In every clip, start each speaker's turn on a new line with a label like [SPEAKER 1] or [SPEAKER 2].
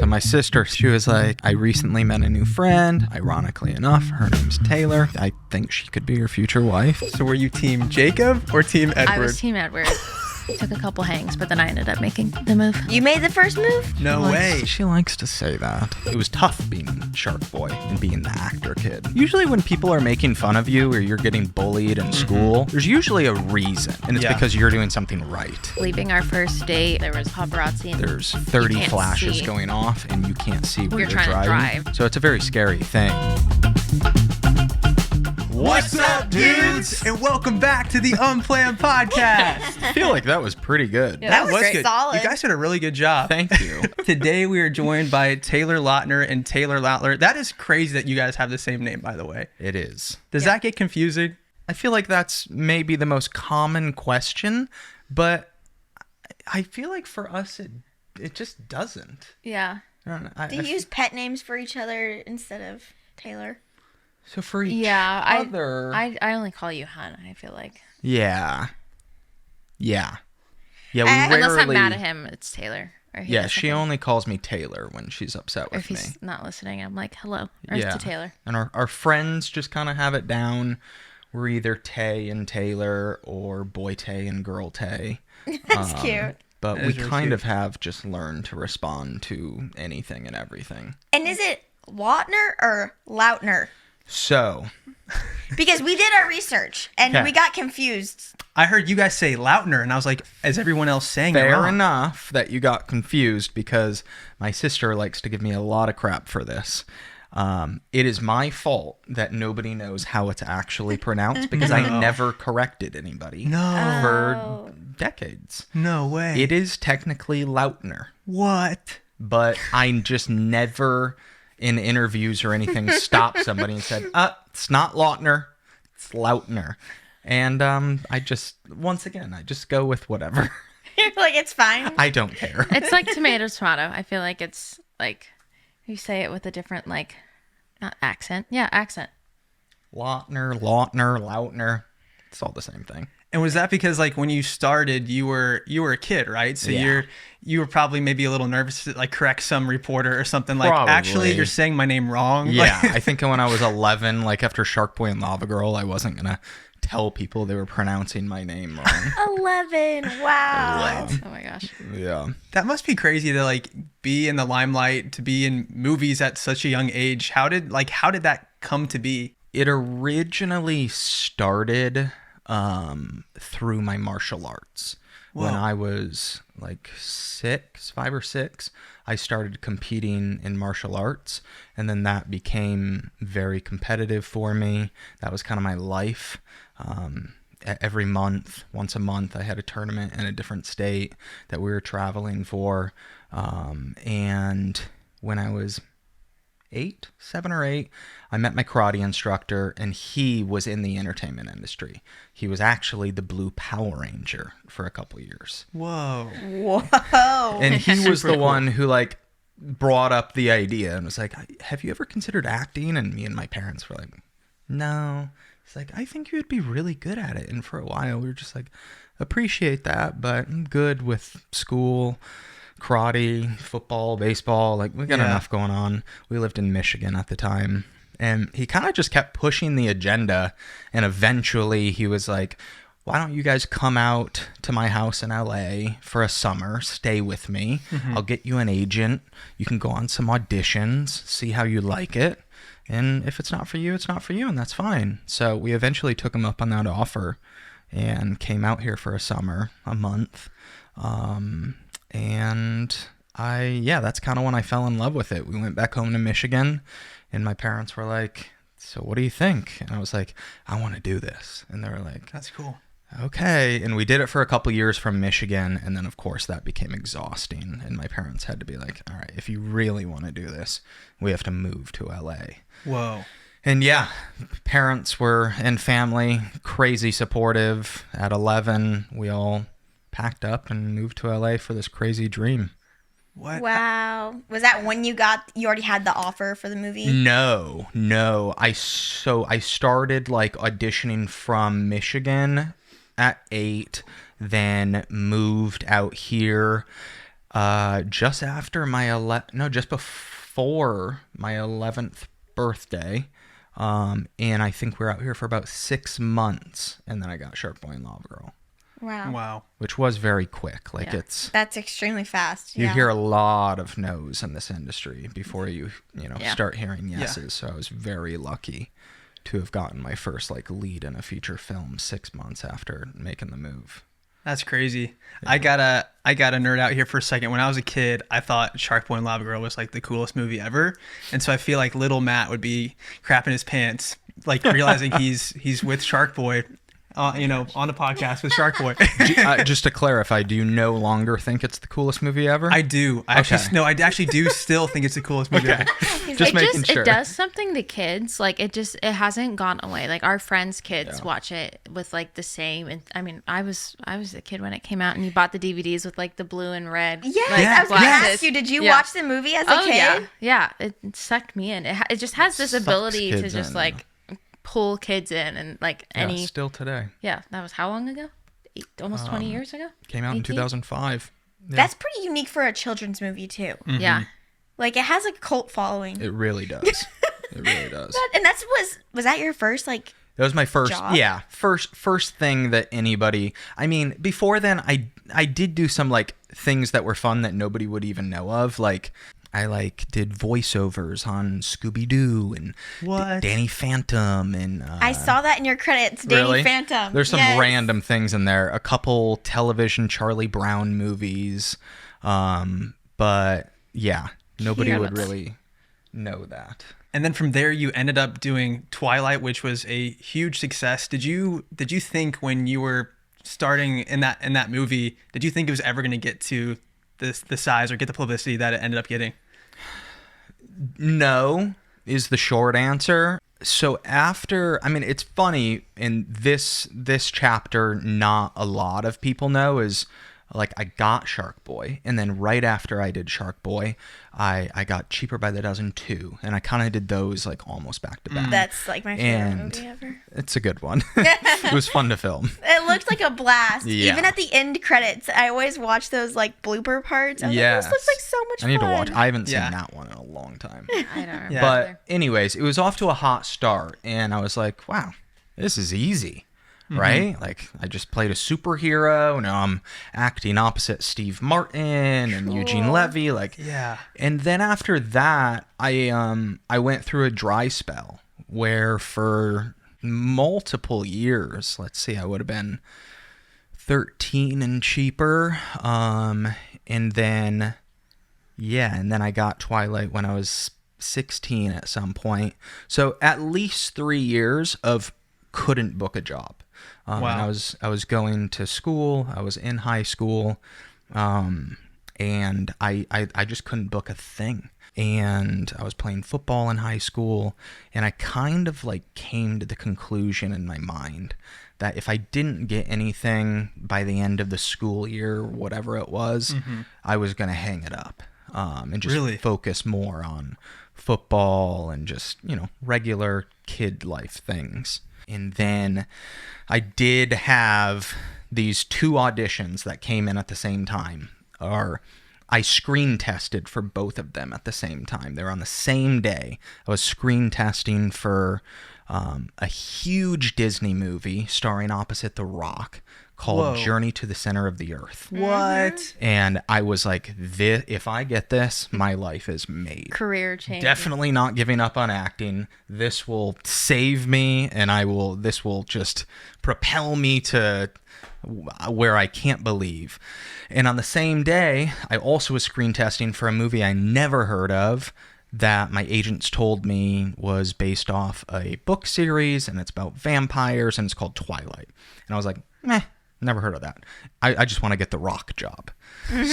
[SPEAKER 1] my sister, she was like, I recently met a new friend. Ironically enough, her name's Taylor. I think she could be your future wife.
[SPEAKER 2] So were you team Jacob or team Edward?
[SPEAKER 3] I was team Edward. Took a couple hangs, but then I ended up making the move.
[SPEAKER 4] You made the first move?
[SPEAKER 2] No way.
[SPEAKER 1] She likes to say that. It was tough being Shark Boy and being the actor kid. Usually when people are making fun of you or you're getting bullied in school, there's usually a reason. And it's because you're doing something right.
[SPEAKER 3] Leaving our first date, there was paparazzi. And
[SPEAKER 1] There's 30 flashes going off and you can't see where you're
[SPEAKER 3] trying
[SPEAKER 1] driving.
[SPEAKER 3] to drive.
[SPEAKER 1] So it's a very scary thing.
[SPEAKER 2] What's up, dudes? And welcome back to the Unplanned podcast.
[SPEAKER 1] I feel like that was pretty good.
[SPEAKER 4] Yeah, that was great.
[SPEAKER 2] good.
[SPEAKER 4] Solid.
[SPEAKER 2] You guys did a really good job.
[SPEAKER 1] Thank you.
[SPEAKER 2] Today we are joined by Taylor Lautner and Taylor Lautner. That is crazy that you guys have the same name, by the way.
[SPEAKER 1] It is.
[SPEAKER 2] Does that get confusing?
[SPEAKER 1] I feel like that's maybe the most common question, but I feel like for us it just doesn't.
[SPEAKER 3] Yeah.
[SPEAKER 1] I don't know.
[SPEAKER 4] Do you use pet names for each other instead of Taylor?
[SPEAKER 1] So for each
[SPEAKER 3] other...
[SPEAKER 1] other...
[SPEAKER 3] I only call you Hun, I feel like.
[SPEAKER 1] Yeah. We
[SPEAKER 3] Unless
[SPEAKER 1] rarely...
[SPEAKER 3] I'm mad at him, it's Taylor. Or he
[SPEAKER 1] Yeah,
[SPEAKER 3] does
[SPEAKER 1] she
[SPEAKER 3] something.
[SPEAKER 1] only calls me Taylor when she's upset
[SPEAKER 3] Or
[SPEAKER 1] with
[SPEAKER 3] if he's
[SPEAKER 1] me.
[SPEAKER 3] not listening, I'm like, hello. Or it's to Taylor.
[SPEAKER 1] And our friends just kind of have it down. We're either Tay and Taylor or Boy Tay and Girl Tay.
[SPEAKER 4] That's cute.
[SPEAKER 1] But
[SPEAKER 2] That
[SPEAKER 1] we
[SPEAKER 2] is really
[SPEAKER 1] kind
[SPEAKER 2] cute.
[SPEAKER 1] of have just learned to respond to anything and everything.
[SPEAKER 4] And is it Lautner or Lautner?
[SPEAKER 1] So,
[SPEAKER 4] Because we did our research and
[SPEAKER 1] Okay.
[SPEAKER 4] we got confused.
[SPEAKER 2] I heard you guys say Lautner, and I was like, is everyone else saying it
[SPEAKER 1] fair
[SPEAKER 2] wrong?
[SPEAKER 1] enough that you got confused because my sister likes to give me a lot of crap for this. It is my fault that nobody knows how it's actually pronounced because I never corrected anybody
[SPEAKER 2] No.
[SPEAKER 1] for decades.
[SPEAKER 2] No way.
[SPEAKER 1] It is technically Lautner,
[SPEAKER 2] What?
[SPEAKER 1] but I just never in interviews or anything stopped somebody and said, it's not Lautner, it's Lautner. And I just go with whatever.
[SPEAKER 4] You're like, it's fine.
[SPEAKER 1] I don't care.
[SPEAKER 3] It's like tomato. I feel like it's like, you say it with a different, like, not accent. Yeah, accent.
[SPEAKER 1] Lautner. It's all the same thing.
[SPEAKER 2] And was that because, like, when you started, you were a kid, right? So
[SPEAKER 1] Yeah.
[SPEAKER 2] you were probably maybe a little nervous to, like, correct some reporter or something. Like,
[SPEAKER 1] Probably.
[SPEAKER 2] actually, you're saying my name wrong.
[SPEAKER 1] Yeah,
[SPEAKER 2] Like,
[SPEAKER 1] I think when I was 11, like after Shark Boy and Lava Girl, I wasn't going to tell people they were pronouncing my name wrong.
[SPEAKER 4] 11. Wow.
[SPEAKER 3] Oh my gosh.
[SPEAKER 1] Yeah.
[SPEAKER 2] that must be crazy to, like, be in the limelight, to be in movies at such a young age. How did that come to be?
[SPEAKER 1] It originally started through my martial arts. When
[SPEAKER 2] Whoa.
[SPEAKER 1] I was like 5 or 6, I started competing in martial arts, and then that became very competitive for me. That was kind of my life. Every month, once a month, I had a tournament in a different state that we were traveling for. And when I was 7 or 8, I met my karate instructor, and he was in the entertainment industry. He was actually the Blue Power Ranger for a couple years.
[SPEAKER 2] Whoa.
[SPEAKER 4] Whoa.
[SPEAKER 1] And he was
[SPEAKER 2] Super
[SPEAKER 1] the
[SPEAKER 2] cool.
[SPEAKER 1] one who like brought up the idea and was like, have you ever considered acting? And me and my parents were like, no. He's like, I think you'd be really good at it. And for a while we were just like, appreciate that, but I'm good with school, karate, football, baseball. Like, we got enough going on. We lived in Michigan at the time. And he kind of just kept pushing the agenda. And eventually he was like, why don't you guys come out to my house in LA for a summer, stay with me. I'll get you an agent. You can go on some auditions, see how you like it. And if it's not for you, it's not for you, and that's fine. So we eventually took him up on that offer and came out here for a month. And that's kind of when I fell in love with it. We went back home to Michigan, and my parents were like, so what do you think? And I was like, I want to do this. And they were like,
[SPEAKER 2] That's cool.
[SPEAKER 1] okay. And we did it for a couple years from Michigan. And then, of course, that became exhausting. And my parents had to be like, all right, if you really want to do this, we have to move to LA.
[SPEAKER 2] Whoa.
[SPEAKER 1] And yeah, parents and family, crazy supportive. At 11, we all packed up and moved to LA for this crazy dream.
[SPEAKER 2] What?
[SPEAKER 4] Wow. Was that when you already had the offer for the movie?
[SPEAKER 1] No. I started like auditioning from Michigan at 8, then moved out here Just after just before my 11th birthday. And I think we were out here for about 6 months, and then I got Shark Boy and Lava Girl,
[SPEAKER 4] Wow.
[SPEAKER 2] Wow.
[SPEAKER 1] which was very quick. Like
[SPEAKER 3] Yeah.
[SPEAKER 4] That's extremely fast.
[SPEAKER 1] you
[SPEAKER 4] Yeah.
[SPEAKER 1] hear a lot of no's in this industry before you
[SPEAKER 3] Yeah.
[SPEAKER 1] start hearing yeses. So I was very lucky to have gotten my first like lead in a feature film 6 months after making the move.
[SPEAKER 2] That's crazy. I gotta nerd out here for a second. When I was a kid, I thought Shark Boy and Lava Girl was like the coolest movie ever, and so I feel like little Matt would be crapping his pants, like realizing he's with Shark Boy, on a podcast with Shark Boy.
[SPEAKER 1] Just to clarify, do you no longer think it's the coolest movie ever?
[SPEAKER 2] I do. I actually do still think it's the coolest movie ever.
[SPEAKER 1] Just making sure.
[SPEAKER 3] It does something to kids. Like it hasn't gone away. Like our friends' kids watch it with like the same. And I mean, I was a kid when it came out, and you bought the DVDs with like the blue and red.
[SPEAKER 4] Yes,
[SPEAKER 3] like,
[SPEAKER 4] I was going to
[SPEAKER 3] glasses.
[SPEAKER 4] ask you, did you
[SPEAKER 3] Yeah.
[SPEAKER 4] watch the movie as a kid?
[SPEAKER 3] Yeah. It sucked me in. It just has this
[SPEAKER 1] sucks
[SPEAKER 3] ability to
[SPEAKER 1] kids
[SPEAKER 3] just
[SPEAKER 1] in,
[SPEAKER 3] like pull kids in, and like any.
[SPEAKER 1] Still today.
[SPEAKER 3] Yeah, that was how long ago? Almost 20 years ago.
[SPEAKER 1] Came out in
[SPEAKER 3] 18?
[SPEAKER 1] 2005. Yeah.
[SPEAKER 4] That's pretty unique for a children's movie, too.
[SPEAKER 3] Yeah.
[SPEAKER 4] Like, it has a cult following.
[SPEAKER 1] It really does. It really does.
[SPEAKER 4] And was that your first, like,
[SPEAKER 1] That was my first,
[SPEAKER 4] job?
[SPEAKER 1] first thing that anybody. I mean, before then, I did do some like things that were fun that nobody would even know of. Like I like did voiceovers on Scooby Doo and
[SPEAKER 2] What?
[SPEAKER 1] Danny Phantom and.
[SPEAKER 4] I saw that in your credits, Danny
[SPEAKER 1] Really?
[SPEAKER 4] Phantom.
[SPEAKER 1] There's some
[SPEAKER 4] Yes.
[SPEAKER 1] random things in there. A couple television Charlie Brown movies, but yeah, nobody would
[SPEAKER 3] Cute.
[SPEAKER 1] really know that.
[SPEAKER 2] And then from there, you ended up doing Twilight, which was a huge success. Did you think when you were starting in that movie, did you think it was ever going to get to the size or get the publicity that it ended up getting?
[SPEAKER 1] No is the short answer. So after, I mean, it's funny in this chapter, not a lot of people know is like I got Shark Boy, and then right after I did Shark Boy, I got Cheaper by the Dozen 2, and I kind of did those like almost back to back.
[SPEAKER 4] That's like my favorite
[SPEAKER 1] And
[SPEAKER 4] movie ever.
[SPEAKER 1] it's a good one. It was fun to film.
[SPEAKER 4] It looked like a blast.
[SPEAKER 1] Yeah.
[SPEAKER 4] Even at the end credits, I always watch those like blooper parts. I was like,
[SPEAKER 1] Yes.
[SPEAKER 4] this looks like so much
[SPEAKER 1] I need
[SPEAKER 4] fun.
[SPEAKER 1] to watch. I haven't
[SPEAKER 2] Yeah.
[SPEAKER 1] seen that one in a long time.
[SPEAKER 3] I don't remember.
[SPEAKER 2] Yeah.
[SPEAKER 1] But anyways, it was off to a hot start, and I was like, wow, this is easy. Right? Like I just played a superhero, and now I'm acting opposite Steve Martin and Eugene Levy. Like,
[SPEAKER 2] Yeah.
[SPEAKER 1] and then after that, I went through a dry spell where for multiple years, let's see, I would have been 13 and Cheaper, and then I got Twilight when I was 16 at some point. So at least 3 years of couldn't book a job.
[SPEAKER 2] Wow.
[SPEAKER 1] And I was going to school. I was in high school, and I just couldn't book a thing. And I was playing football in high school, and I kind of like came to the conclusion in my mind that if I didn't get anything by the end of the school year, whatever it was, I was going to hang it up, and just
[SPEAKER 2] Really?
[SPEAKER 1] focus more on football and just, regular kid life things. And then I did have these 2 auditions that came in at the same time. Or I screen tested for both of them at the same time. They were on the same day. I was screen testing for a huge Disney movie starring opposite The Rock called
[SPEAKER 2] Whoa.
[SPEAKER 1] Journey to the Center of the Earth.
[SPEAKER 2] What?
[SPEAKER 1] And I was like, if I get this, my life is made.
[SPEAKER 3] Career change.
[SPEAKER 1] Definitely not giving up on acting. This will save me, and this will just propel me to where I can't believe. And on the same day, I also was screen testing for a movie I never heard of that my agents told me was based off a book series, and it's about vampires, and it's called Twilight. And I was like, meh. Never heard of that. I just want to get the Rock job.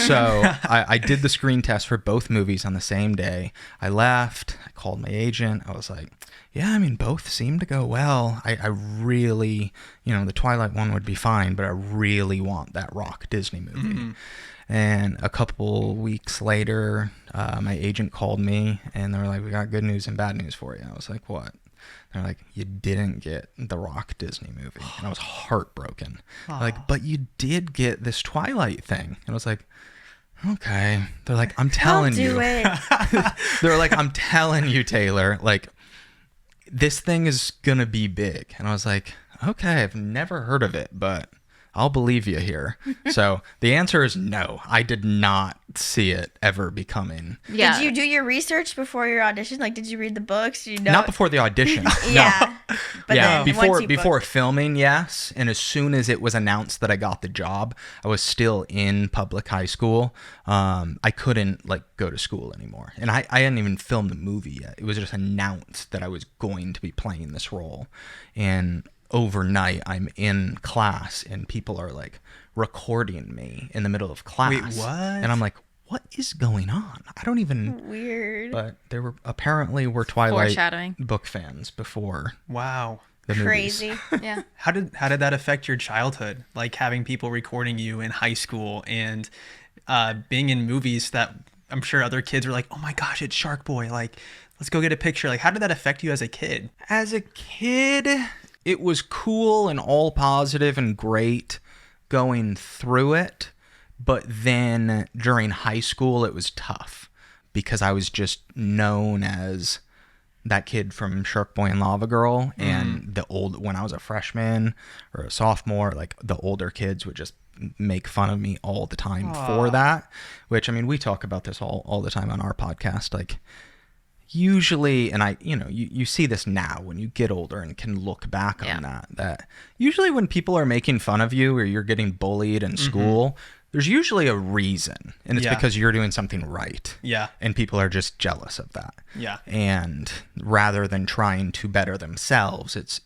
[SPEAKER 1] So I did the screen test for both movies on the same day. I left. I called my agent. I was like, yeah, I mean, both seem to go well. I really, the Twilight one would be fine, but I really want that Rock Disney movie. And a couple weeks later, my agent called me, and they were like, we got good news and bad news for you. I was like, what? They're like, you didn't get the Rock Disney movie. And I was heartbroken. They're like, but you did get this Twilight thing. And I was like, Okay. They're like, I'm
[SPEAKER 4] I'll
[SPEAKER 1] telling
[SPEAKER 4] do
[SPEAKER 1] you.
[SPEAKER 4] it.
[SPEAKER 1] They're like, I'm telling you, Taylor, like, this thing is going to be big. And I was like, okay, I've never heard of it, but I'll believe you here. So the answer is no. I did not see it ever becoming.
[SPEAKER 3] Yeah.
[SPEAKER 4] Did you do your research before your audition? Like, did you read the books? Did you know?
[SPEAKER 1] Not before the audition.
[SPEAKER 4] Yeah.
[SPEAKER 1] No.
[SPEAKER 4] But
[SPEAKER 1] Yeah,
[SPEAKER 4] then once you
[SPEAKER 1] before
[SPEAKER 4] booked-
[SPEAKER 1] filming, yes. And as soon as it was announced that I got the job, I was still in public high school. I couldn't like go to school anymore, and I hadn't even filmed the movie yet. It was just announced that I was going to be playing this role, and overnight I'm in class and people are like recording me in the middle of class.
[SPEAKER 2] Wait, what?
[SPEAKER 1] And I'm like, what is going on? I don't even.
[SPEAKER 4] Weird.
[SPEAKER 1] But there were apparently Twilight
[SPEAKER 3] Foreshadowing.
[SPEAKER 1] book fans before
[SPEAKER 2] Wow.
[SPEAKER 1] the movies.
[SPEAKER 4] Crazy.
[SPEAKER 3] Yeah.
[SPEAKER 2] How did that affect your childhood? Like having people recording you in high school and being in movies that I'm sure other kids were like, oh my gosh, it's Shark Boy. Like, let's go get a picture. Like, how did that affect you as a kid?
[SPEAKER 1] As a kid, it was cool and all positive and great going through it. But then during high school, it was tough because I was just known as that kid from Shark Boy and Lava Girl. And when I was a freshman or a sophomore, like the older kids would just make fun of me all the time for that, which, I mean, we talk about this all the time on our podcast. Like, usually, and you see this now when you get older and can look back on that usually when people are making fun of you or you're getting bullied in school, there's usually a reason, and it's because you're doing something right.
[SPEAKER 2] Yeah.
[SPEAKER 1] And people are just jealous of that.
[SPEAKER 2] Yeah.
[SPEAKER 1] And rather than trying to better themselves, it's,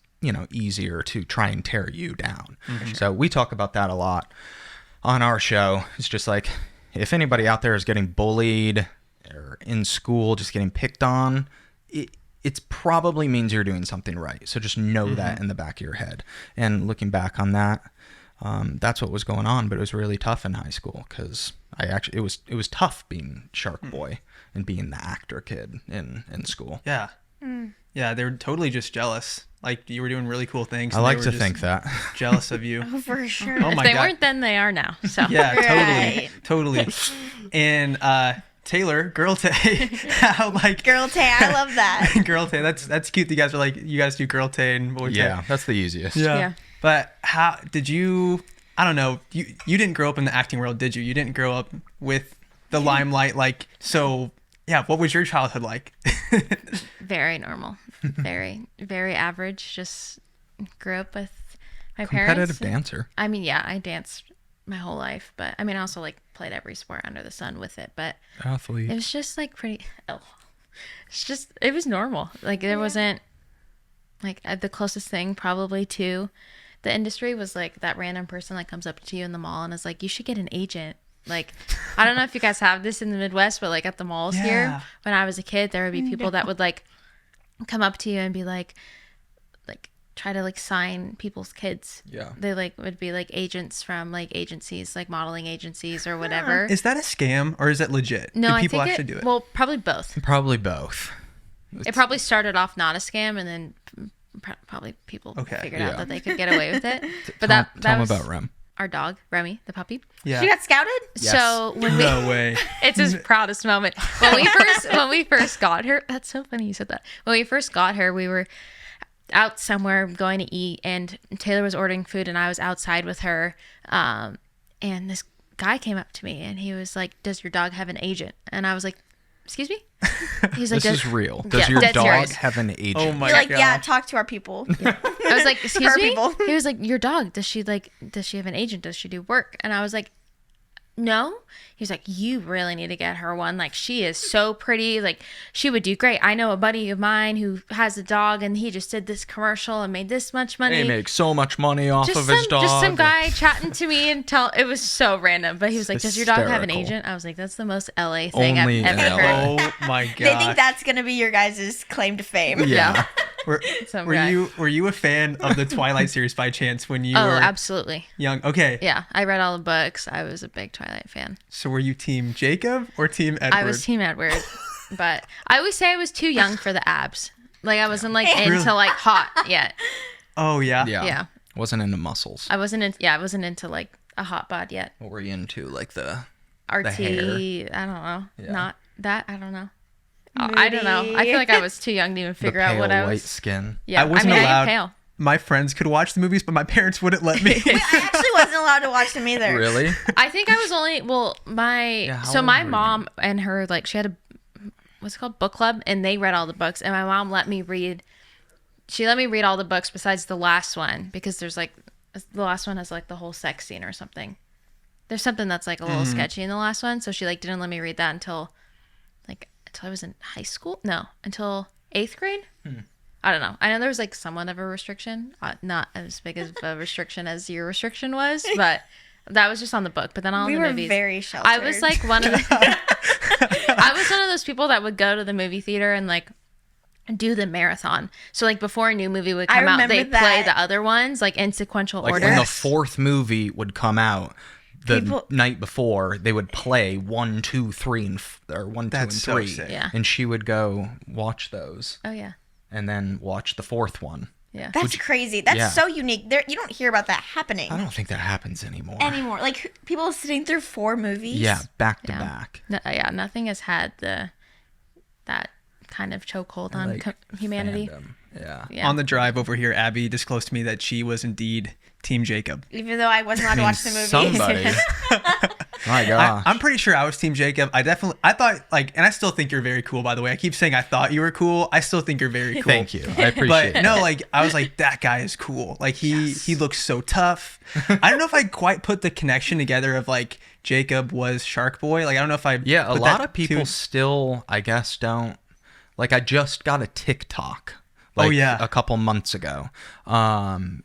[SPEAKER 1] easier to try and tear you down. So we talk about that a lot on our show. It's just like, if anybody out there is getting bullied or in school just getting picked on, it probably means you're doing something right. So just know that in the back of your head. And looking back on that, that's what was going on. But it was really tough in high school because it was tough being Shark Boy and being the actor kid in school.
[SPEAKER 2] Yeah. Yeah, they were totally just jealous. Like, you were doing really cool things.
[SPEAKER 1] I
[SPEAKER 2] and they
[SPEAKER 1] like
[SPEAKER 2] were
[SPEAKER 1] to
[SPEAKER 2] just
[SPEAKER 1] think that.
[SPEAKER 2] jealous of you.
[SPEAKER 4] For sure.
[SPEAKER 2] Oh
[SPEAKER 3] If
[SPEAKER 2] my
[SPEAKER 3] they
[SPEAKER 2] God.
[SPEAKER 3] weren't then, they are now. So
[SPEAKER 2] Yeah,
[SPEAKER 4] Right.
[SPEAKER 2] totally. And Taylor, Girl Tay, how like
[SPEAKER 4] Girl Tay, I love that.
[SPEAKER 2] Girl Tay, that's cute. You guys are like, you guys do Girl Tay and Boy Tay.
[SPEAKER 1] Yeah, that's the easiest.
[SPEAKER 3] Yeah.
[SPEAKER 2] But how did you? I don't know. You didn't grow up in the acting world, did you? You didn't grow up with the limelight, like so. Yeah. What was your childhood like?
[SPEAKER 3] very normal, very very average. Just grew up with my
[SPEAKER 1] Competitive
[SPEAKER 3] parents.
[SPEAKER 1] dancer.
[SPEAKER 3] I mean, yeah, I danced my whole life, but I mean, I also like played every sport under the sun with it. But
[SPEAKER 1] Athlete.
[SPEAKER 3] it was just like pretty. It was normal. Like there wasn't like the closest thing probably to the industry was like that random person that comes up to you in the mall and is like, you should get an agent. Like, I don't know if you guys have this in the Midwest, but like at the malls here, when I was a kid, there would be people that would like come up to you and be like try to like sign people's kids.
[SPEAKER 1] Yeah.
[SPEAKER 3] They like would be like agents from like agencies, like modeling agencies or whatever.
[SPEAKER 2] Is that a scam or is it legit?
[SPEAKER 3] No,
[SPEAKER 2] do
[SPEAKER 3] I
[SPEAKER 2] people
[SPEAKER 3] think
[SPEAKER 2] actually do it?
[SPEAKER 3] Well, probably both.
[SPEAKER 1] Probably both.
[SPEAKER 3] It probably started off not a scam, and then probably people figured out that they could get away with it. But that
[SPEAKER 1] tell
[SPEAKER 3] was
[SPEAKER 1] them about Rem.
[SPEAKER 3] our dog, Remy, the puppy.
[SPEAKER 2] Yeah.
[SPEAKER 4] She got scouted?
[SPEAKER 1] Yes.
[SPEAKER 3] So when we,
[SPEAKER 2] No way.
[SPEAKER 3] it's his proudest moment. When we first got her, that's so funny you said that. When we first got her, we were out somewhere going to eat, and Taylor was ordering food, and I was outside with her. And this guy came up to me, and he was like, "Does your dog have an agent?" And I was like, "Excuse me?" He's like,
[SPEAKER 1] This is real. Does
[SPEAKER 3] Yeah,
[SPEAKER 1] your
[SPEAKER 3] dead
[SPEAKER 1] dog
[SPEAKER 3] serious.
[SPEAKER 1] have an agent?
[SPEAKER 2] Oh my
[SPEAKER 4] You're like,
[SPEAKER 2] God.
[SPEAKER 4] yeah, talk to our people.
[SPEAKER 3] I was like, "Excuse
[SPEAKER 4] Her
[SPEAKER 3] me?"
[SPEAKER 4] people.
[SPEAKER 3] He was like, "Your dog, does she have an agent? Does she do work?" And I was like, "No." He's like, "You really need to get her one. Like, she is so pretty. Like, she would do great. I know a buddy of mine who has a dog, and he just did this commercial and made this much money."
[SPEAKER 1] They make so much money off of his dog.
[SPEAKER 3] Just some guy chatting to me and it was so random. But he was like, "Does your dog have an
[SPEAKER 1] Hysterical.
[SPEAKER 3] agent?" I was like, "That's the most LA thing
[SPEAKER 1] Only
[SPEAKER 3] I've
[SPEAKER 1] in
[SPEAKER 3] ever
[SPEAKER 1] LA.
[SPEAKER 3] heard."
[SPEAKER 2] Oh my God.
[SPEAKER 4] They think that's going to be your guys' claim to fame.
[SPEAKER 1] Yeah.
[SPEAKER 2] Were,
[SPEAKER 3] Some
[SPEAKER 2] were
[SPEAKER 3] guy.
[SPEAKER 2] you a fan of the Twilight series by chance when you
[SPEAKER 3] Oh,
[SPEAKER 2] were
[SPEAKER 3] absolutely.
[SPEAKER 2] young? Okay.
[SPEAKER 3] Yeah, I read all the books. I was a big Twilight fan.
[SPEAKER 2] So were you team Jacob or team Edward?
[SPEAKER 3] I was Team Edward, but I always say I was too young for the abs. Like I wasn't like
[SPEAKER 2] Really?
[SPEAKER 3] into like hot yet.
[SPEAKER 2] Oh yeah.
[SPEAKER 1] Yeah.
[SPEAKER 3] Yeah.
[SPEAKER 1] Wasn't into muscles.
[SPEAKER 3] I wasn't into like a hot bod yet.
[SPEAKER 1] What were you into? Like the
[SPEAKER 3] RT.
[SPEAKER 1] hair.
[SPEAKER 3] I don't know.
[SPEAKER 1] Yeah.
[SPEAKER 3] Not that. I don't know. I don't know. I feel like I was too young to even
[SPEAKER 1] The
[SPEAKER 3] figure out
[SPEAKER 1] pale
[SPEAKER 3] what I
[SPEAKER 1] white
[SPEAKER 3] was.
[SPEAKER 1] skin.
[SPEAKER 3] Yeah,
[SPEAKER 2] I wasn't
[SPEAKER 3] I am
[SPEAKER 2] allowed.
[SPEAKER 3] pale.
[SPEAKER 2] My friends could watch the movies, but my parents wouldn't let me.
[SPEAKER 4] I actually wasn't allowed to watch them either.
[SPEAKER 1] Really?
[SPEAKER 3] I think I was only
[SPEAKER 1] how
[SPEAKER 3] so
[SPEAKER 1] old
[SPEAKER 3] my
[SPEAKER 1] were you?
[SPEAKER 3] mom and her, like, she had a what's it called, book club, and they read all the books, and my mom let me read. She let me read all the books besides the last one, because there's like the last one has like the whole sex scene or something. There's something that's like a little sketchy in the last one, so she like didn't let me read that until I was in high school. No, until 8th grade. I don't know. I know there was like somewhat of a restriction, not as big of a restriction as your restriction was, but that was just on the book. But then all
[SPEAKER 4] We
[SPEAKER 3] the
[SPEAKER 4] were
[SPEAKER 3] movies,
[SPEAKER 4] very sheltered.
[SPEAKER 3] I was like one of the, I was one of those people that would go to the movie theater and like do the marathon. So like before a new movie would
[SPEAKER 4] I
[SPEAKER 3] come out,
[SPEAKER 4] remember
[SPEAKER 3] they'd play
[SPEAKER 4] that.
[SPEAKER 3] the other ones like in sequential
[SPEAKER 1] Like
[SPEAKER 3] order.
[SPEAKER 1] when the fourth movie would come out, the
[SPEAKER 4] People-
[SPEAKER 1] night before they would play 1, 2, 3, or 1, 2,
[SPEAKER 2] That's
[SPEAKER 1] and
[SPEAKER 2] so
[SPEAKER 1] 3.
[SPEAKER 2] sick.
[SPEAKER 3] Yeah.
[SPEAKER 1] And she would go watch those
[SPEAKER 3] Oh yeah,
[SPEAKER 1] and then watch the fourth one.
[SPEAKER 3] yeah.
[SPEAKER 4] That's crazy. That's
[SPEAKER 1] Yeah.
[SPEAKER 4] so unique. There, you don't hear about that happening
[SPEAKER 1] I don't think that happens anymore.
[SPEAKER 4] anymore. Like people sitting through 4 movies.
[SPEAKER 1] Yeah, back to
[SPEAKER 3] Yeah.
[SPEAKER 1] back.
[SPEAKER 3] No, yeah, nothing has had that kind of chokehold on
[SPEAKER 1] Like
[SPEAKER 3] humanity.
[SPEAKER 1] fandom. Yeah.
[SPEAKER 3] Yeah.
[SPEAKER 2] On the drive over here, Abby disclosed to me that she was indeed Team Jacob.
[SPEAKER 4] Even though I wasn't allowed to watch the movie.
[SPEAKER 1] Somebody. My gosh.
[SPEAKER 2] I'm pretty sure I was Team Jacob. I thought, like, and I still think you're very cool, by the way. I keep saying I thought you were cool. I still think you're very cool.
[SPEAKER 1] Thank you. I appreciate
[SPEAKER 2] But
[SPEAKER 1] it.
[SPEAKER 2] no, like, I was like, that guy is cool. Like, he looks so tough. I don't know if I quite put the connection together of, like, Jacob was Shark Boy. Like, I don't know if I
[SPEAKER 1] Yeah, a
[SPEAKER 2] put
[SPEAKER 1] lot
[SPEAKER 2] that
[SPEAKER 1] of people still, I guess, don't. Like, I just got a TikTok. Like,
[SPEAKER 2] Oh, yeah.
[SPEAKER 1] a couple months ago.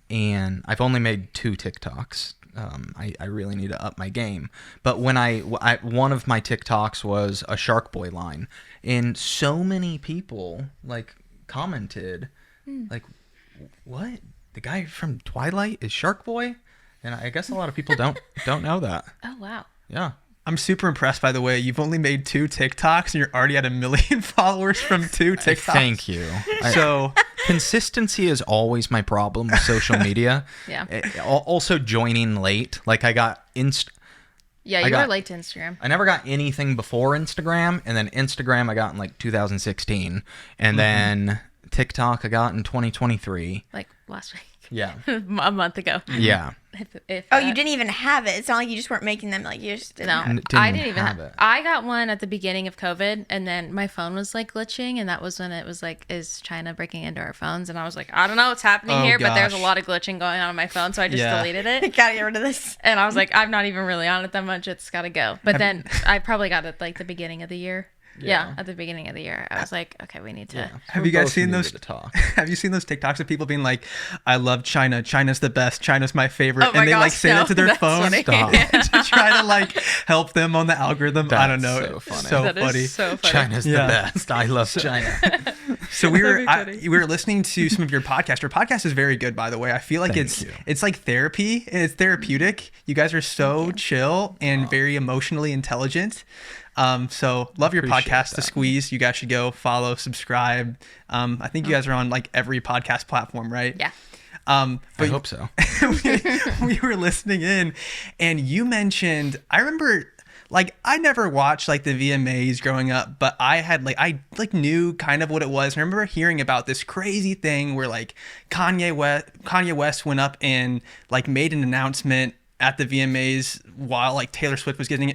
[SPEAKER 1] And I've only made 2 TikToks. I really need to up my game. But when one of my TikToks was a Shark Boy line, and so many people like commented, like, "What? The guy from Twilight is Shark Boy?" And I guess a lot of people don't know that.
[SPEAKER 3] Oh wow.
[SPEAKER 1] Yeah.
[SPEAKER 2] I'm super impressed, by the way. You've only made 2 TikToks, and you're already at 1 million followers from 2 TikToks.
[SPEAKER 1] Thank you.
[SPEAKER 2] So
[SPEAKER 1] Consistency is always my problem with social media.
[SPEAKER 3] Yeah.
[SPEAKER 1] Also joining late. Like I got
[SPEAKER 3] Yeah,
[SPEAKER 1] I
[SPEAKER 3] you were
[SPEAKER 1] got-
[SPEAKER 3] late to Instagram.
[SPEAKER 1] I never got anything before Instagram, and then Instagram I got in like 2016, and then TikTok I got in 2023.
[SPEAKER 3] Like last week.
[SPEAKER 1] Yeah.
[SPEAKER 3] A month ago.
[SPEAKER 1] Yeah.
[SPEAKER 3] If,
[SPEAKER 4] Oh, you didn't even have it. It's not like you just weren't making them. Like you just didn't
[SPEAKER 3] No,
[SPEAKER 4] have it.
[SPEAKER 1] Didn't
[SPEAKER 3] I didn't even
[SPEAKER 1] have
[SPEAKER 3] have
[SPEAKER 1] it.
[SPEAKER 3] I got one at the beginning of COVID, and then my phone was like glitching, and that was when it was like, is China breaking into our phones? And I was like, I don't know what's happening
[SPEAKER 2] Oh,
[SPEAKER 3] here, but there's a
[SPEAKER 2] gosh.
[SPEAKER 3] lot of glitching going on my phone, so I just
[SPEAKER 2] Yeah.
[SPEAKER 3] deleted it.
[SPEAKER 4] Gotta get rid of this.
[SPEAKER 3] And I was like, I'm not even really on it that much. It's got to go. But then I probably got it like the beginning of the year. Yeah, at the beginning of the year. I was like, okay, we need to.
[SPEAKER 2] Have you guys seen those?
[SPEAKER 1] To talk.
[SPEAKER 2] Have you seen those TikToks of people being like, "I love China. China's the best. China's my favorite,"
[SPEAKER 3] Oh my
[SPEAKER 2] and they like
[SPEAKER 3] gosh,
[SPEAKER 2] say
[SPEAKER 3] no,
[SPEAKER 2] that to their
[SPEAKER 3] that's
[SPEAKER 2] phone
[SPEAKER 3] funny.
[SPEAKER 1] Stop.
[SPEAKER 2] to try to like help them on the algorithm. I don't know.
[SPEAKER 1] That's so
[SPEAKER 2] It's
[SPEAKER 1] funny.
[SPEAKER 2] so
[SPEAKER 3] That is
[SPEAKER 2] funny.
[SPEAKER 3] so funny.
[SPEAKER 1] China's
[SPEAKER 2] Yeah.
[SPEAKER 1] the best. I love China.
[SPEAKER 2] So we were
[SPEAKER 3] That'd be funny.
[SPEAKER 2] we were listening to some of your podcast. Your podcast is very good, by the way. I feel like
[SPEAKER 1] Thank you.
[SPEAKER 2] it's like therapy. It's therapeutic. You guys are so chill and very emotionally intelligent. So love your
[SPEAKER 1] Appreciate
[SPEAKER 2] podcast, The
[SPEAKER 1] that.
[SPEAKER 2] Squeeze. You guys should go follow, subscribe. I think you guys are on like every podcast platform, right?
[SPEAKER 3] Yeah.
[SPEAKER 1] I
[SPEAKER 2] But
[SPEAKER 1] hope so.
[SPEAKER 2] we were listening in, and you mentioned, I remember, like, I never watched like the VMAs growing up, but I knew kind of what it was. I remember hearing about this crazy thing where like Kanye West went up and like made an announcement at the VMAs while like Taylor Swift was getting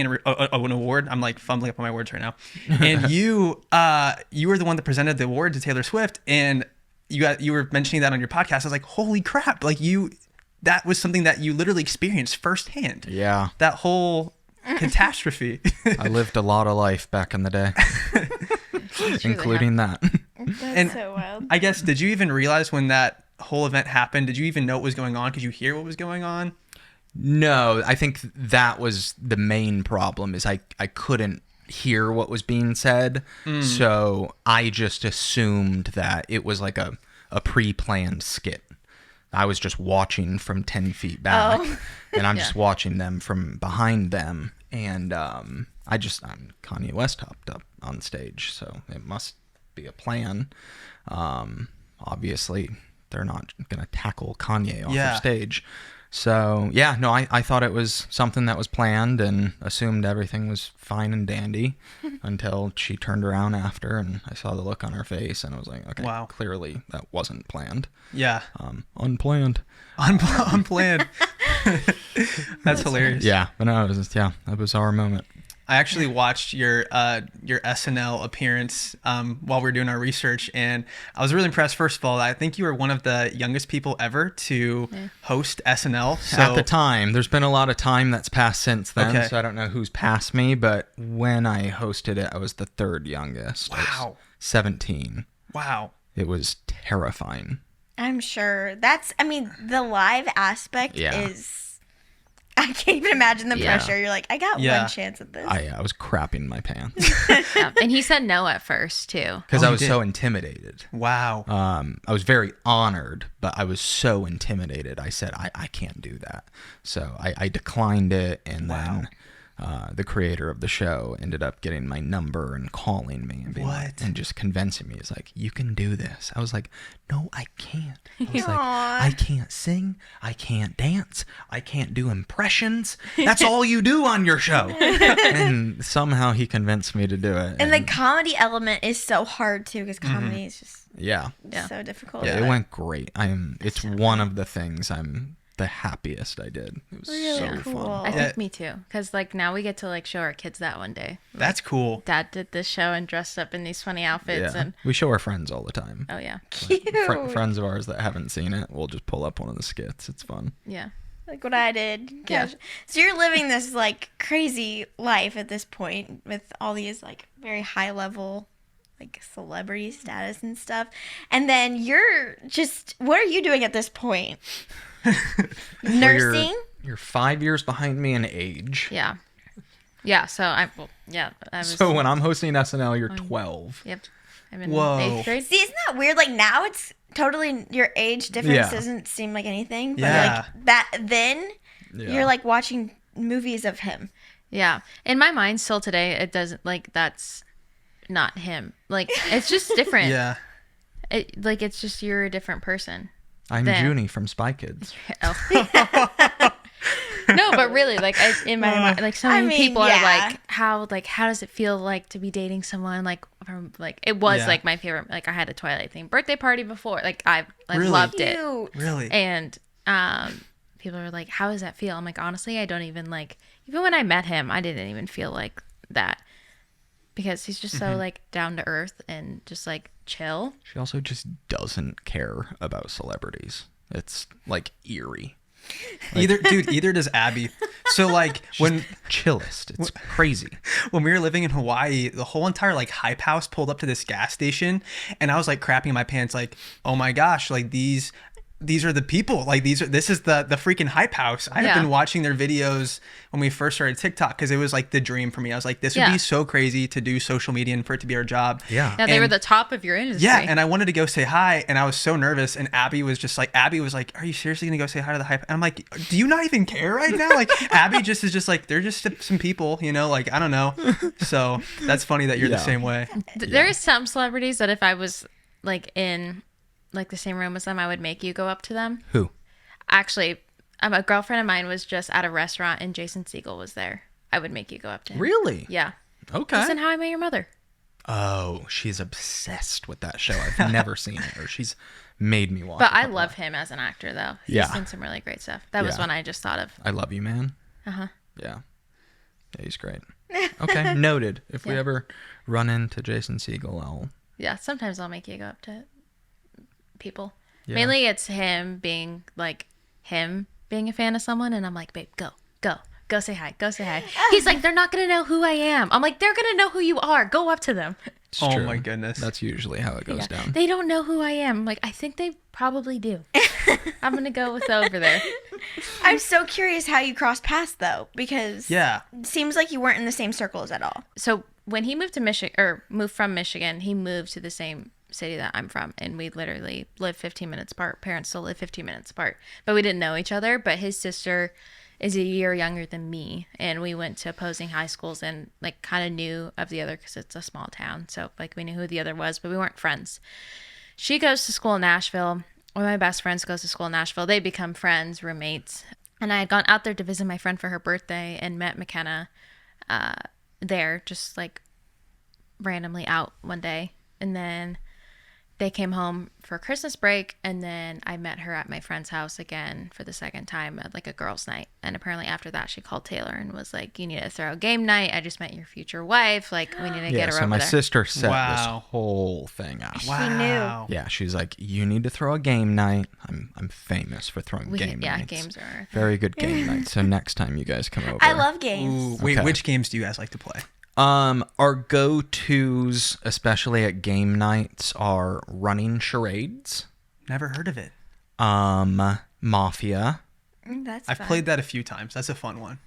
[SPEAKER 2] an award. I'm like fumbling up on my words right now. And you were the one that presented the award to Taylor Swift, and you were mentioning that on your podcast. I was like, holy crap! Like that was something that you literally experienced firsthand.
[SPEAKER 1] Yeah.
[SPEAKER 2] That whole catastrophe.
[SPEAKER 1] I lived a lot of life back in the day, including that.
[SPEAKER 4] That's
[SPEAKER 2] And-
[SPEAKER 4] so wild.
[SPEAKER 2] I guess, did you even realize when that whole event happened? Did you even know what was going on? Could you hear what was going on?
[SPEAKER 1] No, I think that was the main problem is I couldn't hear what was being said. So I just assumed that it was like a pre-planned skit. I was just watching from 10 feet back and I'm just watching them from behind them. And I'm Kanye West hopped up on stage. So it must be a plan. Obviously they're not going to tackle Kanye off
[SPEAKER 2] Yeah.
[SPEAKER 1] of stage. So, yeah, no, I thought it was something that was planned and assumed everything was fine and dandy until she turned around after and I saw the look on her face and I was like, okay,
[SPEAKER 2] Wow.
[SPEAKER 1] clearly that wasn't planned.
[SPEAKER 2] Yeah.
[SPEAKER 1] Unplanned.
[SPEAKER 2] Unplanned. That's hilarious.
[SPEAKER 1] Yeah, but no, it was just, a bizarre moment.
[SPEAKER 2] I actually watched your SNL appearance while we were doing our research, and I was really impressed. First of all, I think you were one of the youngest people ever to host SNL. So
[SPEAKER 1] At the time, there's been a lot of time that's passed since then,
[SPEAKER 2] Okay.
[SPEAKER 1] so I don't know who's passed me, but when I hosted it, I was the third youngest. I was
[SPEAKER 2] Wow.
[SPEAKER 1] 17.
[SPEAKER 2] wow.
[SPEAKER 1] It was terrifying.
[SPEAKER 4] I'm sure. The live aspect
[SPEAKER 1] Yeah.
[SPEAKER 4] is. I can't even imagine the
[SPEAKER 3] Yeah.
[SPEAKER 4] pressure. You're like, I got
[SPEAKER 2] Yeah.
[SPEAKER 4] one chance at this.
[SPEAKER 1] I was crapping my pants
[SPEAKER 3] Yeah. And he said no at first too.
[SPEAKER 1] because
[SPEAKER 2] Oh,
[SPEAKER 1] I
[SPEAKER 2] you
[SPEAKER 1] was
[SPEAKER 2] did?
[SPEAKER 1] so intimidated.
[SPEAKER 2] Wow.
[SPEAKER 1] I was very honored, but I was so intimidated. I said, I can't do that. So I declined it. And then the creator of the show ended up getting my number and calling me and being
[SPEAKER 2] What?
[SPEAKER 1] and just convincing me. He's like, you can do this. I was like, no, I can't. I was like,
[SPEAKER 4] Aw.
[SPEAKER 1] I can't sing. I can't dance. I can't do impressions. That's all you do on your show. And somehow he convinced me to do it.
[SPEAKER 4] And the comedy element is so hard too, because comedy is just
[SPEAKER 1] yeah.
[SPEAKER 4] so difficult.
[SPEAKER 1] Yeah, it went great. It's one of the things I'm the happiest I did. It was
[SPEAKER 4] Really
[SPEAKER 1] so
[SPEAKER 4] cool.
[SPEAKER 3] I
[SPEAKER 1] fun.
[SPEAKER 3] think me too. Because like now we get to like show our kids that one day.
[SPEAKER 2] That's cool.
[SPEAKER 3] Dad did this show and dressed up in these funny outfits
[SPEAKER 1] Yeah.
[SPEAKER 3] and
[SPEAKER 1] We show our friends all the time.
[SPEAKER 3] oh yeah.
[SPEAKER 4] Cute.
[SPEAKER 1] Friends of ours that haven't seen it, we'll just pull up one of the skits. It's fun.
[SPEAKER 3] Yeah.
[SPEAKER 4] Like what I did.
[SPEAKER 3] Yeah.
[SPEAKER 4] Gosh. So you're living this like crazy life at this point with all these like very high level like celebrity status and stuff. And then you're just what are you doing at this point?
[SPEAKER 1] Well,
[SPEAKER 4] Nursing?
[SPEAKER 1] You're 5 years behind me in age.
[SPEAKER 3] Yeah. Yeah. So I was
[SPEAKER 1] So when I'm hosting SNL, you're 12.
[SPEAKER 3] Yep. I'm in
[SPEAKER 2] Whoa.
[SPEAKER 3] 8th grade.
[SPEAKER 4] See, isn't that weird? Like now it's totally your age difference
[SPEAKER 1] Yeah.
[SPEAKER 4] doesn't seem like anything. But
[SPEAKER 2] Yeah.
[SPEAKER 4] like that then
[SPEAKER 1] Yeah.
[SPEAKER 4] you're like watching movies of him.
[SPEAKER 3] Yeah. In my mind still today, it doesn't like that's not him. Like it's just different.
[SPEAKER 2] Yeah.
[SPEAKER 3] It's just you're a different person.
[SPEAKER 1] I'm
[SPEAKER 3] Then-
[SPEAKER 1] Junie from Spy Kids.
[SPEAKER 3] Oh. No, but really, like in my mind, like so
[SPEAKER 4] I
[SPEAKER 3] many
[SPEAKER 4] mean,
[SPEAKER 3] people
[SPEAKER 4] yeah.
[SPEAKER 3] are like, how does it feel like to be dating someone like from like it was
[SPEAKER 2] Yeah.
[SPEAKER 3] like my favorite. Like I had a Twilight themed birthday party before. Like I
[SPEAKER 2] Really?
[SPEAKER 3] loved it,
[SPEAKER 4] Cute.
[SPEAKER 2] Really?
[SPEAKER 3] and people are like, how does that feel? I'm like, honestly, I don't even like. Even when I met him, I didn't even feel like that because he's just so like down to earth and just like chill.
[SPEAKER 1] She also just doesn't care about celebrities. It's like eerie.
[SPEAKER 2] Either does Abby. So like when
[SPEAKER 1] Chillest. It's crazy.
[SPEAKER 2] we were living in Hawaii, the whole entire like hype house pulled up to this gas station, and I was like crapping my pants, like, oh my gosh, like these are the people. Like this is the freaking hype house. I had
[SPEAKER 3] Yeah.
[SPEAKER 2] been watching their videos when we first started TikTok because it was like the dream for me. I was like, this would
[SPEAKER 3] Yeah.
[SPEAKER 2] be so crazy to do social media and for it to be our job.
[SPEAKER 1] Yeah.
[SPEAKER 3] Yeah, they were
[SPEAKER 2] And-
[SPEAKER 3] the top of your industry.
[SPEAKER 2] Yeah, and I wanted to go say hi, and I was so nervous. And Abby was like, "Are you seriously gonna go say hi to the hype?" And I'm like, "Do you not even care right now?" Like Abby is just like, they're just some people, you know. Like I don't know. So that's funny that you're the
[SPEAKER 1] Yeah.
[SPEAKER 2] same way.
[SPEAKER 3] There is some celebrities that if I was like in like the same room as them, I would make you go up to them.
[SPEAKER 1] Who?
[SPEAKER 3] Actually, a girlfriend of mine was just at a restaurant and Jason Segel was there. I would make you go up to him.
[SPEAKER 1] Really?
[SPEAKER 3] Yeah.
[SPEAKER 1] Okay.
[SPEAKER 3] He's in How I Met Your Mother.
[SPEAKER 1] Oh, she's obsessed with that show. I've never seen it, or she's made me watch.
[SPEAKER 3] But
[SPEAKER 1] a
[SPEAKER 3] I
[SPEAKER 1] couple.
[SPEAKER 3] love him as an actor, though. He's
[SPEAKER 1] Yeah.
[SPEAKER 3] in some really great stuff. That was
[SPEAKER 1] Yeah.
[SPEAKER 3] one I just thought of.
[SPEAKER 1] I Love You, Man.
[SPEAKER 3] Uh-huh.
[SPEAKER 1] Yeah. Yeah, he's great. Okay, noted. If we
[SPEAKER 3] Yeah.
[SPEAKER 1] ever run into Jason Segel, I'll.
[SPEAKER 3] Yeah, sometimes I'll make you go up to people.
[SPEAKER 1] Yeah.
[SPEAKER 3] Mainly it's him being a fan of someone, and I'm like, babe, go say hi, go say hi. He's like, they're not gonna know who I am. I'm like, they're gonna know who you are. Go up to them.
[SPEAKER 1] It's
[SPEAKER 2] Oh
[SPEAKER 1] true.
[SPEAKER 2] my goodness.
[SPEAKER 1] That's usually how it goes
[SPEAKER 3] Yeah.
[SPEAKER 1] down.
[SPEAKER 3] They don't know who I am. I'm like, I think they probably do. I'm gonna go with over there.
[SPEAKER 4] I'm so curious how you crossed paths though, because
[SPEAKER 2] Yeah.
[SPEAKER 4] it seems like you weren't in the same circles at all.
[SPEAKER 3] So when he moved to Michigan, or moved from Michigan, he moved to the same city that I'm from, and we literally live 15 minutes apart. Parents still live 15 minutes apart, but we didn't know each other. But his sister is a year younger than me, and we went to opposing high schools and like kind of knew of the other because it's a small town. So like we knew who the other was, but we weren't friends. She goes to school in Nashville. One of my best friends goes to school in Nashville. They become friends, roommates. And I had gone out there to visit my friend for her birthday and met McKenna there, just like randomly out one day. And then they came home for Christmas break, and then I met her at my friend's house again for the second time at like a girls' night. And apparently after that, she called Taylor and was like, "You need to throw a game night. I just met your future wife. Like, we need to get her
[SPEAKER 1] so
[SPEAKER 3] over
[SPEAKER 1] my
[SPEAKER 3] there."
[SPEAKER 1] sister set
[SPEAKER 2] Wow.
[SPEAKER 1] this whole thing up.
[SPEAKER 2] Wow.
[SPEAKER 1] Yeah, she's like, you need to throw a game night. I'm famous for throwing game nights.
[SPEAKER 3] Games are.
[SPEAKER 1] Very good game night. So next time you guys come over.
[SPEAKER 4] I love games.
[SPEAKER 2] Ooh, wait,
[SPEAKER 1] Okay.
[SPEAKER 2] which games do you guys like to play?
[SPEAKER 1] Our go-tos, especially at game nights, are running charades,
[SPEAKER 2] Never heard of it.
[SPEAKER 1] Mafia.
[SPEAKER 4] That's
[SPEAKER 2] I've
[SPEAKER 4] fun.
[SPEAKER 2] played that a few times. That's a fun one.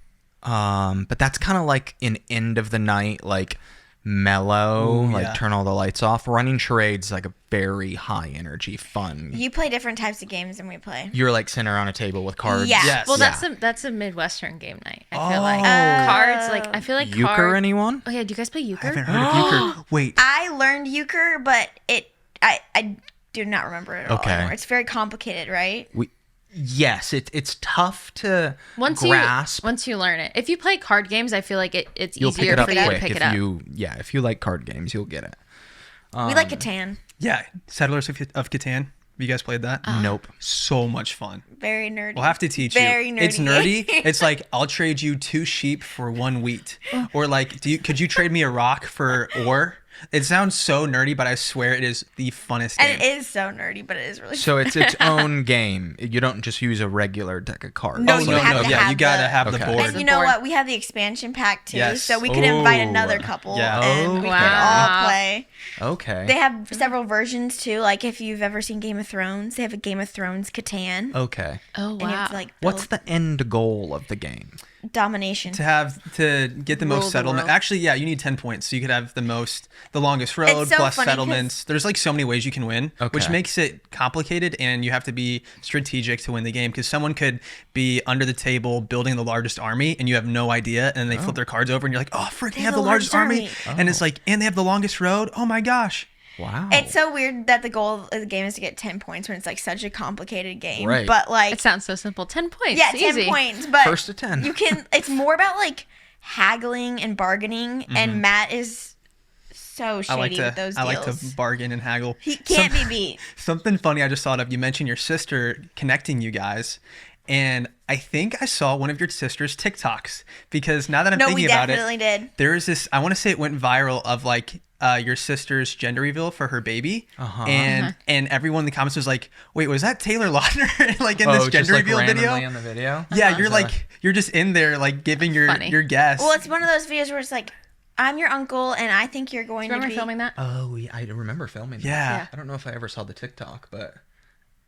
[SPEAKER 1] But that's kind of like an end of the night, like mellow,
[SPEAKER 2] Ooh,
[SPEAKER 1] like
[SPEAKER 2] yeah.
[SPEAKER 1] turn all the lights off. Running charades is like a very high energy, fun.
[SPEAKER 4] You play different types of games than we play.
[SPEAKER 1] You're like sitting around a table with cards.
[SPEAKER 4] Yeah.
[SPEAKER 2] Yes.
[SPEAKER 3] Well,
[SPEAKER 1] Yeah.
[SPEAKER 3] that's a Midwestern game night. I feel like
[SPEAKER 2] Oh.
[SPEAKER 3] cards. Like I feel like
[SPEAKER 1] Euchre,
[SPEAKER 3] cards.
[SPEAKER 1] anyone?
[SPEAKER 3] Oh yeah, do you guys play
[SPEAKER 2] I
[SPEAKER 3] euchre?
[SPEAKER 2] haven't heard of euchre. Wait.
[SPEAKER 4] I learned euchre, but I do not remember it all
[SPEAKER 1] Okay.
[SPEAKER 4] anymore. It's very complicated, right?
[SPEAKER 1] Yes, it's tough to
[SPEAKER 3] Once
[SPEAKER 1] grasp.
[SPEAKER 3] you learn it. If you play card games, I feel like it's
[SPEAKER 1] You'll pick
[SPEAKER 3] easier
[SPEAKER 1] it up
[SPEAKER 3] for you to
[SPEAKER 1] quick
[SPEAKER 3] pick
[SPEAKER 1] if
[SPEAKER 3] it up.
[SPEAKER 1] if you like card games, you'll get it.
[SPEAKER 4] We like Catan.
[SPEAKER 2] Yeah. Settlers of Catan. You guys played that?
[SPEAKER 1] Nope.
[SPEAKER 2] So much fun.
[SPEAKER 4] Very nerdy.
[SPEAKER 2] We'll have to teach
[SPEAKER 4] Very
[SPEAKER 2] you.
[SPEAKER 4] nerdy.
[SPEAKER 2] It's nerdy. It's like I'll trade you 2 sheep for 1 wheat, or like, could you trade me a rock for ore? It sounds so nerdy, but I swear it is the funnest game.
[SPEAKER 4] And it is so nerdy, but it is really
[SPEAKER 1] So it's its own game. You don't just use a regular deck of cards.
[SPEAKER 4] No,
[SPEAKER 2] Oh
[SPEAKER 4] you
[SPEAKER 2] no,
[SPEAKER 4] have
[SPEAKER 2] no,
[SPEAKER 4] to
[SPEAKER 2] yeah,
[SPEAKER 4] have
[SPEAKER 2] you gotta
[SPEAKER 4] the-
[SPEAKER 2] have the
[SPEAKER 1] Okay.
[SPEAKER 2] board.
[SPEAKER 4] And you know
[SPEAKER 3] board.
[SPEAKER 4] what? We have the expansion pack too,
[SPEAKER 2] Yes.
[SPEAKER 4] so we could invite
[SPEAKER 1] Ooh.
[SPEAKER 4] another couple
[SPEAKER 2] Yeah.
[SPEAKER 4] and we could
[SPEAKER 3] wow.
[SPEAKER 4] all play.
[SPEAKER 1] Okay.
[SPEAKER 4] They have several versions too. Like if you've ever seen Game of Thrones, they have a Game of Thrones Catan.
[SPEAKER 1] Okay.
[SPEAKER 3] Oh
[SPEAKER 4] And you
[SPEAKER 3] wow.
[SPEAKER 4] have to like
[SPEAKER 1] What's
[SPEAKER 4] build
[SPEAKER 1] the end goal of the game?
[SPEAKER 4] domination.
[SPEAKER 2] To get the
[SPEAKER 3] Rule
[SPEAKER 2] most
[SPEAKER 3] the
[SPEAKER 2] settlement.
[SPEAKER 3] world.
[SPEAKER 2] Actually, yeah, you need 10 points. So you could have the longest road
[SPEAKER 4] It's so
[SPEAKER 2] plus
[SPEAKER 4] funny 'cause-
[SPEAKER 2] settlements. There's like so many ways you can win, which
[SPEAKER 1] Okay.
[SPEAKER 2] makes it complicated, and you have to be strategic to win the game because someone could be under the table building the largest army and you have no idea, and they flip their cards over and you're like, oh frick, they have the largest army. And it's like, and they have the longest road. Oh my gosh.
[SPEAKER 1] Wow.
[SPEAKER 4] It's so weird that the goal of the game is to get 10 points when it's like such a complicated game.
[SPEAKER 1] Right.
[SPEAKER 4] But like
[SPEAKER 3] It sounds so simple. 10 points.
[SPEAKER 4] yeah, 10
[SPEAKER 3] Easy.
[SPEAKER 4] points, but
[SPEAKER 1] First to 10.
[SPEAKER 4] You can it's more about like haggling and bargaining and Matt is so shady with those
[SPEAKER 2] I
[SPEAKER 4] deals.
[SPEAKER 2] like to bargain and haggle.
[SPEAKER 4] He can't be beat.
[SPEAKER 2] Something funny I just thought of. You mentioned your sister connecting you guys, and I think I saw one of your sister's TikToks because now that I'm
[SPEAKER 4] No,
[SPEAKER 2] thinking
[SPEAKER 4] we
[SPEAKER 2] about
[SPEAKER 4] definitely
[SPEAKER 2] it,
[SPEAKER 4] did.
[SPEAKER 2] there is this. I want to say it went viral of like your sister's gender reveal for her baby, and everyone in the comments was like, "Wait, was that Taylor Lautner?" like in this gender reveal video?
[SPEAKER 1] in the video?
[SPEAKER 2] Yeah, you're like you're just in there like giving
[SPEAKER 3] Funny.
[SPEAKER 2] your guess.
[SPEAKER 4] Well, it's one of those videos where it's like, I'm your uncle and I think you're going
[SPEAKER 3] Remember
[SPEAKER 4] to be
[SPEAKER 3] filming that?
[SPEAKER 1] Oh, yeah, I remember filming that.
[SPEAKER 2] Yeah.
[SPEAKER 1] I don't know if I ever saw the TikTok, but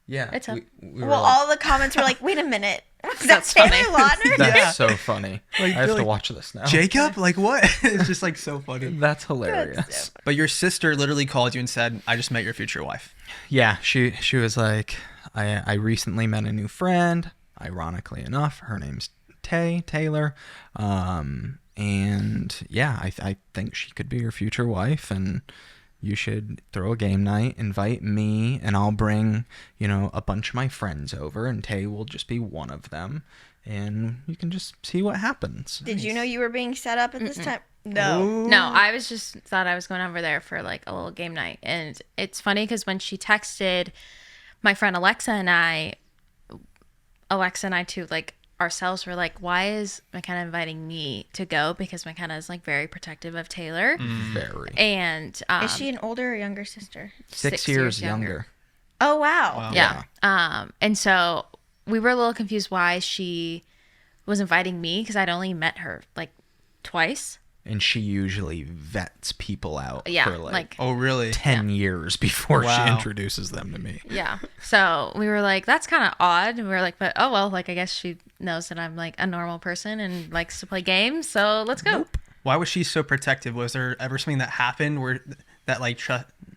[SPEAKER 1] yeah.
[SPEAKER 3] It's up.
[SPEAKER 1] we were
[SPEAKER 4] Well,
[SPEAKER 1] like,
[SPEAKER 4] all the comments were like, wait a minute. Was that
[SPEAKER 3] That's
[SPEAKER 4] Taylor
[SPEAKER 3] funny.
[SPEAKER 4] Lautner?
[SPEAKER 1] that's
[SPEAKER 2] Yeah.
[SPEAKER 1] so funny.
[SPEAKER 2] Like,
[SPEAKER 1] I have
[SPEAKER 2] you're
[SPEAKER 1] to
[SPEAKER 2] like,
[SPEAKER 1] watch this now.
[SPEAKER 2] Jacob, like what? It's just like so funny.
[SPEAKER 1] That's hilarious.
[SPEAKER 2] But your sister literally called you and said, "I just met your future wife."
[SPEAKER 1] Yeah, she was like, I recently met a new friend. Ironically enough, her name's Taylor. And yeah, I think she could be your future wife, and you should throw a game night, invite me, and I'll bring, a bunch of my friends over, and Tay will just be one of them, and you can just see what happens.
[SPEAKER 4] Did you know you were being set up at this time? No.
[SPEAKER 3] No, I was just thought I was going over there for like a little game night. And it's funny because when she texted my friend Alexa and I too, like ourselves were like, why is McKenna inviting me to go? Because McKenna is like very protective of Taylor.
[SPEAKER 1] Very.
[SPEAKER 3] And
[SPEAKER 4] Is she an older or younger sister?
[SPEAKER 1] 6 years younger.
[SPEAKER 4] Oh, wow.
[SPEAKER 3] Yeah. And so we were a little confused why she was inviting me because I'd only met her like twice.
[SPEAKER 1] And she usually vets people out
[SPEAKER 3] Yeah.
[SPEAKER 1] for like
[SPEAKER 2] Oh, really?
[SPEAKER 1] 10 years before she
[SPEAKER 2] Wow.
[SPEAKER 1] introduces them to me.
[SPEAKER 3] Yeah. So we were like, that's kind of odd. And we were like, but oh, well, like, I guess she knows that I'm like a normal person and likes to play games. So let's go.
[SPEAKER 2] Why was she so protective? Was there ever something that happened where that like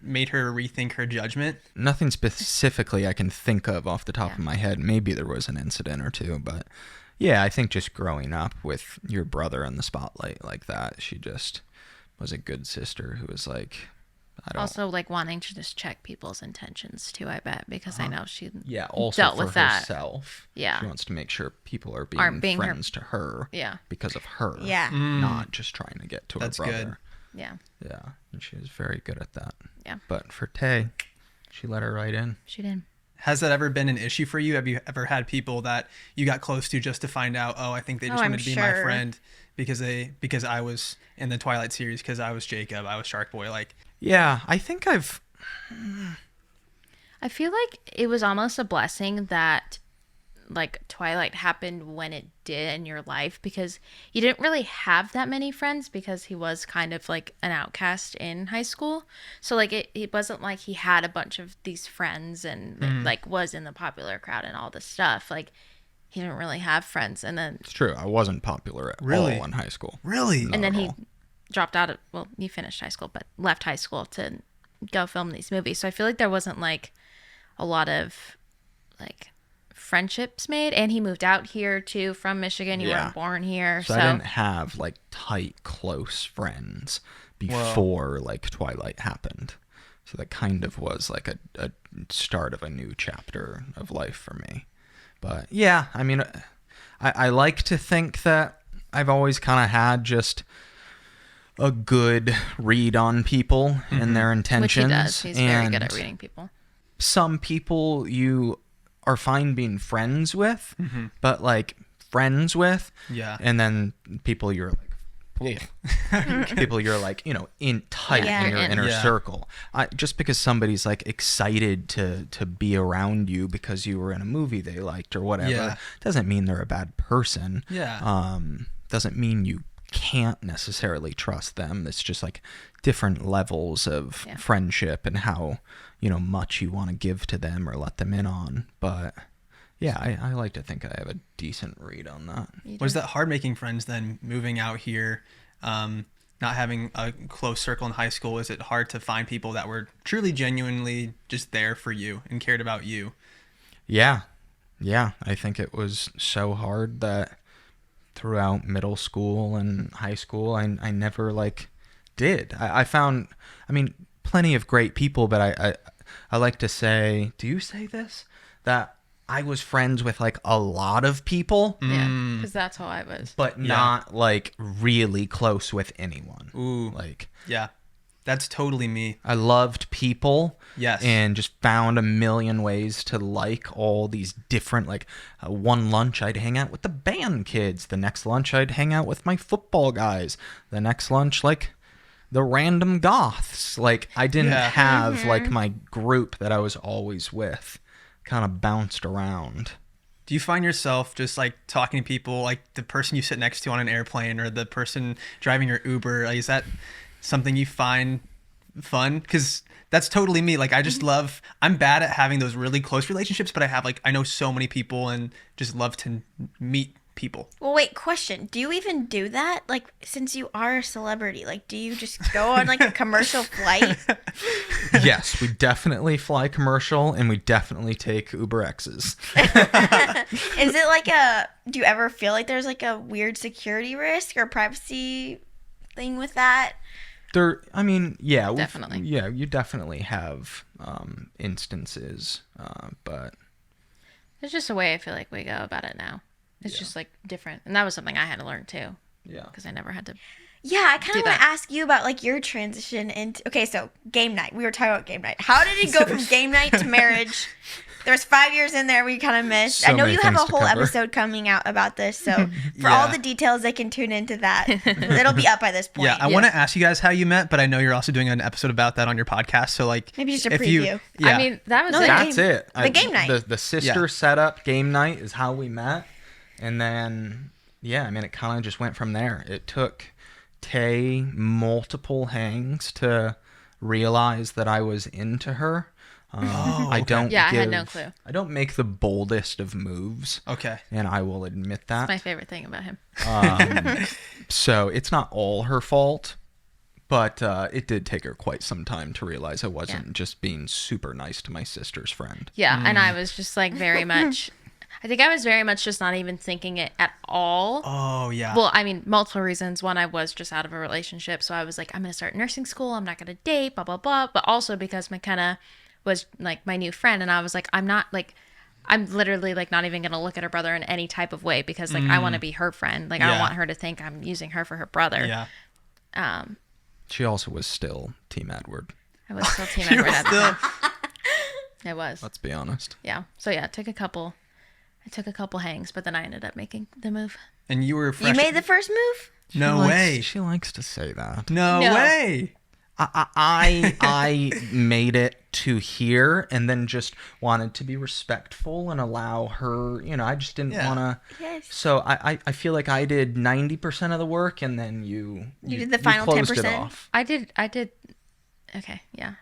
[SPEAKER 2] made her rethink her judgment?
[SPEAKER 1] Nothing specifically I can think of off the top of my head. Maybe there was an incident or two, but yeah, I think just growing up with your brother in the spotlight like that, she just was a good sister who was like, I don't.
[SPEAKER 3] Also, like wanting to just check people's intentions too. I bet because I know she
[SPEAKER 1] Yeah, also
[SPEAKER 3] dealt
[SPEAKER 1] for
[SPEAKER 3] with that.
[SPEAKER 1] herself.
[SPEAKER 3] Yeah.
[SPEAKER 1] She wants to make sure people are
[SPEAKER 3] Aren't being her-
[SPEAKER 1] friends to her.
[SPEAKER 3] Yeah.
[SPEAKER 1] Because of her.
[SPEAKER 4] Yeah.
[SPEAKER 1] Not just trying to get to
[SPEAKER 2] That's
[SPEAKER 1] her brother.
[SPEAKER 2] good.
[SPEAKER 3] Yeah.
[SPEAKER 1] Yeah, and she was very good at that.
[SPEAKER 3] Yeah.
[SPEAKER 1] But for Tay, she let her right in.
[SPEAKER 3] She did.
[SPEAKER 2] Has that ever been an issue for you? Have you ever had people that you got close to just to find out, oh, I think they just
[SPEAKER 4] I'm
[SPEAKER 2] wanted to be my
[SPEAKER 4] sure.
[SPEAKER 2] friend because I was in the Twilight series, because I was Jacob, I was Shark Boy. Like,
[SPEAKER 1] Yeah, I think
[SPEAKER 3] I feel like it was almost a blessing that like Twilight happened when it did in your life, because you didn't really have that many friends because he was kind of like an outcast in high school. So like it wasn't like he had a bunch of these friends and like was in the popular crowd and all this stuff. Like he didn't really have friends, and then
[SPEAKER 1] it's true. I wasn't popular at
[SPEAKER 2] Really?
[SPEAKER 1] all in high school.
[SPEAKER 2] really?
[SPEAKER 3] and then
[SPEAKER 1] at
[SPEAKER 3] he
[SPEAKER 1] all.
[SPEAKER 3] dropped out of, well, he finished high school but left high school to go film these movies. So I feel like there wasn't like a lot of like friendships made, and he moved out here too from Michigan. You
[SPEAKER 1] Yeah.
[SPEAKER 3] weren't born here,
[SPEAKER 1] So
[SPEAKER 3] so
[SPEAKER 1] I didn't have like tight, close friends before like Twilight happened. So that kind of was like a start of a new chapter of life for me. But yeah, I mean, I like to think that I've always kind of had just a good read on people and their
[SPEAKER 3] which
[SPEAKER 1] intentions.
[SPEAKER 3] he does. He's very good at reading people.
[SPEAKER 1] Some people you are fine being friends with, but like friends with,
[SPEAKER 2] Yeah.
[SPEAKER 1] and then people you're like, people you're like, in tight
[SPEAKER 4] Yeah.
[SPEAKER 1] in your inner
[SPEAKER 2] Yeah.
[SPEAKER 1] circle. Just because somebody's like excited to be around you because you were in a movie they liked or whatever,
[SPEAKER 2] Yeah.
[SPEAKER 1] doesn't mean they're a bad person.
[SPEAKER 2] Yeah.
[SPEAKER 1] Doesn't mean you can't necessarily trust them. It's just like different levels of
[SPEAKER 3] Yeah.
[SPEAKER 1] friendship and how much you want to give to them or let them in on. But yeah, I like to think I have a decent read on that.
[SPEAKER 3] You
[SPEAKER 2] Was
[SPEAKER 3] do.
[SPEAKER 2] that hard making friends then, moving out here, not having a close circle in high school? Is it hard to find people that were truly genuinely just there for you and cared about you?
[SPEAKER 1] Yeah, I think it was so hard that throughout middle school and high school I never like did. I found, plenty of great people, but I like to say, do you say this, that I was friends with like a lot of people,
[SPEAKER 3] Yeah, because that's how I was.
[SPEAKER 1] but not like really close with anyone.
[SPEAKER 2] Ooh.
[SPEAKER 1] Like
[SPEAKER 2] Yeah. That's totally me.
[SPEAKER 1] I loved people.
[SPEAKER 2] Yes.
[SPEAKER 1] And just found a million ways to like all these different, like one lunch I'd hang out with the band kids. The next lunch I'd hang out with my football guys. The next lunch, like the random goths. Like I didn't
[SPEAKER 2] Yeah.
[SPEAKER 1] have like my group that I was always with. Kind of bounced around.
[SPEAKER 2] Do you find yourself just like talking to people, like the person you sit next to on an airplane or the person driving your Uber? Like, is that something you find fun? Because that's totally me. Like, I just love, I'm bad at having those really close relationships, but I know so many people and just love to meet people.
[SPEAKER 4] Well, wait, question. Do you even do that? Like, since you are a celebrity, like, do you just go on like a commercial flight?
[SPEAKER 1] Yes, we definitely fly commercial and we definitely take Uber X's.
[SPEAKER 4] Is it like do you ever feel like there's like a weird security risk or privacy thing with that?
[SPEAKER 1] Yeah,
[SPEAKER 3] Definitely.
[SPEAKER 1] Yeah, you definitely have instances, but
[SPEAKER 3] It's just a way I feel like we go about it now. It's just like different, and that was something I had to learn too,
[SPEAKER 1] yeah.
[SPEAKER 3] because I never had to.
[SPEAKER 4] Yeah, I kind
[SPEAKER 3] Do
[SPEAKER 4] of want
[SPEAKER 3] that.
[SPEAKER 4] to ask you about like your transition into. Okay, so game night. We were talking about game night. How did it go from game night to marriage? There was 5 years in there we kind of missed.
[SPEAKER 1] So
[SPEAKER 4] I know
[SPEAKER 1] many
[SPEAKER 4] you have a
[SPEAKER 1] things to
[SPEAKER 4] whole
[SPEAKER 1] cover.
[SPEAKER 4] episode coming out about this, so for all
[SPEAKER 2] Yeah.
[SPEAKER 4] the details, they can tune into that. It'll be up by this point.
[SPEAKER 2] Yeah, I want to ask you guys how you met, but I know you're also doing an episode about that on your podcast. So like,
[SPEAKER 4] Maybe just a
[SPEAKER 2] if you,
[SPEAKER 4] preview.
[SPEAKER 2] yeah,
[SPEAKER 3] I mean, that was
[SPEAKER 4] No,
[SPEAKER 3] it.
[SPEAKER 1] That's
[SPEAKER 4] game-
[SPEAKER 1] it.
[SPEAKER 4] the game night.
[SPEAKER 1] The sister
[SPEAKER 2] Yeah.
[SPEAKER 1] setup game night is how we met, and then it kind of just went from there. It took Tay multiple hangs to realize that I was into her. I
[SPEAKER 2] okay.
[SPEAKER 1] don't.
[SPEAKER 3] Yeah, I had no clue.
[SPEAKER 1] I don't make the boldest of moves,
[SPEAKER 2] okay,
[SPEAKER 1] and I will admit that.
[SPEAKER 3] My favorite thing about him.
[SPEAKER 1] So it's not all her fault, but it did take her quite some time to realize I wasn't just being super nice to my sister's friend.
[SPEAKER 3] Yeah, and I was just like very much. I think I was very much just not even thinking it at all.
[SPEAKER 2] Oh, yeah.
[SPEAKER 3] Well, I mean, multiple reasons. One, I was just out of a relationship. So I was like, I'm going to start nursing school. I'm not going to date, blah, blah, blah. But also because McKenna was like my new friend. And I was like, I'm literally like not even going to look at her brother in any type of way because like I want to be her friend. Like I don't want her to think I'm using her for her brother.
[SPEAKER 2] Yeah.
[SPEAKER 1] She also was still Team Edward.
[SPEAKER 3] I was still Team Edward at the time. I was.
[SPEAKER 1] Let's be honest.
[SPEAKER 3] Yeah. So yeah, I took a couple hangs, but then I ended up making the move.
[SPEAKER 2] And you were fresh.
[SPEAKER 4] You made the first move?
[SPEAKER 2] No way.
[SPEAKER 1] She likes to say that.
[SPEAKER 2] No way.
[SPEAKER 1] I made it to here and then just wanted to be respectful and allow her, I just didn't want to.
[SPEAKER 4] Yes.
[SPEAKER 1] So I feel like I did 90% of the work and then you
[SPEAKER 4] did the final
[SPEAKER 1] closed
[SPEAKER 4] 10%?
[SPEAKER 1] it off.
[SPEAKER 3] I did. Okay. Yeah.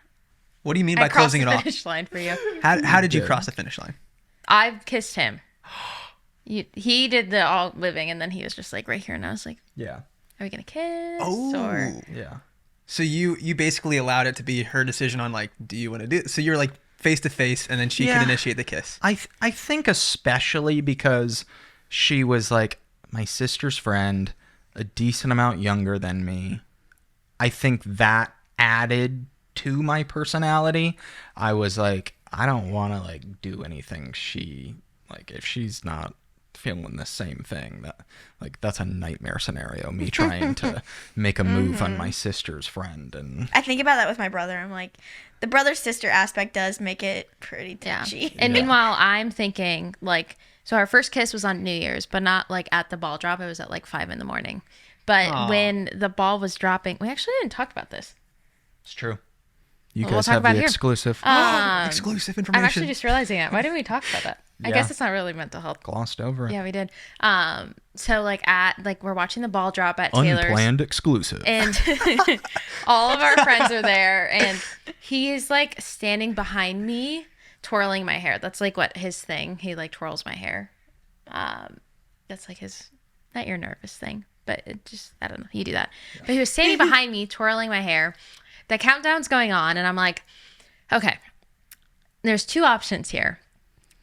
[SPEAKER 2] What do you mean
[SPEAKER 3] I
[SPEAKER 2] by
[SPEAKER 3] crossed
[SPEAKER 2] closing
[SPEAKER 3] the
[SPEAKER 2] it off?
[SPEAKER 3] finish line for you.
[SPEAKER 2] How did you
[SPEAKER 1] did.
[SPEAKER 2] cross the finish line?
[SPEAKER 3] I kissed him. He did the all living, and then he was just like right here, and I was like,
[SPEAKER 1] Yeah.
[SPEAKER 3] "Are we gonna kiss?"
[SPEAKER 2] Oh.
[SPEAKER 3] Or
[SPEAKER 1] Yeah.
[SPEAKER 2] So you basically allowed it to be her decision on like, do you want to do it? So you're like face to face, and then she
[SPEAKER 1] Yeah.
[SPEAKER 2] could initiate the kiss.
[SPEAKER 1] I think especially because she was like my sister's friend, a decent amount younger than me. I think that added to my personality. I was like, I don't want to like do anything if she's not feeling the same thing, that's a nightmare scenario, me trying to make a move on my sister's friend. And
[SPEAKER 4] I think about that with my brother. I'm like, the brother-sister aspect does make it pretty touchy.
[SPEAKER 3] And meanwhile, I'm thinking like, so our first kiss was on New Year's, but not like at the ball drop. It was at like 5 a.m. But when the ball was dropping, we actually didn't talk about this.
[SPEAKER 1] it's true. You
[SPEAKER 3] Well,
[SPEAKER 1] guys
[SPEAKER 3] we'll talk
[SPEAKER 1] have
[SPEAKER 3] about
[SPEAKER 1] the
[SPEAKER 3] here.
[SPEAKER 1] exclusive.
[SPEAKER 2] Exclusive
[SPEAKER 3] I'm
[SPEAKER 2] information.
[SPEAKER 3] actually just realizing it. Why didn't we talk about that? I
[SPEAKER 1] Yeah.
[SPEAKER 3] guess it's not really mental health.
[SPEAKER 1] Glossed over it.
[SPEAKER 3] Yeah, we did. So like we're watching the ball drop at Taylor's.
[SPEAKER 1] Unplanned exclusive.
[SPEAKER 3] And all of our friends are there, and he's like standing behind me, twirling my hair. That's like what his thing. He like twirls my hair. That's like his, not your nervous thing, but it just, I don't know. You do that. But he was standing behind me, twirling my hair. The countdown's going on, and I'm like, okay, there's 2 options here.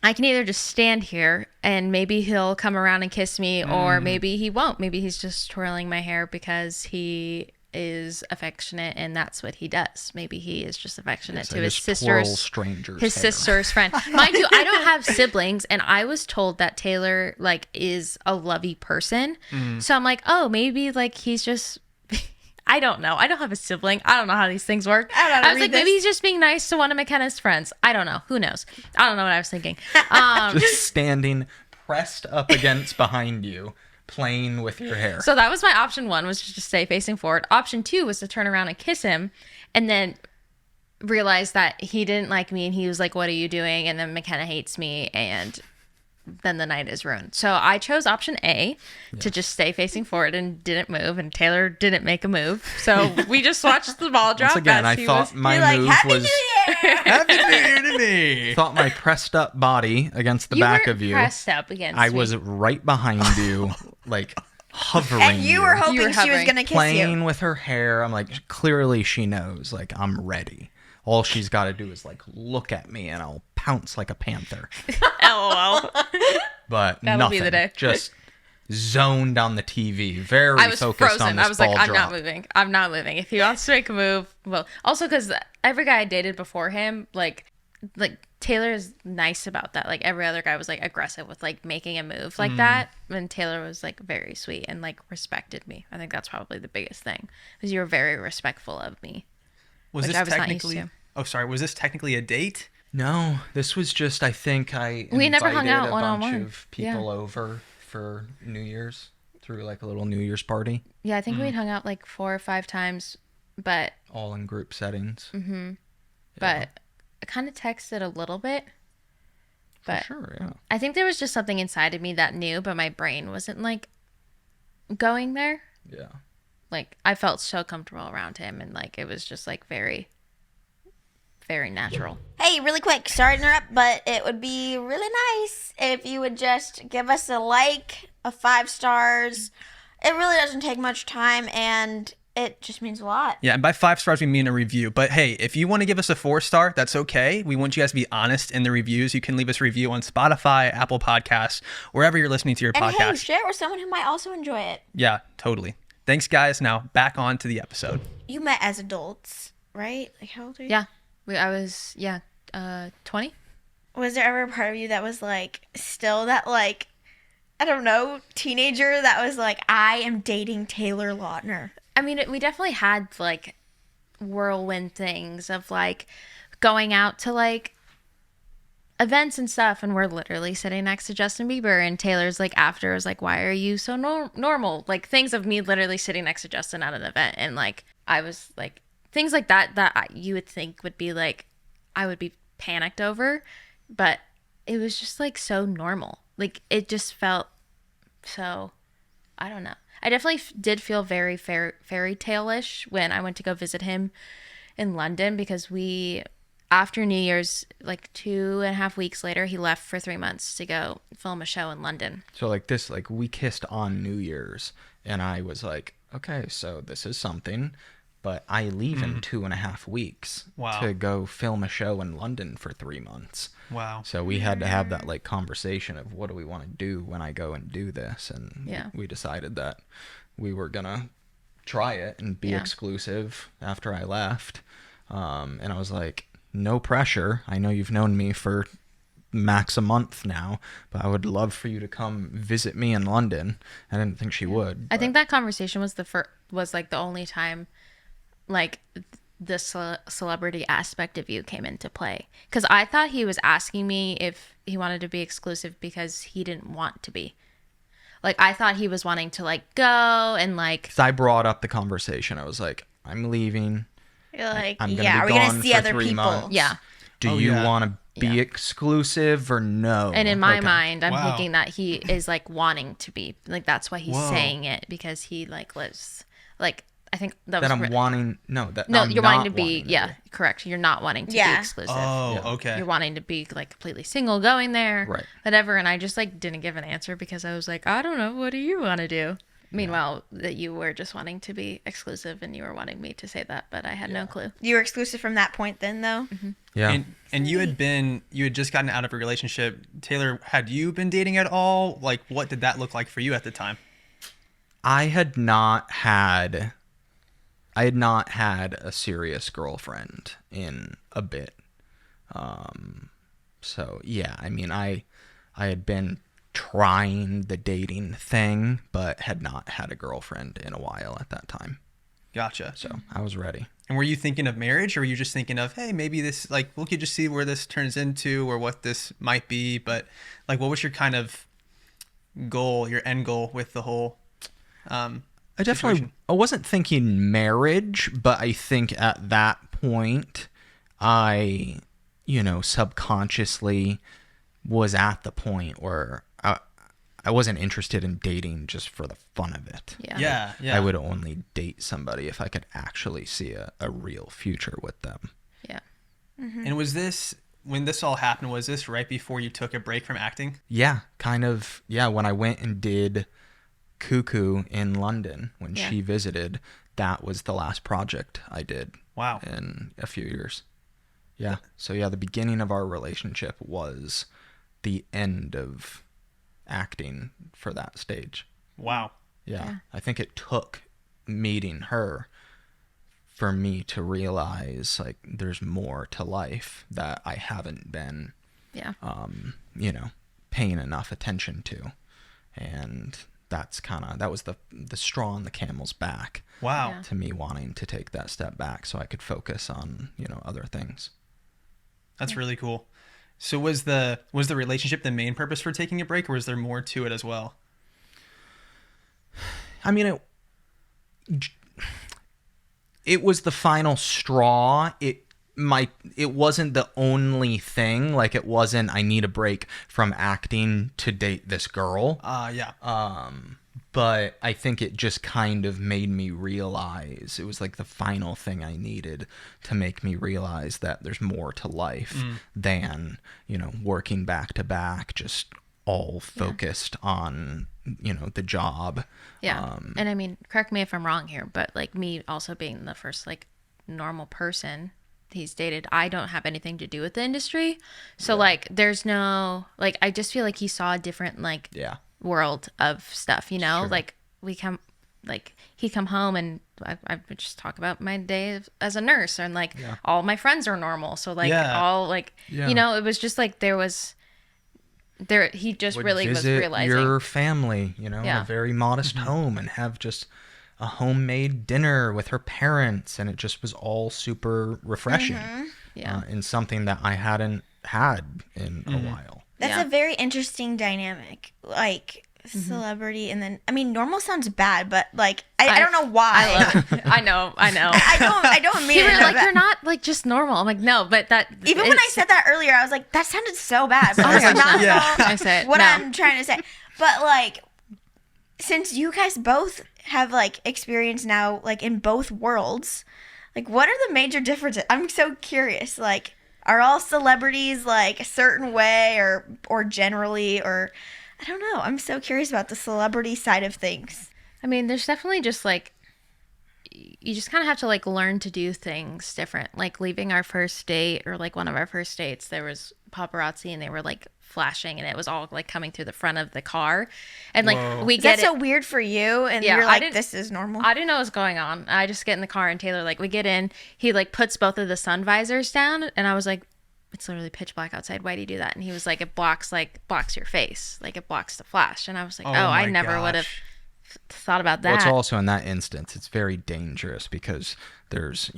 [SPEAKER 3] I can either just stand here and maybe he'll come around and kiss me, or maybe he won't. Maybe he's just twirling my hair because he is affectionate and that's what he does. Maybe he is just affectionate
[SPEAKER 1] Yes,
[SPEAKER 3] to
[SPEAKER 1] I
[SPEAKER 3] his
[SPEAKER 1] just twirl
[SPEAKER 3] sister's
[SPEAKER 1] strangers'
[SPEAKER 3] his
[SPEAKER 1] hair.
[SPEAKER 3] sister's friend. Mind you, I don't have siblings, and I was told that Taylor like is a lovey person. So I'm like, oh, maybe like he's just I don't know. I don't have a sibling. I don't know how these things work.
[SPEAKER 4] I don't know how to
[SPEAKER 3] I was
[SPEAKER 4] read
[SPEAKER 3] like,
[SPEAKER 4] this.
[SPEAKER 3] maybe he's just being nice to one of McKenna's friends. I don't know. Who knows? I don't know what I was thinking.
[SPEAKER 1] Just standing pressed up against behind you, playing with your hair.
[SPEAKER 3] So that was my option 1, was just to stay facing forward. Option 2 was to turn around and kiss him, and then realize that he didn't like me, and he was like, what are you doing? And then McKenna hates me, and then the night is ruined. So I chose option A, to just stay facing forward and didn't move, and Taylor didn't make a move. So we just watched the ball drop.
[SPEAKER 1] Once again,
[SPEAKER 3] as
[SPEAKER 1] I
[SPEAKER 3] he
[SPEAKER 1] thought
[SPEAKER 3] was-
[SPEAKER 1] my
[SPEAKER 4] You're like,
[SPEAKER 1] move
[SPEAKER 4] Happy
[SPEAKER 1] was
[SPEAKER 4] New Year!
[SPEAKER 2] Happy New Year to me.
[SPEAKER 1] thought my pressed up body against the
[SPEAKER 3] you
[SPEAKER 1] back
[SPEAKER 3] weren't
[SPEAKER 1] of you.
[SPEAKER 3] pressed up against
[SPEAKER 1] I
[SPEAKER 3] me.
[SPEAKER 1] was right behind you, like hovering.
[SPEAKER 4] And you were hoping
[SPEAKER 3] You were
[SPEAKER 4] she was
[SPEAKER 3] hovering.
[SPEAKER 4] going to kiss
[SPEAKER 1] playing
[SPEAKER 4] you.
[SPEAKER 1] with her hair. I'm like, clearly she knows, like, I'm ready. All she's got to do is like look at me and I'll pounce like a panther.
[SPEAKER 3] LOL.
[SPEAKER 1] But
[SPEAKER 3] That'll
[SPEAKER 1] nothing.
[SPEAKER 3] be the day.
[SPEAKER 1] Just zoned on the TV. Very
[SPEAKER 3] I was
[SPEAKER 1] focused on
[SPEAKER 3] frozen.
[SPEAKER 1] this
[SPEAKER 3] I was like,
[SPEAKER 1] ball
[SPEAKER 3] I'm
[SPEAKER 1] drop.
[SPEAKER 3] not moving. I'm not moving. If he wants to make a move, well, also because every guy I dated before him, like Taylor is nice about that. Like every other guy was like aggressive with like making a move like that, and Taylor was like very sweet and like respected me. I think that's probably the biggest thing, because you were very respectful of me.
[SPEAKER 2] Was
[SPEAKER 3] Which
[SPEAKER 2] this
[SPEAKER 3] I was not used
[SPEAKER 2] technically?
[SPEAKER 3] to.
[SPEAKER 2] Oh, sorry. Was this technically a date?
[SPEAKER 1] No, this was just, I think I
[SPEAKER 3] We never hung
[SPEAKER 1] invited
[SPEAKER 3] out
[SPEAKER 1] a
[SPEAKER 3] one-on-one.
[SPEAKER 1] bunch of people over for New Year's, through like a little New Year's party,
[SPEAKER 3] Yeah, I think we'd hung out like 4 or 5 times, but
[SPEAKER 1] all in group settings.
[SPEAKER 3] but I kind of texted a little bit. But
[SPEAKER 1] Sure, yeah.
[SPEAKER 3] I think there was just something inside of me that knew, but my brain wasn't like going there.
[SPEAKER 1] Yeah.
[SPEAKER 3] Like I felt so comfortable around him, and like it was just like very, very natural.
[SPEAKER 4] Hey, really quick, sorry to interrupt, but it would be really nice if you would just give us a like, a 5 stars. It really doesn't take much time, and it just means a lot.
[SPEAKER 2] Yeah, and by 5 stars we mean a review. But hey, if you want to give us a 4-star, that's okay. We want you guys to be honest in the reviews. You can leave us a review on Spotify, Apple Podcasts, wherever you're listening to your
[SPEAKER 4] And hey,
[SPEAKER 2] podcast.
[SPEAKER 4] share it with someone who might also enjoy it.
[SPEAKER 2] Yeah, totally. Thanks, guys. Now back on to the episode.
[SPEAKER 4] You met as adults, right? Like, how old are you?
[SPEAKER 3] Yeah. I was 20.
[SPEAKER 4] Was there ever a part of you that was like, still that like, I don't know, teenager that was like, I am dating Taylor Lautner?
[SPEAKER 3] I mean, we definitely had like whirlwind things of like going out to like events and stuff, and we're literally sitting next to Justin Bieber, and Taylor's like after was like, why are you so normal? Like things of me literally sitting next to Justin at an event, and like I was like things like that you would think would be like I would be panicked over, but it was just like so normal. Like it just felt so, I don't know. I definitely did feel very fairy tale-ish when I went to go visit him in London, because after New Year's, like 2.5 weeks later, he left for 3 months to go film a show in London.
[SPEAKER 1] So like this, like we kissed on New Year's, and I was like, okay, so this is something, but I leave in 2.5 weeks
[SPEAKER 2] Wow.
[SPEAKER 1] to go film a show in London for 3 months.
[SPEAKER 2] Wow.
[SPEAKER 1] So we had to have that like conversation of what do we want to do when I go and do this, and
[SPEAKER 3] Yeah.
[SPEAKER 1] we decided that we were gonna try it and be
[SPEAKER 3] Yeah.
[SPEAKER 1] exclusive after I left. And I was like, no pressure. I know you've known me for max a month now, but I would love for you to come visit me in London. I didn't think she would.
[SPEAKER 3] I
[SPEAKER 1] but-
[SPEAKER 3] think that conversation was was like the only time like the celebrity aspect of you came into play, because I thought he was asking me if he wanted to be exclusive because he didn't want to be. Like I thought he was wanting to like go and like
[SPEAKER 1] 'Cause I brought up the conversation. I was like, I'm leaving.
[SPEAKER 4] You're like,
[SPEAKER 1] I'm gonna
[SPEAKER 4] yeah,
[SPEAKER 1] be
[SPEAKER 4] are we going
[SPEAKER 1] gone
[SPEAKER 4] to see
[SPEAKER 1] for
[SPEAKER 4] other
[SPEAKER 1] 3
[SPEAKER 4] people?
[SPEAKER 1] months.
[SPEAKER 3] yeah.
[SPEAKER 1] Do
[SPEAKER 2] Oh,
[SPEAKER 1] you
[SPEAKER 2] yeah.
[SPEAKER 1] want to be
[SPEAKER 3] Yeah.
[SPEAKER 1] exclusive or no?
[SPEAKER 3] And in my
[SPEAKER 1] Like,
[SPEAKER 3] mind, I'm
[SPEAKER 2] Wow.
[SPEAKER 3] thinking that he is like wanting to be, like that's why he's
[SPEAKER 2] Whoa.
[SPEAKER 3] saying it, because he like lives like I think that
[SPEAKER 1] that
[SPEAKER 3] was
[SPEAKER 1] I'm wanting. No, that
[SPEAKER 3] no,
[SPEAKER 1] I'm
[SPEAKER 3] you're
[SPEAKER 1] not
[SPEAKER 3] wanting to be correct. You're not wanting to be
[SPEAKER 4] Yeah.
[SPEAKER 3] exclusive.
[SPEAKER 2] Oh,
[SPEAKER 1] Yeah.
[SPEAKER 2] okay.
[SPEAKER 3] You're wanting to be like completely single, going there,
[SPEAKER 1] Right.
[SPEAKER 3] whatever. And I just like didn't give an answer because I was like, I don't know, what do you want to do? Meanwhile, that you were just wanting to be exclusive and you were wanting me to say that, but I had no clue.
[SPEAKER 4] You were exclusive from that point then, though?
[SPEAKER 1] Yeah.
[SPEAKER 2] And you had just gotten out of a relationship. Taylor, had you been dating at all? Like, what did that look like for you at the time?
[SPEAKER 1] I had not had a serious girlfriend in a bit. So yeah, I mean, I had been trying the dating thing, but had not had a girlfriend in a while at that time.
[SPEAKER 2] Gotcha.
[SPEAKER 1] So I was ready.
[SPEAKER 2] And were you thinking of marriage, or were you just thinking of, hey, maybe this, like, we could just see where this turns into or what this might be? But, like, what was your kind of goal, your end goal with the whole
[SPEAKER 1] I definitely,
[SPEAKER 2] situation?
[SPEAKER 1] I wasn't thinking marriage, but I think at that point, I, subconsciously was at the point where I wasn't interested in dating just for the fun of it.
[SPEAKER 3] Yeah.
[SPEAKER 2] Yeah.
[SPEAKER 1] I would only date somebody if I could actually see a real future with them.
[SPEAKER 3] Yeah.
[SPEAKER 2] And was this, when this all happened, was this right before you took a break from acting?
[SPEAKER 1] Yeah, kind of. Yeah, when I went and did Cuckoo in London, when
[SPEAKER 3] Yeah.
[SPEAKER 1] she visited, that was the last project I did
[SPEAKER 2] Wow.
[SPEAKER 1] in a few years. Yeah. So yeah, the beginning of our relationship was the end of acting for that stage.
[SPEAKER 2] Wow.
[SPEAKER 1] Yeah. I think it took meeting her for me to realize like there's more to life that I haven't been
[SPEAKER 3] Yeah.
[SPEAKER 1] paying enough attention to. And that was the straw on the camel's back
[SPEAKER 2] Wow.
[SPEAKER 3] Yeah.
[SPEAKER 1] to me wanting to take that step back so I could focus on, other things.
[SPEAKER 2] That's really cool. So was the relationship the main purpose for taking a break, or was there more to it as well?
[SPEAKER 1] I mean, it was the final straw. It wasn't the only thing. Like it wasn't, I need a break from acting to date this girl.
[SPEAKER 2] Yeah.
[SPEAKER 1] But I think it just kind of made me realize, it was like the final thing I needed to make me realize that there's more to life than, working back to back just all focused on, the job.
[SPEAKER 3] Yeah. And I mean, correct me if I'm wrong here, but like me also being the first like normal person he's dated, I don't have anything to do with the industry. So like there's no, like, I just feel like he saw a different like world of stuff,
[SPEAKER 1] Sure.
[SPEAKER 3] like he'd come home and I would just talk about my day as a nurse, and like all my friends are normal. So like all like, it was just like he just
[SPEAKER 1] Would
[SPEAKER 3] really was
[SPEAKER 1] visit
[SPEAKER 3] realizing
[SPEAKER 1] your family, in a very modest home, and have just a homemade dinner with her parents, and it just was all super refreshing. And something that I hadn't had in a while.
[SPEAKER 4] That's a very interesting dynamic, like celebrity, and then I mean, normal sounds bad, but like I don't know why.
[SPEAKER 3] I love it. I know.
[SPEAKER 4] I don't mean
[SPEAKER 3] You were
[SPEAKER 4] it
[SPEAKER 3] like,
[SPEAKER 4] that-
[SPEAKER 3] you're not like just normal. I'm like, no, but that
[SPEAKER 4] Even when I said that earlier, I was like, that sounded so bad, but
[SPEAKER 3] Oh my
[SPEAKER 4] that's
[SPEAKER 3] gosh,
[SPEAKER 4] not
[SPEAKER 3] no.
[SPEAKER 4] at all
[SPEAKER 3] I said
[SPEAKER 4] what
[SPEAKER 3] no.
[SPEAKER 4] I'm trying to say. But like, since you guys both have like experience now, like in both worlds, like what are the major differences? I'm so curious. Like, are all celebrities like a certain way, or generally, or I don't know. I'm so curious about the celebrity side of things.
[SPEAKER 3] I mean, there's definitely just like, you just kind of have to like learn to do things different. Like leaving our first date, or like one of our first dates, there was paparazzi and they were like flashing, and it was all like coming through the front of the car, and like
[SPEAKER 2] Whoa.
[SPEAKER 3] we
[SPEAKER 4] Is
[SPEAKER 3] get
[SPEAKER 4] that so weird for you? And
[SPEAKER 3] Yeah,
[SPEAKER 4] you're
[SPEAKER 3] I
[SPEAKER 4] like,
[SPEAKER 3] didn't-
[SPEAKER 4] this is normal.
[SPEAKER 3] I didn't know what was going on. I just get in the car, and Taylor, like, we get in, he like puts both of the sun visors down, and I was like, it's literally pitch black outside. Why do you do that? And he was like, it blocks your face. Like it blocks the flash. And I was like, oh, I
[SPEAKER 2] my
[SPEAKER 3] never would have
[SPEAKER 2] gosh.
[SPEAKER 3] thought about that.
[SPEAKER 1] Well, it's also in that instance, it's very dangerous because there's,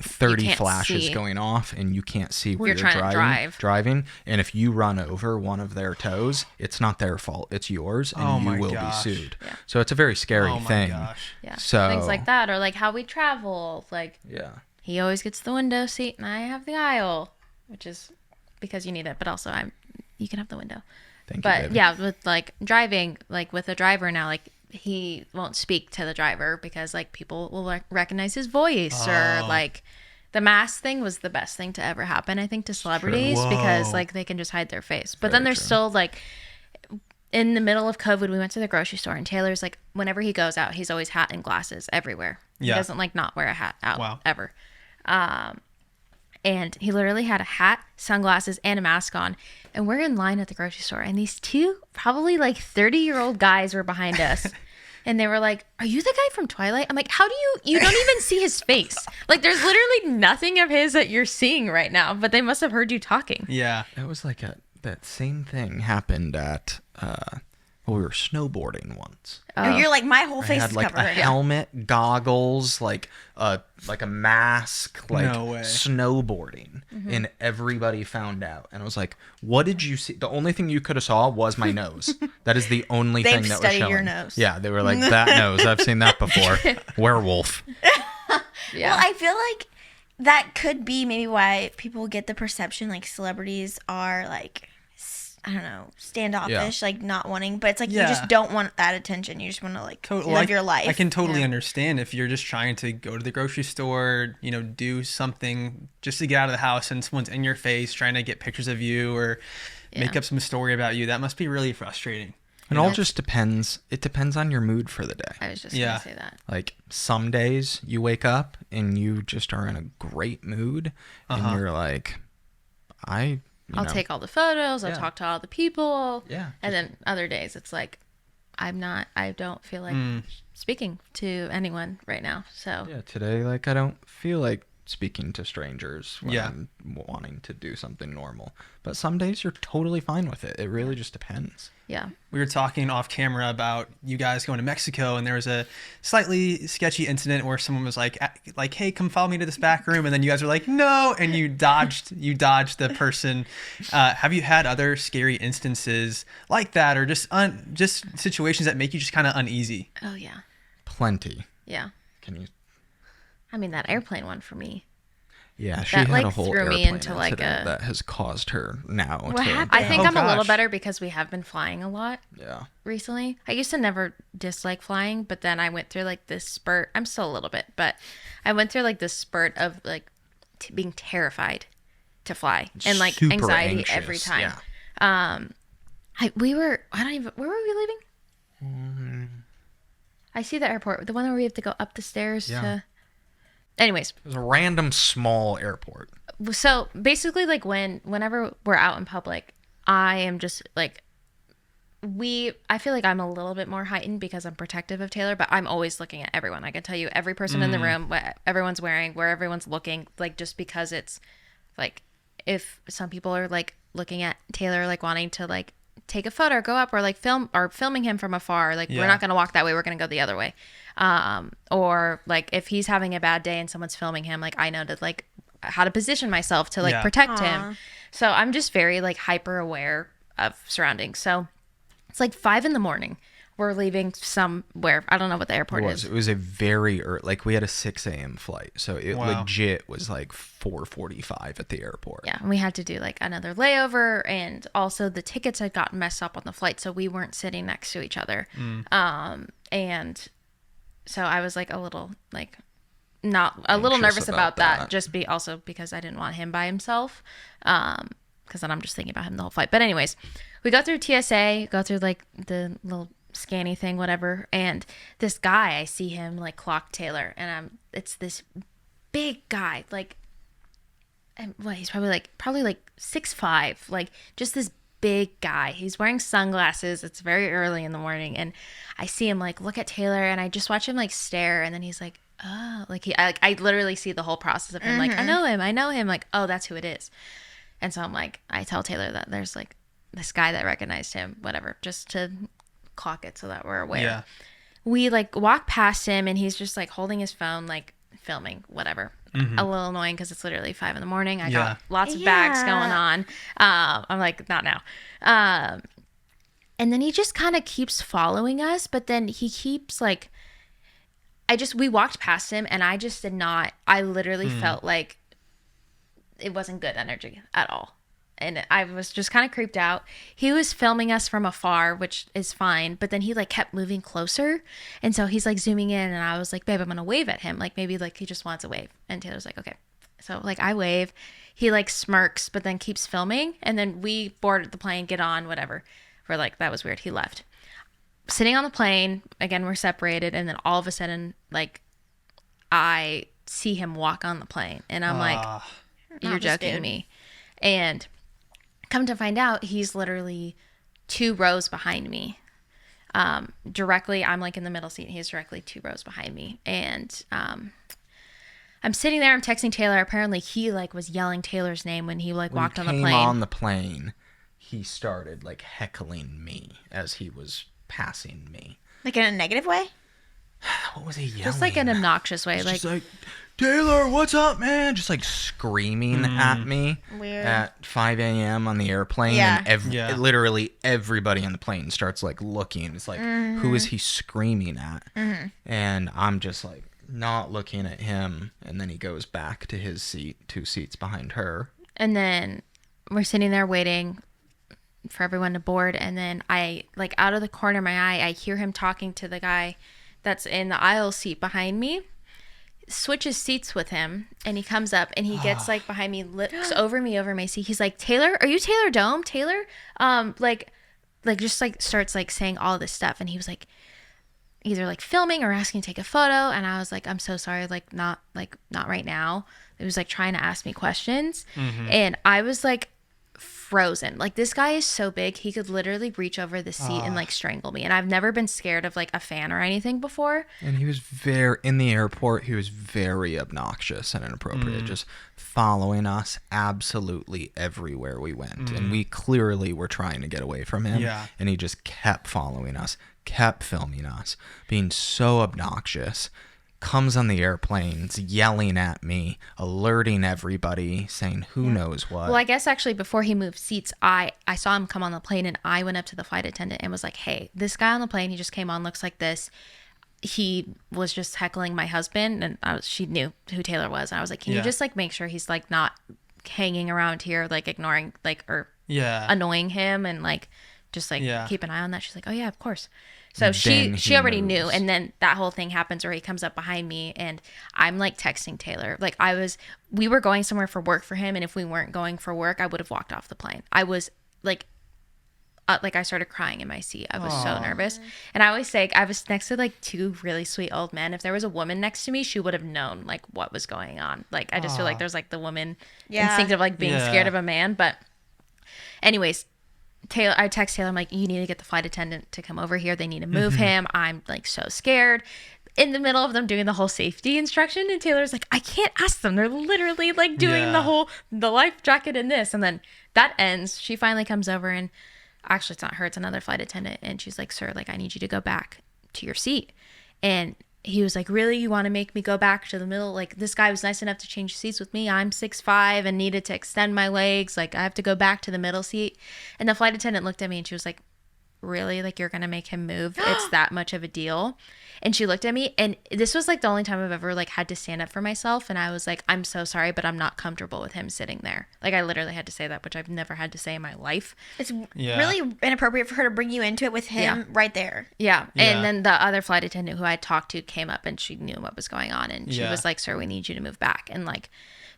[SPEAKER 1] 30
[SPEAKER 3] can't
[SPEAKER 1] flashes
[SPEAKER 3] see.
[SPEAKER 1] going off, and you can't see where
[SPEAKER 3] You're
[SPEAKER 1] you're
[SPEAKER 3] trying to
[SPEAKER 1] driving. And if you run over one of their toes, it's not their fault. It's yours, and
[SPEAKER 2] Oh
[SPEAKER 1] you
[SPEAKER 2] my
[SPEAKER 1] will
[SPEAKER 2] gosh.
[SPEAKER 1] be sued.
[SPEAKER 3] Yeah.
[SPEAKER 1] So it's a very scary
[SPEAKER 2] Oh my
[SPEAKER 1] thing.
[SPEAKER 2] gosh.
[SPEAKER 3] Yeah.
[SPEAKER 1] So
[SPEAKER 3] Things like that, or like how we travel. Like
[SPEAKER 1] Yeah.
[SPEAKER 3] he always gets the window seat and I have the aisle, which is because you need it, but also you can have the window.
[SPEAKER 1] Thank you,
[SPEAKER 3] But
[SPEAKER 1] baby.
[SPEAKER 3] yeah, with like driving, like with a driver now, like he won't speak to the driver because like people will like recognize his voice, or like the mask thing was the best thing to ever happen, I think, to celebrities, because
[SPEAKER 2] Whoa.
[SPEAKER 3] like they can just hide their face. But
[SPEAKER 1] Very
[SPEAKER 3] then there's
[SPEAKER 1] true.
[SPEAKER 3] still like, in the middle of COVID, we went to the grocery store, and Taylor's like, whenever he goes out, he's always hat and glasses everywhere. He
[SPEAKER 2] Yeah.
[SPEAKER 3] doesn't like not wear a hat out
[SPEAKER 2] Wow.
[SPEAKER 3] ever. And he literally had a hat, sunglasses, and a mask on. And we're in line at the grocery store, and these two probably like 30-year-old guys were behind us. And they were like, are you the guy from Twilight? I'm like, how do you don't even see his face. Like there's literally nothing of his that you're seeing right now, but they must have heard you talking.
[SPEAKER 2] Yeah.
[SPEAKER 1] That was like that same thing happened at we were snowboarding once.
[SPEAKER 4] Oh, you're like, my whole
[SPEAKER 1] I
[SPEAKER 4] face
[SPEAKER 1] had
[SPEAKER 4] is
[SPEAKER 1] like
[SPEAKER 4] covered.
[SPEAKER 1] a helmet, goggles, like a mask, like
[SPEAKER 2] No way.
[SPEAKER 1] snowboarding,
[SPEAKER 3] Mm-hmm.
[SPEAKER 1] and everybody found out. And I was like, "What did you see?" The only thing you could have saw was my nose. That is the only
[SPEAKER 4] They've
[SPEAKER 1] thing that was
[SPEAKER 4] studied
[SPEAKER 1] showing.
[SPEAKER 4] your nose.
[SPEAKER 1] Yeah, they were like, "That nose, I've seen that before." Werewolf.
[SPEAKER 3] Yeah.
[SPEAKER 4] Well, I feel like that could be maybe why people get the perception like celebrities are like, I don't know, standoffish, like not wanting, but it's like you
[SPEAKER 2] Yeah.
[SPEAKER 4] just don't want that attention. You just want to like
[SPEAKER 2] Well,
[SPEAKER 4] live your life.
[SPEAKER 2] I can totally
[SPEAKER 4] Yeah.
[SPEAKER 2] understand if you're just trying to go to the grocery store, do something just to get out of the house, and someone's in your face trying to get pictures of you or make
[SPEAKER 3] Yeah.
[SPEAKER 2] up some story about you. That must be really frustrating.
[SPEAKER 1] It all just depends. It depends on your mood for the day.
[SPEAKER 3] I was just
[SPEAKER 2] Yeah.
[SPEAKER 3] going to say that.
[SPEAKER 1] Like some days you wake up and you just are in a great mood, and you're like,
[SPEAKER 3] I'll take all the photos. I'll
[SPEAKER 1] Yeah.
[SPEAKER 3] talk to all the people.
[SPEAKER 1] Yeah.
[SPEAKER 3] And then other days it's like, I don't feel like speaking to anyone right now. So
[SPEAKER 1] Yeah, today, like, I don't feel like speaking to strangers when
[SPEAKER 2] Yeah.
[SPEAKER 1] I'm wanting to do something normal. But some days you're totally fine with it. It really just depends.
[SPEAKER 3] yeah.
[SPEAKER 2] We were talking off camera about you guys going to Mexico, and there was a slightly sketchy incident where someone was like, hey, come follow me to this back room, and then you guys were like, no, and you dodged the person. Have you had other scary instances like that, or just situations that make you just kind of uneasy?
[SPEAKER 3] Oh, yeah.
[SPEAKER 1] Plenty.
[SPEAKER 3] Yeah.
[SPEAKER 1] Can you?
[SPEAKER 3] I mean, that airplane one for me.
[SPEAKER 1] Yeah, she
[SPEAKER 3] That,
[SPEAKER 1] had
[SPEAKER 3] like,
[SPEAKER 1] a whole
[SPEAKER 3] threw me
[SPEAKER 1] airplane
[SPEAKER 3] into, like,
[SPEAKER 1] incident
[SPEAKER 3] a-
[SPEAKER 1] that has caused her now
[SPEAKER 4] What
[SPEAKER 1] to.
[SPEAKER 4] happened?
[SPEAKER 3] I think
[SPEAKER 2] Oh,
[SPEAKER 3] I'm a little
[SPEAKER 2] gosh.
[SPEAKER 3] better because we have been flying a lot
[SPEAKER 1] Yeah.
[SPEAKER 3] recently. I used to never dislike flying, but then I went through like this spurt. I'm still a little bit, but I went through like this spurt of like being terrified to fly and like
[SPEAKER 1] Super
[SPEAKER 3] anxiety
[SPEAKER 1] anxious,
[SPEAKER 3] every time.
[SPEAKER 1] yeah.
[SPEAKER 3] Where were we leaving? I see the airport, the one where we have to go up the stairs
[SPEAKER 1] Yeah.
[SPEAKER 3] to. Anyways,
[SPEAKER 1] It was a random small airport.
[SPEAKER 3] so basically, like whenever we're out in public, I am just like, I feel like I'm a little bit more heightened because I'm protective of Taylor, but I'm always looking at everyone. I can tell you every person in the room, what everyone's wearing, where everyone's looking, like just because it's like, if some people are like looking at Taylor, like wanting to like take a photo or go up or like filming him from afar, like we're not going to walk that way. We're going to go the other way. Or like if he's having a bad day and someone's filming him, like I know to like how to position myself to like protect him. So I'm just very like hyper aware of surroundings. So it's like 5 a.m. We're leaving somewhere. I don't know what the airport is.
[SPEAKER 1] It was a very early, like we had a 6 a.m. flight. So it legit was like 4:45 at the airport.
[SPEAKER 3] Yeah, and we had to do like another layover, and also the tickets had gotten messed up on the flight, so we weren't sitting next to each other. And so I was like a little like little nervous about that, just also because I didn't want him by himself. Because then I'm just thinking about him the whole flight. But anyways, we go through TSA, go through like the little scanny thing, whatever, and this guy, I see him like clock Taylor, and it's this big guy, like, and he's probably like 6'5", like just this big guy. He's wearing sunglasses. It's very early in the morning, and I see him like look at Taylor, and I just watch him like stare, and then he's like, oh, like I literally see the whole process of him, like I know him, like, oh, that's who it is. And so I'm like, I tell Taylor that there's like this guy that recognized him, whatever, just to clock it so that we're aware.
[SPEAKER 2] Yeah.
[SPEAKER 3] We like walk past him, and he's just like holding his phone, like filming, whatever. A little annoying because it's literally 5 a.m. I got lots of bags going on. I'm like, not now. And then he just kind of keeps following us, but then he keeps like, we walked past him, and I just did not, I literally felt like it wasn't good energy at all. And I was just kind of creeped out. He was filming us from afar, which is fine, but then he like kept moving closer, and so he's like zooming in, and I was like, babe, I'm gonna wave at him, like maybe like he just wants a wave. And Taylor's like, okay. So like I wave, he like smirks, but then keeps filming, and then we board the plane, get on, whatever. We're like, that was weird, he left. Sitting on the plane again, we're separated, and then all of a sudden, like, I see him walk on the plane, and I'm like, you're joking me. And come to find out, he's literally 2 rows behind me. Directly, I'm like in the middle seat, and he's directly 2 rows behind me. And I'm sitting there, I'm texting Taylor. Apparently he like was yelling Taylor's name when he like walked on the plane.
[SPEAKER 1] When he came on the plane, he started like heckling me as he was passing me.
[SPEAKER 4] Like in a negative way?
[SPEAKER 1] What was he yelling?
[SPEAKER 3] Just like an obnoxious way.
[SPEAKER 1] Just like, Taylor, what's up, man? Just like screaming at me
[SPEAKER 4] Weird.
[SPEAKER 1] at 5 a.m. on the airplane.
[SPEAKER 4] Yeah.
[SPEAKER 1] And literally everybody on the plane starts like looking. It's like, who is he screaming at? And I'm just like not looking at him. And then he goes back to his seat, 2 seats behind her.
[SPEAKER 3] And then we're sitting there waiting for everyone to board. And then I, like, out of the corner of my eye, I hear him talking to the guy that's in the aisle seat behind me, switches seats with him, and he comes up, and he gets, like, behind me, looks over me, over my seat. He's like, Taylor, are you Taylor Dome? Taylor? Like, just, like, starts, like, saying all this stuff. And he was, like, either, like, filming or asking to take a photo. And I was like, I'm so sorry, like, not right now. It was, like, trying to ask me questions. And I was, like, frozen. Like, this guy is so big, he could literally reach over the seat and like strangle me. And I've never been scared of like a fan or anything before.
[SPEAKER 1] And he was in the airport, he was very obnoxious and inappropriate, just following us absolutely everywhere we went. And we clearly were trying to get away from him. And he just kept following us, kept filming us, being so obnoxious. Comes on the airplanes, yelling at me, alerting everybody, saying who knows what.
[SPEAKER 3] Well, I guess actually before he moved seats, I saw him come on the plane, and I went up to the flight attendant and was like, hey, this guy on the plane, he just came on, looks like this. He was just heckling my husband, and she knew who Taylor was. And I was like, can you just like make sure he's like not hanging around here, like ignoring, like, or annoying him, and like just like keep an eye on that. She's like, oh yeah, of course. So she already knew. And then that whole thing happens where he comes up behind me, and I'm like texting Taylor. Like we were going somewhere for work for him. And if we weren't going for work, I would have walked off the plane. I was like like I started crying in my seat. I was so nervous. And I always say, I was next to like two really sweet old men. If there was a woman next to me, she would have known like what was going on. Like I just feel like there's like the woman instinct of like being scared of a man. But anyways, I text Taylor, I'm like, you need to get the flight attendant to come over here. They need to move him. I'm like so scared. In the middle of them doing the whole safety instruction, and Taylor's like, I can't ask them. They're literally like doing the life jacket and this. And then that ends. She finally comes over, and actually it's not her, it's another flight attendant. And she's like, sir, like I need you to go back to your seat. And he was like, really? You want to make me go back to the middle? Like this guy was nice enough to change seats with me. I'm 6'5" and needed to extend my legs. Like I have to go back to the middle seat. And the flight attendant looked at me and she was like, really? Like you're going to make him move? It's that much of a deal? And she looked at me, and this was like the only time I've ever like had to stand up for myself. And I was like, I'm so sorry, but I'm not comfortable with him sitting there. Like I literally had to say that, which I've never had to say in my life.
[SPEAKER 4] It's really inappropriate for her to bring you into it with him right there.
[SPEAKER 3] Yeah. And then the other flight attendant who I talked to came up, and she knew what was going on. And she was like, sir, we need you to move back. And like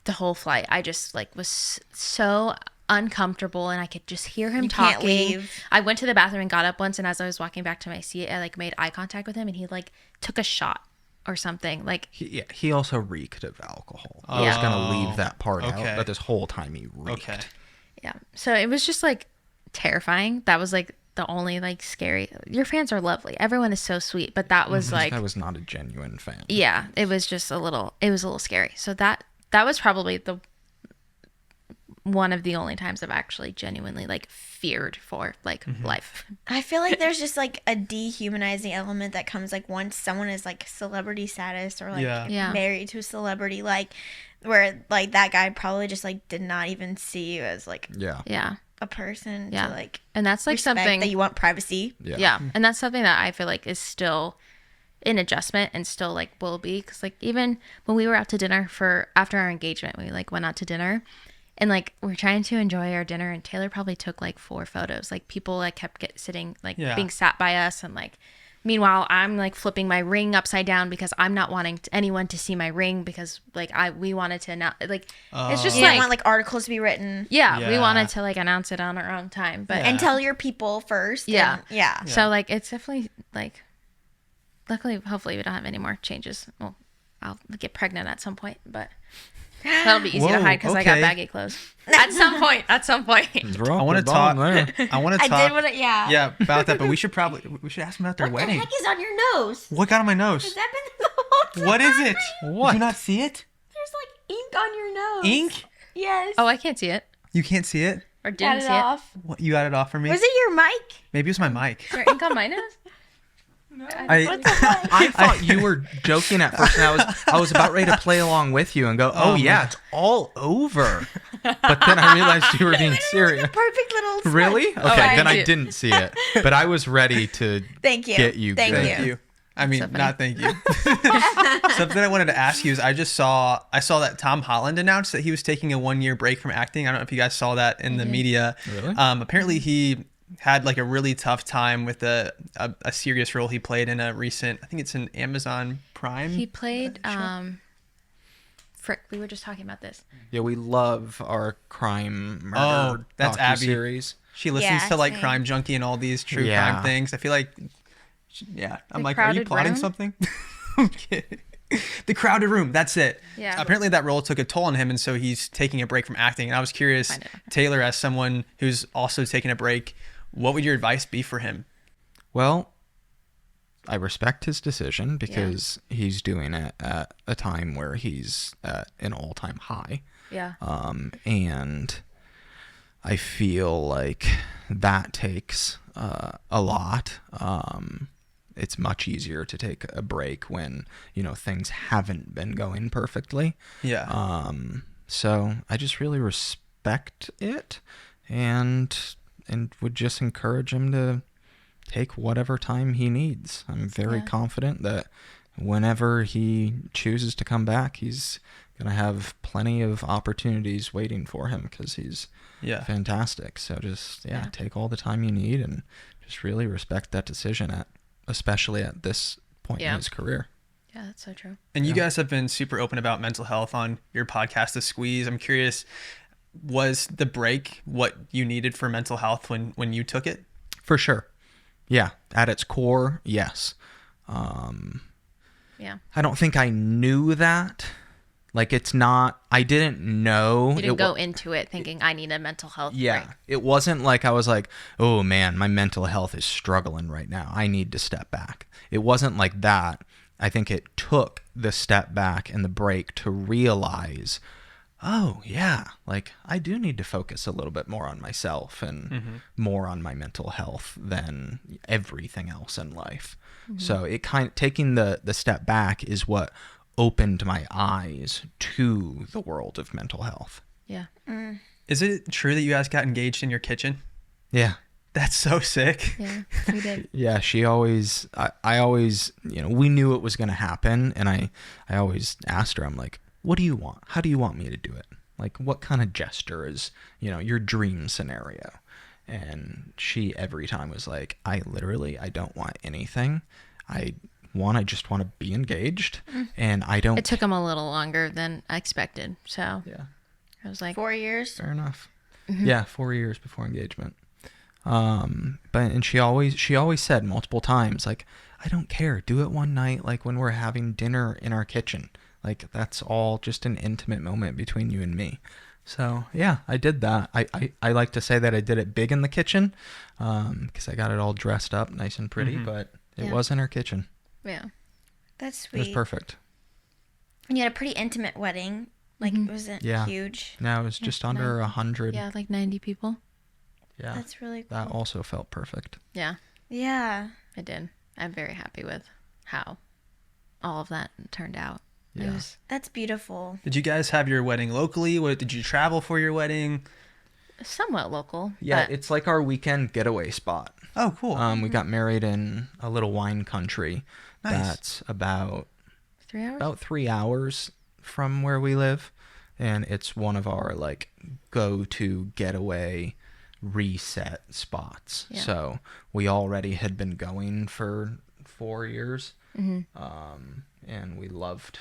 [SPEAKER 3] the whole flight, I just like was so uncomfortable, and I could just hear him talking.
[SPEAKER 4] Can't leave.
[SPEAKER 3] I went to the bathroom and got up once, and as I was walking back to my seat, I like made eye contact with him, and he like took a shot or something. Like
[SPEAKER 1] he also reeked of alcohol. I was gonna leave that part out, but this whole time he reeked.
[SPEAKER 2] Okay.
[SPEAKER 3] Yeah. So it was just like terrifying. That was like the only like scary. Your fans are lovely. Everyone is so sweet, but that was like
[SPEAKER 1] I was not a genuine fan.
[SPEAKER 3] Yeah, it was just a little. It was a little scary. So that was probably the one of the only times I've actually genuinely like feared for like life.
[SPEAKER 4] I feel like there's just like a dehumanizing element that comes like once someone is like celebrity status or like married to a celebrity, like where like that guy probably just like did not even see you as like a person to like,
[SPEAKER 3] and that's like
[SPEAKER 4] respect
[SPEAKER 3] something
[SPEAKER 4] that you want privacy.
[SPEAKER 3] And that's something that I feel like is still in adjustment and still like will be, because like even when we were out to dinner for after our engagement, we like went out to dinner. And, like, we're trying to enjoy our dinner, and Taylor probably took, like, 4 photos. Like, people, like, kept sitting, like, being sat by us. And, like, meanwhile, I'm, like, flipping my ring upside down because I'm not wanting anyone to see my ring because, like, we wanted to announce, like, it's just,
[SPEAKER 4] you
[SPEAKER 3] like.
[SPEAKER 4] don't want, like, articles to be written.
[SPEAKER 3] Yeah, we wanted to, like, announce it on our own time. But
[SPEAKER 4] and tell your people first.
[SPEAKER 3] Yeah.
[SPEAKER 4] And,
[SPEAKER 3] So, like, it's definitely, like, luckily, hopefully we don't have any more changes. Well, I'll get pregnant at some point, but. That'll be easy to hide because I got baggy clothes. At some point.
[SPEAKER 2] I want to talk.
[SPEAKER 4] I did what
[SPEAKER 2] Yeah, about that. But we should ask them about their wedding.
[SPEAKER 4] What the heck is on your nose?
[SPEAKER 2] What got on my nose?
[SPEAKER 4] Has that been the whole time?
[SPEAKER 2] What is it?
[SPEAKER 1] What?
[SPEAKER 2] Did you not see it?
[SPEAKER 4] There's like ink on your nose.
[SPEAKER 2] Ink?
[SPEAKER 4] Yes.
[SPEAKER 3] Oh, I can't see it.
[SPEAKER 2] You can't see it?
[SPEAKER 3] Or didn't
[SPEAKER 4] Got
[SPEAKER 3] see
[SPEAKER 4] it off.
[SPEAKER 2] What, you got it off for me?
[SPEAKER 4] Was it your mic?
[SPEAKER 2] Maybe it was my mic.
[SPEAKER 3] Is there ink on my nose?
[SPEAKER 1] I thought you were joking at first, and I was about ready to play along with you and go, oh yeah, it's all over. But then I realized you were being serious.
[SPEAKER 4] Perfect little smudge.
[SPEAKER 1] Really? Okay, then I didn't see it. But I was ready to
[SPEAKER 4] Thank you.
[SPEAKER 1] get you.
[SPEAKER 4] Thank you.
[SPEAKER 2] I mean,
[SPEAKER 3] so
[SPEAKER 2] not thank you. Something I wanted to ask you is I saw that Tom Holland announced that he was taking a 1-year break from acting. I don't know if you guys saw that in the media.
[SPEAKER 1] Really?
[SPEAKER 2] Apparently he had like a really tough time with a serious role he played in a recent, I think it's an Amazon Prime.
[SPEAKER 3] He played Frick, we were just talking about this.
[SPEAKER 1] Yeah, we love our crime murder
[SPEAKER 2] that's Abby.
[SPEAKER 1] series.
[SPEAKER 2] She listens to like
[SPEAKER 4] same.
[SPEAKER 2] Crime Junkie and all these true crime things. I feel like, I'm like, are you
[SPEAKER 3] Crowded
[SPEAKER 2] plotting
[SPEAKER 3] Room?
[SPEAKER 2] something? I'm kidding. The Crowded Room, that's it.
[SPEAKER 3] Yeah.
[SPEAKER 2] Apparently that role took a toll on him, and so he's taking a break from acting. And I was curious,
[SPEAKER 3] I know.
[SPEAKER 2] Taylor, as someone who's also taking a break, what would your advice be for him?
[SPEAKER 1] Well, I respect his decision because he's doing it at a time where he's at an all-time high.
[SPEAKER 3] Yeah.
[SPEAKER 1] And I feel like that takes a lot. It's much easier to take a break when, things haven't been going perfectly.
[SPEAKER 2] Yeah.
[SPEAKER 1] So I just really respect it and would just encourage him to take whatever time he needs. I'm very confident that whenever he chooses to come back, he's going to have plenty of opportunities waiting for him because he's fantastic. So just, take all the time you need and just really respect that decision, especially at this point in his career.
[SPEAKER 3] Yeah, that's so true.
[SPEAKER 2] And you guys have been super open about mental health on your podcast, The Squeeze. I'm curious, was the break what you needed for mental health when you took it?
[SPEAKER 1] For sure. Yeah. At its core, yes.
[SPEAKER 3] Yeah.
[SPEAKER 1] I don't think I knew that. Like, it's not, I didn't know.
[SPEAKER 3] You didn't go into it thinking I need a mental health
[SPEAKER 1] Yeah.
[SPEAKER 3] break.
[SPEAKER 1] It wasn't like I was like, oh man, my mental health is struggling right now. I need to step back. It wasn't like that. I think it took the step back and the break to realize, oh yeah, like I do need to focus a little bit more on myself and more on my mental health than everything else in life. So it kind of taking the step back is what opened my eyes to the world of mental health.
[SPEAKER 3] Yeah.
[SPEAKER 2] Is it true that you guys got engaged in your kitchen?
[SPEAKER 1] Yeah.
[SPEAKER 2] That's so sick.
[SPEAKER 3] Yeah. We did.
[SPEAKER 1] Yeah, she always, I always, we knew it was going to happen. And I always asked her, I'm like, what do you want? How do you want me to do it? Like, what kind of gesture is, your dream scenario? And she every time was like, I don't want anything. I just want to be engaged. And I don't.
[SPEAKER 3] It took him a little longer than I expected. So
[SPEAKER 1] Yeah,
[SPEAKER 3] I was like,
[SPEAKER 4] 4 years.
[SPEAKER 1] fair enough. Yeah, 4 years before engagement. And she always said multiple times, like, I don't care. Do it one night, like when we're having dinner in our kitchen. Like, that's all just an intimate moment between you and me. So yeah, I did that. I like to say that I did it big in the kitchen, because I got it all dressed up nice and pretty, but it was in our kitchen.
[SPEAKER 3] yeah.
[SPEAKER 4] That's
[SPEAKER 1] It was
[SPEAKER 4] sweet.
[SPEAKER 1] perfect.
[SPEAKER 4] And you had a pretty intimate wedding. Like, it wasn't
[SPEAKER 1] Yeah.
[SPEAKER 4] huge.
[SPEAKER 1] No, it was just under 100.
[SPEAKER 3] Yeah, like 90 people.
[SPEAKER 1] Yeah.
[SPEAKER 4] That's really cool.
[SPEAKER 1] That also felt perfect.
[SPEAKER 3] Yeah,
[SPEAKER 4] Yeah.
[SPEAKER 3] I did. I'm very happy with how all of that turned out. It
[SPEAKER 1] Yeah.
[SPEAKER 3] was
[SPEAKER 4] That's beautiful.
[SPEAKER 2] Did you guys have your wedding locally? What did you travel for your wedding?
[SPEAKER 3] somewhat local.
[SPEAKER 1] Yeah,
[SPEAKER 3] but
[SPEAKER 1] it's like our weekend getaway spot.
[SPEAKER 2] Oh, cool.
[SPEAKER 1] We got married in a little wine country.
[SPEAKER 2] Nice.
[SPEAKER 1] That's about
[SPEAKER 3] 3 hours?
[SPEAKER 1] about 3 hours from where we live, and it's one of our like go-to getaway reset spots.
[SPEAKER 3] Yeah.
[SPEAKER 1] So we already had been going for 4 years, and we loved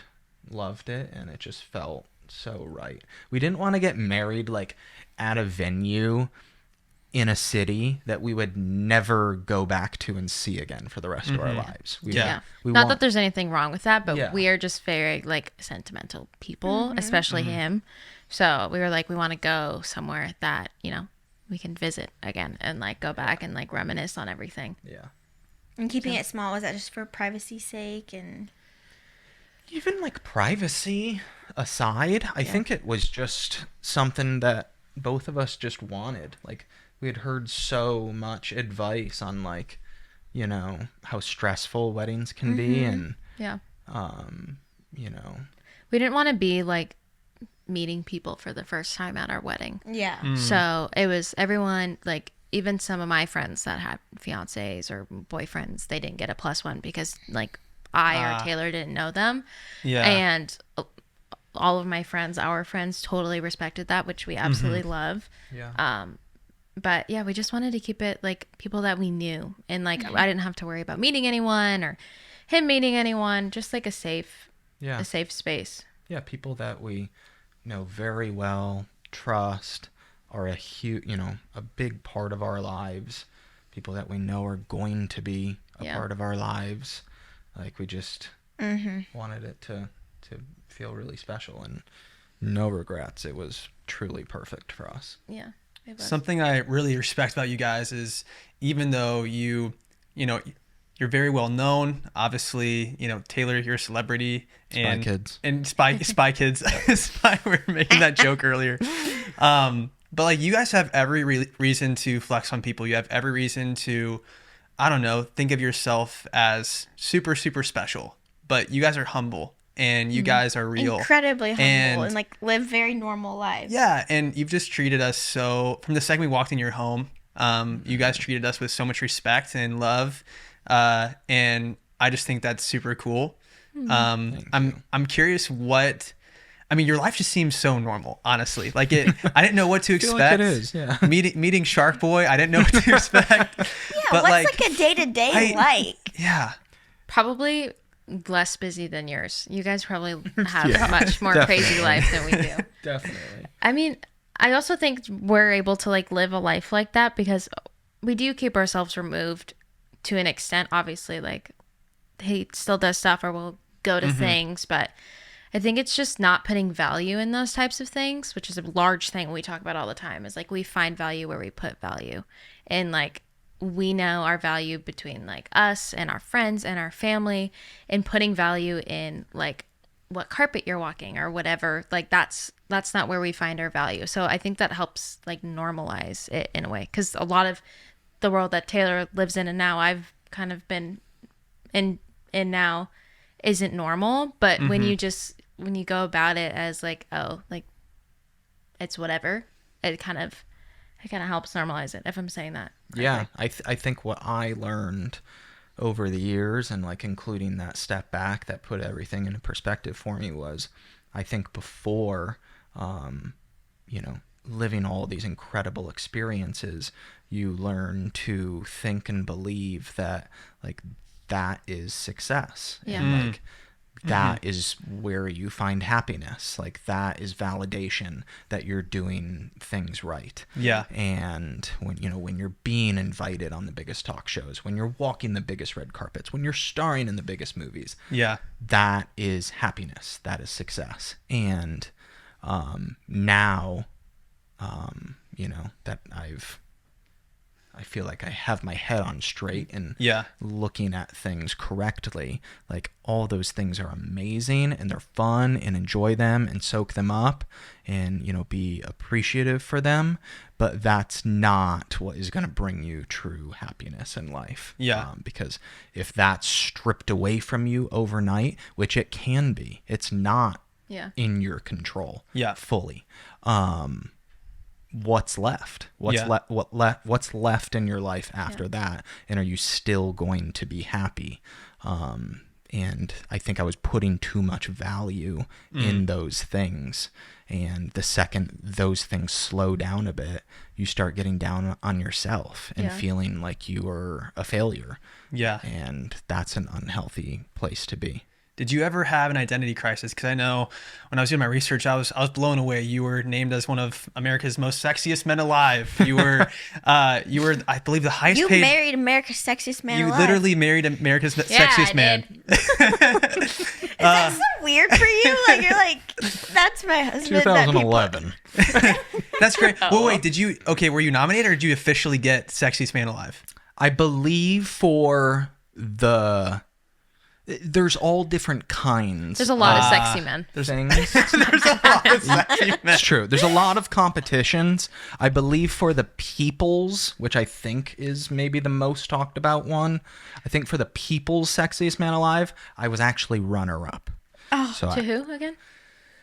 [SPEAKER 1] it, and it just felt so right. We didn't want to get married like at a venue in a city that we would never go back to and see again for the rest of our lives.
[SPEAKER 2] Yeah.
[SPEAKER 1] We
[SPEAKER 3] Not
[SPEAKER 1] want-
[SPEAKER 3] that there's anything wrong with that, but
[SPEAKER 1] Yeah.
[SPEAKER 3] we are just very like sentimental people, especially him. So we were like, we want to go somewhere that, we can visit again and like go back and like reminisce on everything.
[SPEAKER 1] Yeah.
[SPEAKER 4] And keeping it small, was that just for privacy's sake? And
[SPEAKER 1] Even like privacy aside, I think it was just something that both of us just wanted. Like, we had heard so much advice on like, how stressful weddings can be, and
[SPEAKER 3] Yeah.
[SPEAKER 1] you know,
[SPEAKER 3] We didn't want to be like meeting people for the first time at our wedding.
[SPEAKER 4] yeah.
[SPEAKER 3] So it was everyone, like even some of my friends that had fiancés or boyfriends, they didn't get a +1 because like I or Taylor didn't know them.
[SPEAKER 2] Yeah.
[SPEAKER 3] And all of my friends, our friends, totally respected that, which we absolutely love.
[SPEAKER 1] yeah.
[SPEAKER 3] But yeah, we just wanted to keep it like people that we knew, and like I didn't have to worry about meeting anyone or him meeting anyone. Just like a safe space.
[SPEAKER 1] Yeah, people that we know very well, trust, are a a big part of our lives. People that we know are going to be a
[SPEAKER 3] Yeah.
[SPEAKER 1] part of our lives. Like, we just wanted it to feel really special, and no regrets. It was truly perfect for us.
[SPEAKER 3] Yeah. It was.
[SPEAKER 2] Something I really respect about you guys is, even though you're very well known, obviously, Taylor, you're a celebrity, and
[SPEAKER 1] Kids.
[SPEAKER 2] and Spy Kids, Spy, we were making that joke earlier. But like, you guys have every reason to flex on people. You have every reason to, I don't know, think of yourself as super, super special. But you guys are humble, and you guys are real.
[SPEAKER 4] Incredibly humble
[SPEAKER 2] And-
[SPEAKER 4] and like live very normal lives.
[SPEAKER 2] Yeah, and you've just treated us so, from the second we walked in your home, you guys treated us with so much respect and love, and I just think that's super cool. I'm curious your life just seems so normal, honestly. Like, I didn't know what to
[SPEAKER 1] I feel like
[SPEAKER 2] expect.
[SPEAKER 1] it is, yeah.
[SPEAKER 2] Meeting Shark Boy, I didn't know what to expect.
[SPEAKER 4] Yeah,
[SPEAKER 2] but
[SPEAKER 4] what's like a day-to-day like?
[SPEAKER 2] Yeah.
[SPEAKER 3] Probably less busy than yours. You guys probably have
[SPEAKER 1] Yeah,
[SPEAKER 3] a much more crazy life than we do.
[SPEAKER 1] Definitely.
[SPEAKER 3] I mean, I also think we're able to like live a life like that because we do keep ourselves removed to an extent. Obviously, like he still does stuff or we'll go to things, but I think it's just not putting value in those types of things, which is a large thing we talk about all the time, is like we find value where we put value. And like we know our value between like us and our friends and our family, and putting value in like what carpet you're walking or whatever, like that's not where we find our value. So I think that helps like normalize it in a way, because a lot of the world that Taylor lives in and now I've kind of been in now isn't normal. But when you go about it as like, oh, like it's whatever, it kind of helps normalize it, if I'm saying that correctly.
[SPEAKER 1] Yeah, I think what I learned over the years, and like including that step back that put everything into perspective for me, was I think before, living all these incredible experiences, you learn to think and believe that like that is success.
[SPEAKER 3] Yeah.
[SPEAKER 1] And like that is where you find happiness. Like that is validation that you're doing things right.
[SPEAKER 2] Yeah.
[SPEAKER 1] And when you're being invited on the biggest talk shows, when you're walking the biggest red carpets, when you're starring in the biggest movies,
[SPEAKER 2] Yeah.
[SPEAKER 1] that is happiness. That is success. And now, that I feel like I have my head on straight and looking at things correctly. Like all those things are amazing and they're fun, and enjoy them and soak them up and, be appreciative for them. But that's not what is going to bring you true happiness in life.
[SPEAKER 2] Yeah.
[SPEAKER 1] Because if that's stripped away from you overnight, which it can be, it's not in your control fully. What's left? What's left in your life after that? And are you still going to be happy? And I think I was putting too much value in those things. And the second those things slow down a bit, you start getting down on yourself and feeling like you are a failure.
[SPEAKER 2] Yeah.
[SPEAKER 1] And that's an unhealthy place to be.
[SPEAKER 2] Did you ever have an identity crisis? Because I know when I was doing my research, I was blown away. You were named as one of America's most sexiest men alive. You were, I believe, the highest paid.
[SPEAKER 4] You married America's sexiest man alive.
[SPEAKER 2] You literally married America's sexiest man.
[SPEAKER 4] Is that so weird for you? Like you're like, that's my husband.
[SPEAKER 1] 2011.
[SPEAKER 2] That's great. Well, wait, were you nominated or did you officially get sexiest man alive?
[SPEAKER 1] I believe for there's all different kinds.
[SPEAKER 3] There's a lot of sexy men.
[SPEAKER 1] There's things.
[SPEAKER 2] There's a lot of sexy men.
[SPEAKER 1] It's true. There's a lot of competitions. I believe for the People's, which I think is maybe the most talked about one, I think for the People's Sexiest Man Alive, I was actually runner-up.
[SPEAKER 4] Oh,
[SPEAKER 1] so
[SPEAKER 3] to who again?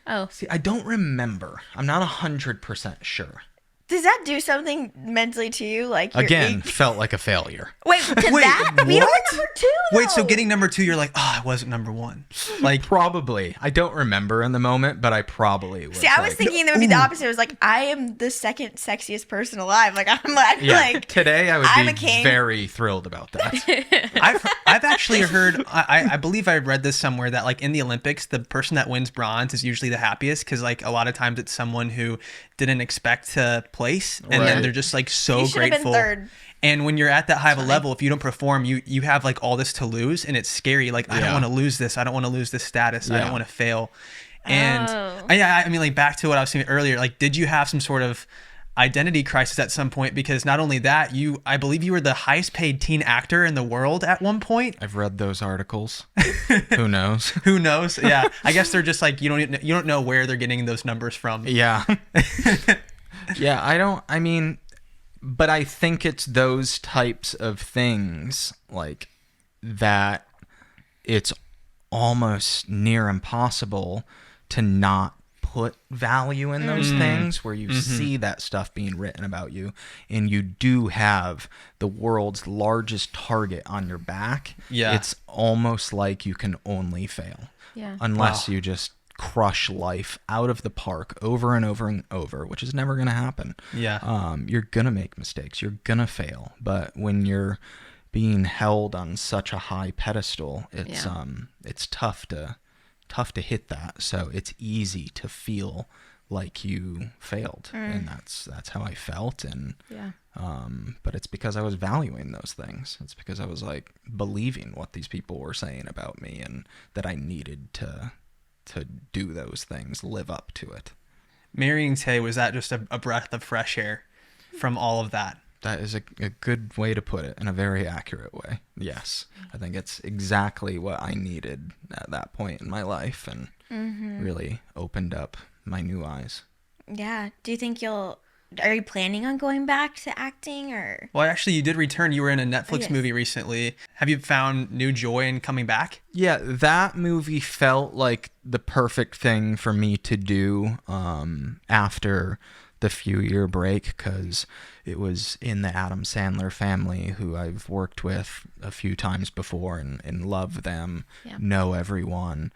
[SPEAKER 3] Oh.
[SPEAKER 1] See, I don't remember. I'm not 100% sure.
[SPEAKER 4] Does that do something mentally to you? Like
[SPEAKER 1] again, felt like a failure.
[SPEAKER 4] Wait, that? We were number 2, though.
[SPEAKER 2] Wait, so getting number 2, you're like, I wasn't number 1. Like
[SPEAKER 1] probably. I don't remember in the moment, but I probably was.
[SPEAKER 4] See, I was thinking that would be the opposite. It was like, I am the second sexiest person alive. Like like
[SPEAKER 1] today I would be very thrilled about that.
[SPEAKER 2] I've actually heard, I believe I read this somewhere, that like in the Olympics, the person that wins bronze is usually the happiest, because like a lot of times it's someone who didn't expect to place, and then they're just like so grateful. Been 3rd. And when you're at that high of a level, if you don't perform, you have like all this to lose, and it's scary. Like I don't want to lose this. I don't want to lose this status. I don't want to fail. And I mean, like back to what I was saying earlier. Like, did you have some sort of identity crisis at some point? Because not only that, I believe you were the highest paid teen actor in the world at one point.
[SPEAKER 1] I've read those articles. Who knows?
[SPEAKER 2] Who knows? Yeah, I guess they're just like you don't know where they're getting those numbers from.
[SPEAKER 1] Yeah. Yeah, but I think it's those types of things like that. It's almost near impossible to not put value in those things where you see that stuff being written about you, and you do have the world's largest target on your back. Yeah. It's almost like you can only fail.
[SPEAKER 3] Yeah.
[SPEAKER 1] Unless you just crush life out of the park over and over and over, which is never going to happen.
[SPEAKER 2] Yeah.
[SPEAKER 1] You're going to make mistakes. You're going to fail. But when you're being held on such a high pedestal, it's tough to hit that. So it's easy to feel like you failed. And that's how I felt. And
[SPEAKER 3] Yeah.
[SPEAKER 1] but it's because I was valuing those things. It's because I was like believing what these people were saying about me, and that I needed to do those things, live up to it.
[SPEAKER 2] Marrying Tay, was that just a breath of fresh air from all of that?
[SPEAKER 1] That is a good way to put it, in a very accurate way. Yes. I think it's exactly what I needed at that point in my life, and really opened up my new eyes.
[SPEAKER 4] Yeah. Do you think are you planning on going back to acting, or?
[SPEAKER 2] Well, actually, you did return. You were in a Netflix
[SPEAKER 4] Yes.
[SPEAKER 2] movie recently. Have you found new joy in coming back?
[SPEAKER 1] Yeah, that movie felt like the perfect thing for me to do after the few-year break, because it was in the Adam Sandler family, who I've worked with a few times before and love them,
[SPEAKER 3] Yeah.
[SPEAKER 1] know everyone.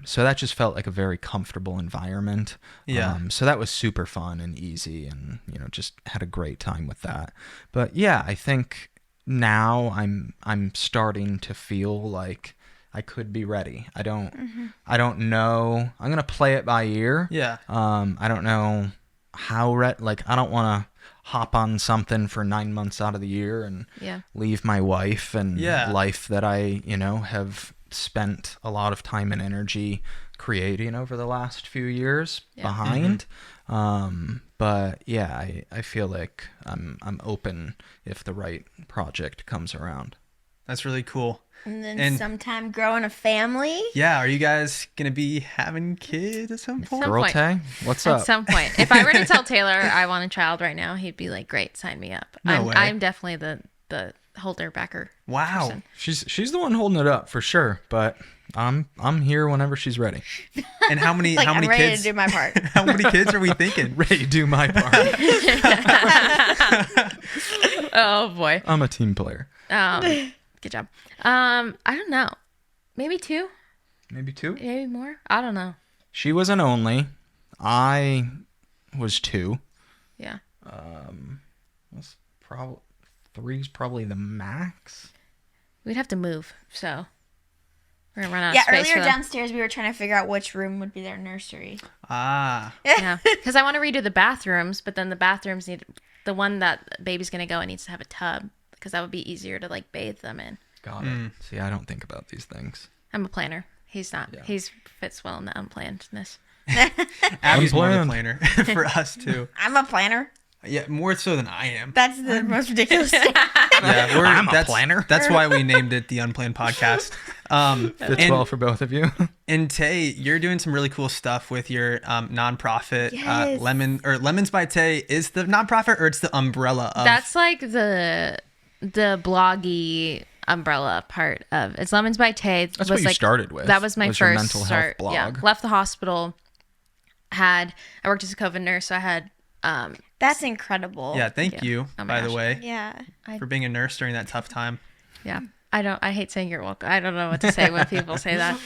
[SPEAKER 1] So that just felt like a very comfortable environment.
[SPEAKER 2] Yeah.
[SPEAKER 1] So that was super fun and easy, and just had a great time with that. But yeah, I think now I'm starting to feel like I could be ready. I don't know. I'm gonna play it by ear.
[SPEAKER 2] Yeah.
[SPEAKER 1] I don't know how I don't want to hop on something for 9 months out of the year and
[SPEAKER 3] Yeah.
[SPEAKER 1] leave my wife and
[SPEAKER 2] Yeah.
[SPEAKER 1] life that I have spent a lot of time and energy creating over the last few years
[SPEAKER 3] Yeah.
[SPEAKER 1] behind. But yeah, I feel like I'm open if the right project comes around.
[SPEAKER 2] That's really cool.
[SPEAKER 4] And then
[SPEAKER 2] And-
[SPEAKER 4] sometime growing a family?
[SPEAKER 2] Yeah. Are you guys going to be having kids at some point?
[SPEAKER 3] Some
[SPEAKER 1] Girl
[SPEAKER 3] point.
[SPEAKER 1] Tay, what's
[SPEAKER 3] At
[SPEAKER 1] up?
[SPEAKER 3] some point, if I were to tell Taylor I want a child right now, he'd be like, "Great, sign me up."
[SPEAKER 2] No way.
[SPEAKER 3] I'm definitely the holder backer.
[SPEAKER 2] Wow.
[SPEAKER 3] person.
[SPEAKER 1] She's the one holding it up for sure, but I'm here whenever she's ready.
[SPEAKER 2] And how many
[SPEAKER 4] Like,
[SPEAKER 2] how many
[SPEAKER 4] I'm ready
[SPEAKER 2] kids?
[SPEAKER 4] to do my part.
[SPEAKER 2] How many kids are we thinking?
[SPEAKER 1] Ready to do my part.
[SPEAKER 3] Oh boy.
[SPEAKER 1] I'm a team player.
[SPEAKER 3] Good job. I don't know. Maybe 2,
[SPEAKER 1] Maybe 2.
[SPEAKER 3] maybe more. I don't know.
[SPEAKER 1] She was an only. I was 2.
[SPEAKER 3] Yeah.
[SPEAKER 1] That's probably 3's probably the max.
[SPEAKER 3] We'd have to move, so we're gonna run out
[SPEAKER 4] Yeah,
[SPEAKER 3] of space
[SPEAKER 4] earlier
[SPEAKER 3] for them.
[SPEAKER 4] downstairs we were trying to figure out which room would be their nursery.
[SPEAKER 2] Ah.
[SPEAKER 3] Yeah, because I want to redo the bathrooms, but then the bathrooms need the one that baby's gonna go in needs to have a tub, because that would be easier to like bathe them in.
[SPEAKER 1] Got it. See, I don't think about these things.
[SPEAKER 3] I'm a planner. He's not.
[SPEAKER 1] Yeah.
[SPEAKER 3] He's fits well in the unplannedness.
[SPEAKER 2] Abby's more the
[SPEAKER 1] Unplanned.
[SPEAKER 2] planner for us too.
[SPEAKER 4] I'm a planner.
[SPEAKER 2] Yeah, more so than I am.
[SPEAKER 4] That's the most ridiculous thing.
[SPEAKER 2] Yeah,
[SPEAKER 1] I'm a
[SPEAKER 2] that's,
[SPEAKER 1] planner.
[SPEAKER 2] That's why we named it the Unplanned Podcast.
[SPEAKER 1] Fits well for both of you.
[SPEAKER 2] And Tay, you're doing some really cool stuff with your nonprofit.
[SPEAKER 4] Yes.
[SPEAKER 2] Lemons by Tay is the nonprofit, or it's the umbrella of.
[SPEAKER 3] That's like the bloggy umbrella part of it's Lemons by Tay.
[SPEAKER 1] That's
[SPEAKER 3] was
[SPEAKER 1] what you
[SPEAKER 3] like,
[SPEAKER 1] started with.
[SPEAKER 3] That was my
[SPEAKER 1] your
[SPEAKER 3] first
[SPEAKER 1] mental
[SPEAKER 3] start.
[SPEAKER 1] health blog.
[SPEAKER 3] Yeah, left the hospital. I worked as a COVID nurse, so I had
[SPEAKER 4] That's incredible.
[SPEAKER 2] Yeah, thank you,
[SPEAKER 3] Oh my
[SPEAKER 2] by the
[SPEAKER 3] gosh.
[SPEAKER 2] way,
[SPEAKER 4] Yeah.
[SPEAKER 2] for being a nurse during that tough time.
[SPEAKER 3] yeah. I hate saying you're welcome. I don't know what to say when people say that.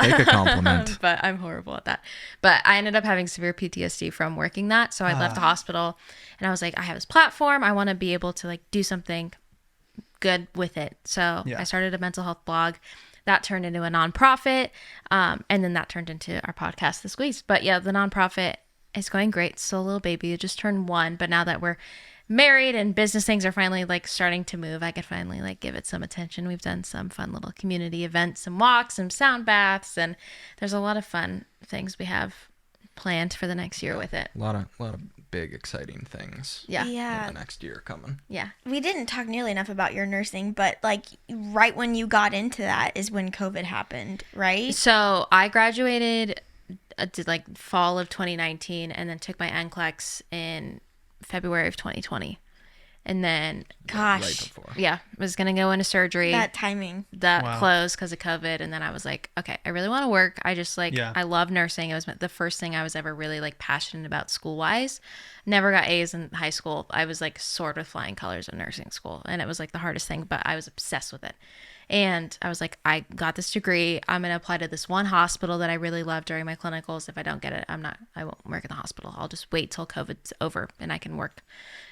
[SPEAKER 1] Take a compliment.
[SPEAKER 3] But I'm horrible at that. But I ended up having severe PTSD from working that. So I left the hospital and I was like, I have this platform. I want to be able to like do something good with it. So
[SPEAKER 2] Yeah.
[SPEAKER 3] I started a mental health blog that turned into a nonprofit. And then that turned into our podcast, The Squeeze. But yeah, the nonprofit is going great. It's still a little baby. It just turned 1. But now that we're married and business things are finally like starting to move, I could finally like give it some attention. We've done some fun little community events, some walks, some sound baths, and there's a lot of fun things we have planned for the next year with it.
[SPEAKER 1] A lot of big exciting things.
[SPEAKER 3] Yeah.
[SPEAKER 4] Yeah.
[SPEAKER 1] In the next year coming.
[SPEAKER 3] Yeah.
[SPEAKER 4] We didn't talk nearly enough about your nursing, but like right when you got into that is when COVID happened, right?
[SPEAKER 3] So I graduated did like fall of 2019 and then took my NCLEX in February of 2020. And then,
[SPEAKER 1] Right
[SPEAKER 4] Gosh,
[SPEAKER 1] before.
[SPEAKER 3] yeah, was going to go into surgery.
[SPEAKER 4] that timing.
[SPEAKER 3] That
[SPEAKER 2] Wow.
[SPEAKER 3] closed because of COVID. And then I was like, okay, I really want to work. I just like,
[SPEAKER 2] Yeah.
[SPEAKER 3] I love nursing. It was the first thing I was ever really like passionate about school wise. Never got A's in high school. I was like soared with flying colors in nursing school. And it was like the hardest thing, but I was obsessed with it. And I was like, I got this degree. I'm going to apply to this one hospital that I really love during my clinicals. If I don't get it, I won't work in the hospital. I'll just wait till COVID's over and I can work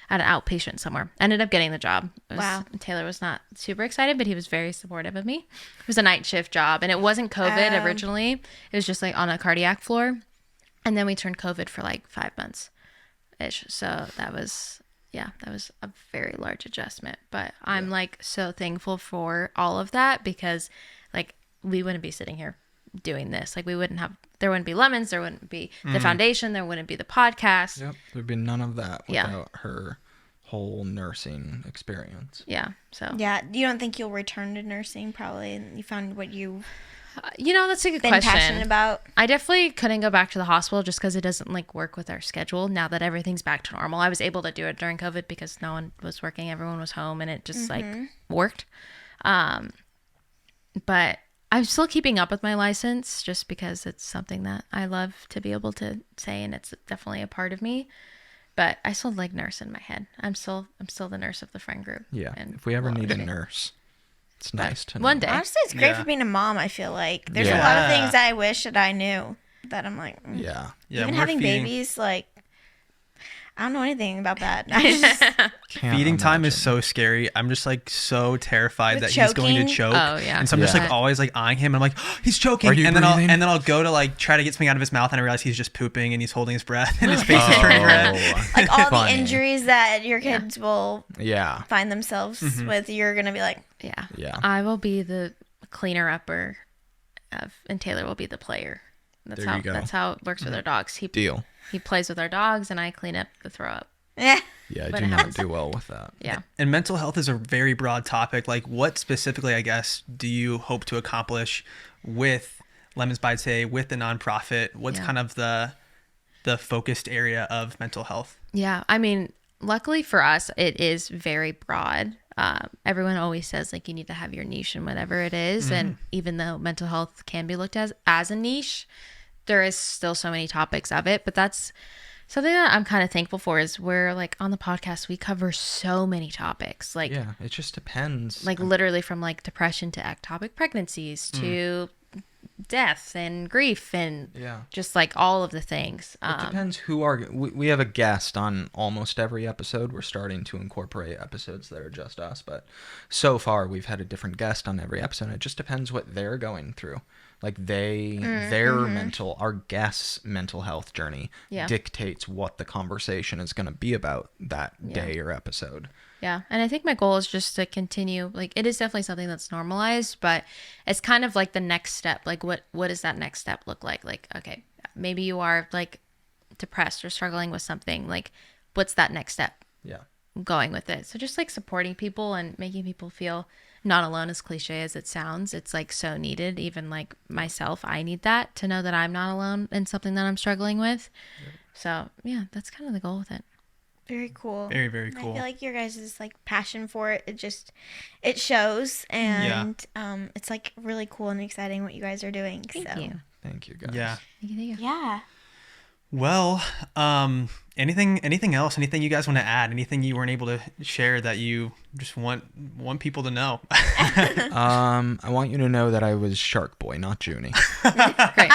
[SPEAKER 3] at an outpatient somewhere. Ended up getting the job.
[SPEAKER 4] Wow.
[SPEAKER 3] Taylor was not super excited, but he was very supportive of me. It was a night shift job and it wasn't COVID originally. It was just like on a cardiac floor. And then we turned COVID for like 5 months ish. So that was a very large adjustment. But I'm like so thankful for all of that because like we wouldn't be sitting here doing this. Like there wouldn't be Lemons, there wouldn't be the foundation, there wouldn't be the podcast.
[SPEAKER 1] Yep. There'd be none of that without her whole nursing experience.
[SPEAKER 3] Yeah. So
[SPEAKER 4] Yeah, you don't think you'll return to nursing probably, and you found what you've
[SPEAKER 3] that's a good
[SPEAKER 4] been
[SPEAKER 3] question.
[SPEAKER 4] passionate about?
[SPEAKER 3] I definitely couldn't go back to the hospital just because it doesn't like work with our schedule now that everything's back to normal. I was able to do it during COVID because no one was working, everyone was home, and it just like worked. But I'm still keeping up with my license just because it's something that I love to be able to say, and it's definitely a part of me. But I still like nurse in my head. I'm still the nurse of the friend group.
[SPEAKER 1] Yeah.
[SPEAKER 3] And
[SPEAKER 1] If we ever need a
[SPEAKER 3] everything.
[SPEAKER 1] nurse, it's nice to know.
[SPEAKER 3] One day.
[SPEAKER 4] Honestly, it's great
[SPEAKER 2] Yeah.
[SPEAKER 4] for being a mom. I feel like there's a
[SPEAKER 1] Yeah.
[SPEAKER 4] lot of things that I wish that I knew that I'm like,
[SPEAKER 1] Yeah.
[SPEAKER 2] Yeah,
[SPEAKER 4] even
[SPEAKER 2] we're
[SPEAKER 4] having
[SPEAKER 2] feeding-
[SPEAKER 4] babies, like I don't know anything about that. I just
[SPEAKER 1] Can't
[SPEAKER 2] Feeding time is
[SPEAKER 1] imagine.
[SPEAKER 2] so scary. I'm just like so terrified
[SPEAKER 4] With
[SPEAKER 2] that he's going to
[SPEAKER 4] choking?
[SPEAKER 2] choke.
[SPEAKER 3] Oh, yeah.
[SPEAKER 2] And so I'm just
[SPEAKER 1] Yeah.
[SPEAKER 2] like always like eyeing him. And I'm like, oh, he's choking.
[SPEAKER 1] Are you
[SPEAKER 2] and
[SPEAKER 1] breathing?
[SPEAKER 2] then I'll go to like try to get something out of his mouth, and I realize he's just pooping and he's holding his breath and his face is turning red.
[SPEAKER 4] like all the
[SPEAKER 1] Funny.
[SPEAKER 4] injuries that your kids will
[SPEAKER 1] Yeah.
[SPEAKER 4] find themselves with, you're gonna be like,
[SPEAKER 3] Yeah.
[SPEAKER 1] Yeah.
[SPEAKER 3] I will be the cleaner upper and Taylor will be the player. That's
[SPEAKER 1] There you go.
[SPEAKER 3] That's how it works with our dogs.
[SPEAKER 1] Deal.
[SPEAKER 3] He plays with our dogs and I clean up the throw up.
[SPEAKER 4] eh.
[SPEAKER 1] Yeah, I
[SPEAKER 3] But
[SPEAKER 1] do
[SPEAKER 3] it
[SPEAKER 1] not
[SPEAKER 3] happens.
[SPEAKER 1] do well with that.
[SPEAKER 3] Yeah.
[SPEAKER 2] And mental health is a very broad topic. Like, what specifically, I guess, do you hope to accomplish with Lemons by Tay, with the nonprofit? What's
[SPEAKER 3] Yeah.
[SPEAKER 2] kind of the focused area of mental health?
[SPEAKER 3] Yeah. I mean, luckily for us, it is very broad. Everyone always says like you need to have your niche in whatever it is. And even though mental health can be looked as a niche, there is still so many topics of it. But that's something that I'm kind of thankful for is we're like on the podcast, we cover so many topics. Like
[SPEAKER 1] Yeah, it just depends.
[SPEAKER 3] like literally from like depression to ectopic pregnancies to death and grief and
[SPEAKER 1] Yeah.
[SPEAKER 3] just like all of the things.
[SPEAKER 1] It depends who are. We have a guest on almost every episode. We're starting to incorporate episodes that are just us, but so far we've had a different guest on every episode. It just depends what they're going through. Like their our guest's mental health journey
[SPEAKER 3] Yeah.
[SPEAKER 1] dictates what the conversation is going to be about that
[SPEAKER 3] Yeah.
[SPEAKER 1] day or episode.
[SPEAKER 3] Yeah. And I think my goal is just to continue. Like it is definitely something that's normalized, but it's kind of like the next step. Like what does that next step look like? Like, okay, maybe you are like depressed or struggling with something. Like what's that next step
[SPEAKER 1] Yeah.
[SPEAKER 3] going with it? So just like supporting people and making people feel not alone, as cliche as it sounds. It's like so needed. Even like myself, I need that to know that I'm not alone in something that I'm struggling with. So yeah, that's kind of the goal with it.
[SPEAKER 4] Very cool.
[SPEAKER 2] Very, very
[SPEAKER 4] I
[SPEAKER 2] cool.
[SPEAKER 4] feel like your guys' like passion for it, it shows, and it's like really cool and exciting what you guys are doing.
[SPEAKER 3] Thank
[SPEAKER 4] so.
[SPEAKER 3] you.
[SPEAKER 1] Thank you, guys.
[SPEAKER 2] Yeah.
[SPEAKER 3] Thank you.
[SPEAKER 4] Yeah.
[SPEAKER 2] Well, anything else? Anything you guys want to add? Anything you weren't able to share that you just want people to know?
[SPEAKER 1] I want you to know that I was Shark Boy, not Junie.
[SPEAKER 3] Great.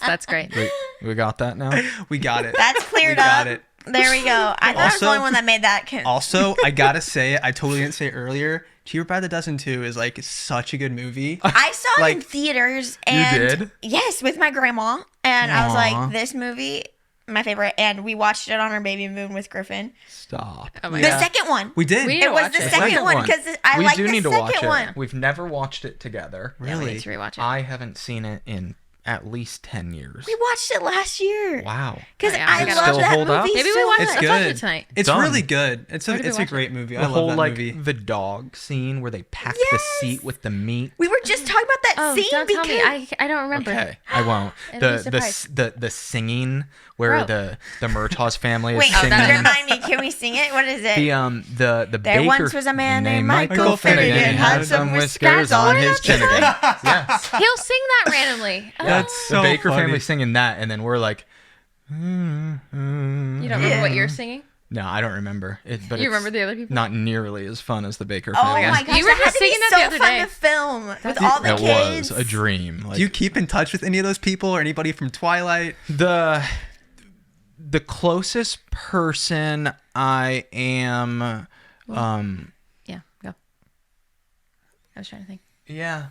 [SPEAKER 3] That's great.
[SPEAKER 1] We got that now?
[SPEAKER 2] We got it.
[SPEAKER 4] That's cleared
[SPEAKER 2] We got
[SPEAKER 4] up.
[SPEAKER 2] it.
[SPEAKER 4] There we go. I thought I was
[SPEAKER 2] Also-
[SPEAKER 4] the only one that made that.
[SPEAKER 2] Also, I gotta say, I totally didn't say it earlier. Cheaper by the Dozen 2 is like such a good movie.
[SPEAKER 4] I saw it in
[SPEAKER 2] Like,
[SPEAKER 4] theaters, and
[SPEAKER 1] did?
[SPEAKER 4] yes, with my grandma, and I was
[SPEAKER 1] Aw.
[SPEAKER 4] like, this movie, my favorite, and we watched it on our baby moon with Griffin.
[SPEAKER 1] Stop.
[SPEAKER 3] Oh my
[SPEAKER 4] The
[SPEAKER 3] God.
[SPEAKER 4] second one.
[SPEAKER 2] We did.
[SPEAKER 3] We-
[SPEAKER 4] It was
[SPEAKER 3] watch
[SPEAKER 4] the
[SPEAKER 3] it.
[SPEAKER 4] second one because I
[SPEAKER 1] we
[SPEAKER 4] like
[SPEAKER 1] do
[SPEAKER 4] the
[SPEAKER 1] need to watch
[SPEAKER 4] second
[SPEAKER 1] it.
[SPEAKER 4] one.
[SPEAKER 1] We've never watched it together.
[SPEAKER 3] Yeah, we
[SPEAKER 2] Really?
[SPEAKER 3] need to rewatch it.
[SPEAKER 1] I haven't seen it in at least 10 years.
[SPEAKER 4] We watched it last year
[SPEAKER 1] Wow.
[SPEAKER 4] because
[SPEAKER 3] Oh, yeah,
[SPEAKER 4] I
[SPEAKER 3] we
[SPEAKER 4] love
[SPEAKER 3] gotta
[SPEAKER 4] that
[SPEAKER 1] hold up?
[SPEAKER 4] movie.
[SPEAKER 3] Maybe we
[SPEAKER 4] so
[SPEAKER 3] watch
[SPEAKER 4] much.
[SPEAKER 2] It's
[SPEAKER 3] Let's watch
[SPEAKER 2] good.
[SPEAKER 3] it tonight.
[SPEAKER 2] It's
[SPEAKER 1] Done.
[SPEAKER 2] really good. It's
[SPEAKER 3] Where did we
[SPEAKER 2] a
[SPEAKER 3] watch it?
[SPEAKER 2] great movie.
[SPEAKER 1] The
[SPEAKER 2] I love
[SPEAKER 1] whole
[SPEAKER 2] that
[SPEAKER 1] like
[SPEAKER 2] movie.
[SPEAKER 1] the dog scene where they pack the
[SPEAKER 4] Yes.
[SPEAKER 1] seat with the meat.
[SPEAKER 4] We were just talking about that
[SPEAKER 3] Oh,
[SPEAKER 4] scene
[SPEAKER 3] don't
[SPEAKER 4] because
[SPEAKER 3] tell me. I don't remember.
[SPEAKER 1] Okay, I won't.
[SPEAKER 3] It'll be
[SPEAKER 1] The
[SPEAKER 3] surprised.
[SPEAKER 1] the singing where
[SPEAKER 3] Bro.
[SPEAKER 1] the Murtaugh family is
[SPEAKER 4] wait,
[SPEAKER 1] singing.
[SPEAKER 4] remind me. Can we sing it? What is it?
[SPEAKER 1] The
[SPEAKER 4] There
[SPEAKER 1] baker
[SPEAKER 4] once was a man named Michael
[SPEAKER 1] Michael
[SPEAKER 4] Finnegan,
[SPEAKER 1] Finnegan
[SPEAKER 4] had
[SPEAKER 1] had
[SPEAKER 4] some
[SPEAKER 1] some whiskers on his chin again. Yes.
[SPEAKER 3] He'll sing that randomly. Oh,
[SPEAKER 2] That's
[SPEAKER 1] The
[SPEAKER 2] so
[SPEAKER 1] Baker
[SPEAKER 2] funny.
[SPEAKER 1] family singing that, and then we're like,
[SPEAKER 3] you don't remember what you're singing?
[SPEAKER 1] no, I don't remember it. But
[SPEAKER 3] You
[SPEAKER 1] it's
[SPEAKER 3] remember the other people?
[SPEAKER 1] not nearly as fun as the Baker
[SPEAKER 4] Oh
[SPEAKER 1] family.
[SPEAKER 4] my gosh,
[SPEAKER 3] You were
[SPEAKER 4] that had
[SPEAKER 3] just
[SPEAKER 4] to be
[SPEAKER 3] singing that
[SPEAKER 4] so
[SPEAKER 3] the other
[SPEAKER 4] fun
[SPEAKER 3] day.
[SPEAKER 4] to film with all the
[SPEAKER 1] It
[SPEAKER 4] kids.
[SPEAKER 1] was a dream. Like,
[SPEAKER 2] Do you keep in touch with any of those people or anybody from Twilight?
[SPEAKER 1] the closest person I am
[SPEAKER 3] Yeah, go. I was trying to think.
[SPEAKER 1] yeah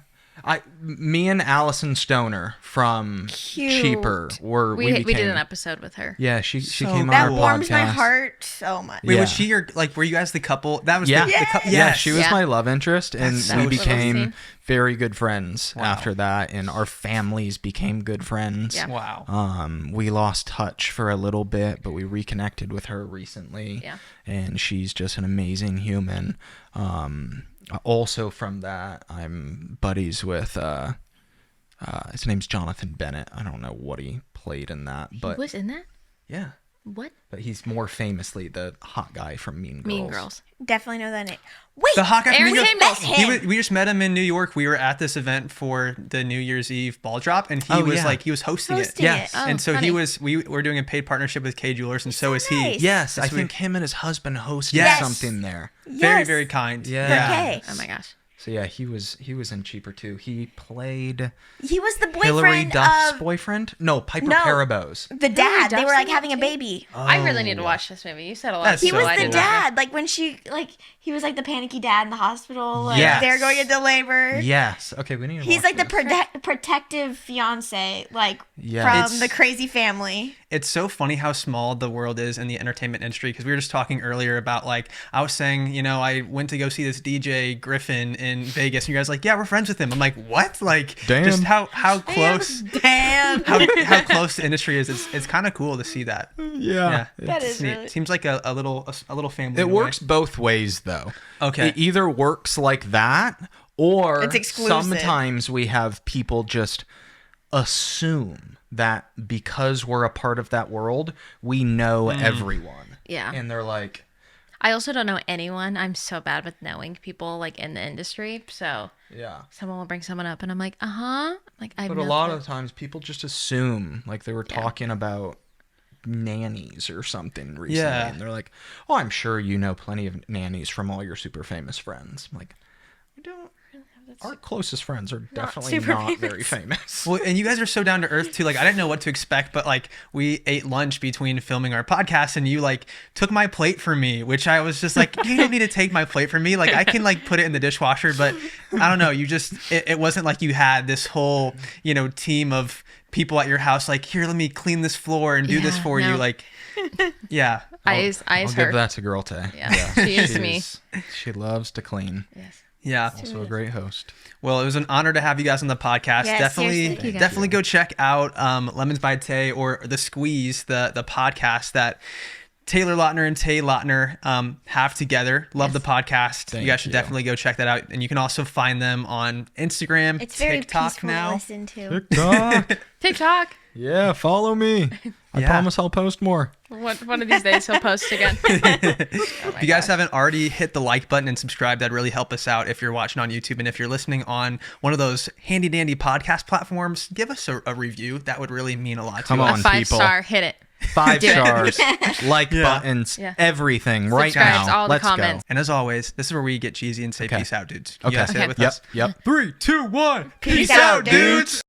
[SPEAKER 1] Me and Allison Stoner from
[SPEAKER 4] Cute.
[SPEAKER 1] Cheaper
[SPEAKER 3] We
[SPEAKER 1] became,
[SPEAKER 3] did an episode with her.
[SPEAKER 1] Yeah, she
[SPEAKER 2] So
[SPEAKER 1] came on
[SPEAKER 4] That
[SPEAKER 1] our
[SPEAKER 4] warms my
[SPEAKER 1] podcast.
[SPEAKER 4] heart so much.
[SPEAKER 2] Wait,
[SPEAKER 1] Yeah.
[SPEAKER 2] was she your like? Were you guys the couple? That was
[SPEAKER 1] Yeah.
[SPEAKER 2] the couple.
[SPEAKER 1] Yeah,
[SPEAKER 2] Yes.
[SPEAKER 1] she was
[SPEAKER 3] Yeah.
[SPEAKER 1] my love interest, and
[SPEAKER 2] That's so
[SPEAKER 1] we
[SPEAKER 2] sweet.
[SPEAKER 1] became
[SPEAKER 3] Scene.
[SPEAKER 1] very good friends
[SPEAKER 2] Wow.
[SPEAKER 1] after that, and our families became good friends.
[SPEAKER 3] Yeah.
[SPEAKER 2] Wow.
[SPEAKER 1] We lost touch for a little bit, but we reconnected with her recently.
[SPEAKER 3] Yeah.
[SPEAKER 1] And she's just an amazing human. Also from that, I'm buddies with his name's Jonathan Bennett. I don't know what he played in that,
[SPEAKER 3] He
[SPEAKER 1] but
[SPEAKER 3] was in that?
[SPEAKER 1] yeah.
[SPEAKER 3] What?
[SPEAKER 1] But he's more famously the hot guy from Mean Girls.
[SPEAKER 3] Mean Girls.
[SPEAKER 4] Definitely know that name. Wait,
[SPEAKER 2] The hot guy from
[SPEAKER 3] Aaron
[SPEAKER 2] Mean Girls.
[SPEAKER 3] Samuels.
[SPEAKER 4] That's him.
[SPEAKER 2] We just met him in New York. We were at this event for the New Year's Eve ball drop, and he
[SPEAKER 1] Oh,
[SPEAKER 2] was
[SPEAKER 1] yeah.
[SPEAKER 2] like, he was hosting it.
[SPEAKER 4] Hosting
[SPEAKER 1] Yes.
[SPEAKER 4] it.
[SPEAKER 3] Oh,
[SPEAKER 2] And so
[SPEAKER 3] funny.
[SPEAKER 2] we were doing a paid partnership with K Jewelers, and so is he.
[SPEAKER 4] nice.
[SPEAKER 1] Yes, I
[SPEAKER 2] That's
[SPEAKER 1] think him and his husband hosted
[SPEAKER 2] Yes.
[SPEAKER 1] something there.
[SPEAKER 2] Very,
[SPEAKER 4] Yes.
[SPEAKER 2] very kind.
[SPEAKER 1] Yeah.
[SPEAKER 4] Okay.
[SPEAKER 3] Oh my gosh.
[SPEAKER 1] So yeah, he was in Cheaper too. He played
[SPEAKER 4] He was the
[SPEAKER 1] Hillary
[SPEAKER 4] boyfriend
[SPEAKER 1] Duff's
[SPEAKER 4] of
[SPEAKER 1] boyfriend. No, Piper
[SPEAKER 4] No.
[SPEAKER 1] Parabow's.
[SPEAKER 4] the dad. They
[SPEAKER 3] Duff's
[SPEAKER 4] were like
[SPEAKER 3] in it
[SPEAKER 4] having a
[SPEAKER 3] too?
[SPEAKER 4] baby.
[SPEAKER 3] I really need to
[SPEAKER 1] Oh.
[SPEAKER 3] watch this movie. You said a lot.
[SPEAKER 2] That's
[SPEAKER 3] of
[SPEAKER 4] He
[SPEAKER 2] so
[SPEAKER 4] was
[SPEAKER 3] stuff I
[SPEAKER 4] the
[SPEAKER 3] didn't
[SPEAKER 4] dad. Like when he was like the panicky dad in the hospital. Like
[SPEAKER 1] Yes.
[SPEAKER 4] they're going into labor.
[SPEAKER 1] Yes. Okay, we need to
[SPEAKER 4] He's
[SPEAKER 1] watch
[SPEAKER 4] like the
[SPEAKER 1] this.
[SPEAKER 4] protective fiance, like
[SPEAKER 1] Yeah.
[SPEAKER 4] from
[SPEAKER 2] It's-
[SPEAKER 4] the crazy family.
[SPEAKER 2] It's so funny how small the world is in the entertainment industry, because we were just talking earlier about, like, I was saying, you know, I went to go see this DJ Griffin in Vegas, and you guys were like, yeah, we're friends with him. I'm like, what? Like,
[SPEAKER 1] Damn.
[SPEAKER 2] just how close
[SPEAKER 4] Damn.
[SPEAKER 2] how close the industry is. It's kind of cool to see that.
[SPEAKER 1] Yeah.
[SPEAKER 4] That
[SPEAKER 2] It's
[SPEAKER 4] is
[SPEAKER 2] neat.
[SPEAKER 4] really-
[SPEAKER 2] Seems like a little family.
[SPEAKER 1] It
[SPEAKER 2] in a way.
[SPEAKER 1] works both ways though.
[SPEAKER 2] Okay.
[SPEAKER 1] It either works like that, or
[SPEAKER 4] It's exclusive.
[SPEAKER 1] sometimes we have people just assume that because we're a part of that world, we know everyone.
[SPEAKER 3] Yeah.
[SPEAKER 1] And they're like,
[SPEAKER 3] I also don't know anyone. I'm so bad with knowing people like in the industry. So
[SPEAKER 1] yeah.
[SPEAKER 3] someone will bring someone up and I'm like, like I have
[SPEAKER 1] But a
[SPEAKER 3] no
[SPEAKER 1] lot
[SPEAKER 3] clue.
[SPEAKER 1] of times people just assume, like they were talking about nannies or something recently.
[SPEAKER 2] Yeah.
[SPEAKER 1] And they're like, oh, I'm sure you know plenty of nannies from all your super famous friends. I'm like, we don't. Our closest friends are definitely
[SPEAKER 4] super
[SPEAKER 1] not
[SPEAKER 4] famous.
[SPEAKER 1] very famous.
[SPEAKER 2] Well, and you guys are so down to earth too. Like, I didn't know what to expect, but like we ate lunch between filming our podcast, and you like took my plate for me, which I was just like, you don't need to take my plate from me. Like, I can like put it in the dishwasher, but I don't know. You just it wasn't like you had this whole team of people at your house. Like, here, let me clean this floor and do this
[SPEAKER 3] Yeah,
[SPEAKER 2] for you.
[SPEAKER 3] no.
[SPEAKER 2] Like, yeah.
[SPEAKER 3] Eyes
[SPEAKER 1] I'll
[SPEAKER 3] hurt.
[SPEAKER 1] give that to Girl Tay.
[SPEAKER 3] Yeah, she is me.
[SPEAKER 1] She loves to clean.
[SPEAKER 3] Yes.
[SPEAKER 2] Yeah.
[SPEAKER 1] Also a great host.
[SPEAKER 2] Well, it was an honor to have you guys on the podcast.
[SPEAKER 4] Yes,
[SPEAKER 2] definitely,
[SPEAKER 4] seriously.
[SPEAKER 3] Thank you, guys.
[SPEAKER 2] definitely go check out Lemons by Tay or The Squeeze, the podcast that Taylor Lautner and Tay Lautner have together. Love the podcast.
[SPEAKER 1] Thank
[SPEAKER 2] you guys should
[SPEAKER 1] you.
[SPEAKER 2] definitely go check that out. And you can also find them on Instagram,
[SPEAKER 4] It's very
[SPEAKER 2] TikTok
[SPEAKER 4] peaceful
[SPEAKER 2] now.
[SPEAKER 4] to listen to.
[SPEAKER 1] TikTok.
[SPEAKER 3] TikTok.
[SPEAKER 1] Yeah, follow me. I
[SPEAKER 2] Yeah.
[SPEAKER 1] promise I'll post more.
[SPEAKER 3] One of these days he'll post again. Oh my
[SPEAKER 2] If you guys
[SPEAKER 3] gosh.
[SPEAKER 2] haven't already hit the like button and subscribe, that'd really help us out if you're watching on YouTube. And if you're listening on one of those handy dandy podcast platforms, give us a review. That would really mean a lot
[SPEAKER 1] Come
[SPEAKER 2] to
[SPEAKER 1] on.
[SPEAKER 2] us.
[SPEAKER 3] A 5
[SPEAKER 1] people.
[SPEAKER 3] star, hit it.
[SPEAKER 1] 5
[SPEAKER 3] Do it.
[SPEAKER 1] stars, like
[SPEAKER 2] Yeah.
[SPEAKER 1] buttons,
[SPEAKER 3] Yeah.
[SPEAKER 1] everything right
[SPEAKER 3] Subscribes,
[SPEAKER 1] now.
[SPEAKER 3] all the
[SPEAKER 1] Let's
[SPEAKER 3] comments.
[SPEAKER 2] And as always, this is where we get cheesy and say
[SPEAKER 1] Okay.
[SPEAKER 2] peace out, dudes. You
[SPEAKER 1] Okay.
[SPEAKER 2] guys say it
[SPEAKER 3] Okay.
[SPEAKER 2] with
[SPEAKER 1] Yep.
[SPEAKER 2] us?
[SPEAKER 1] Yep.
[SPEAKER 2] 3, 2, 1.
[SPEAKER 4] Peace out, dudes.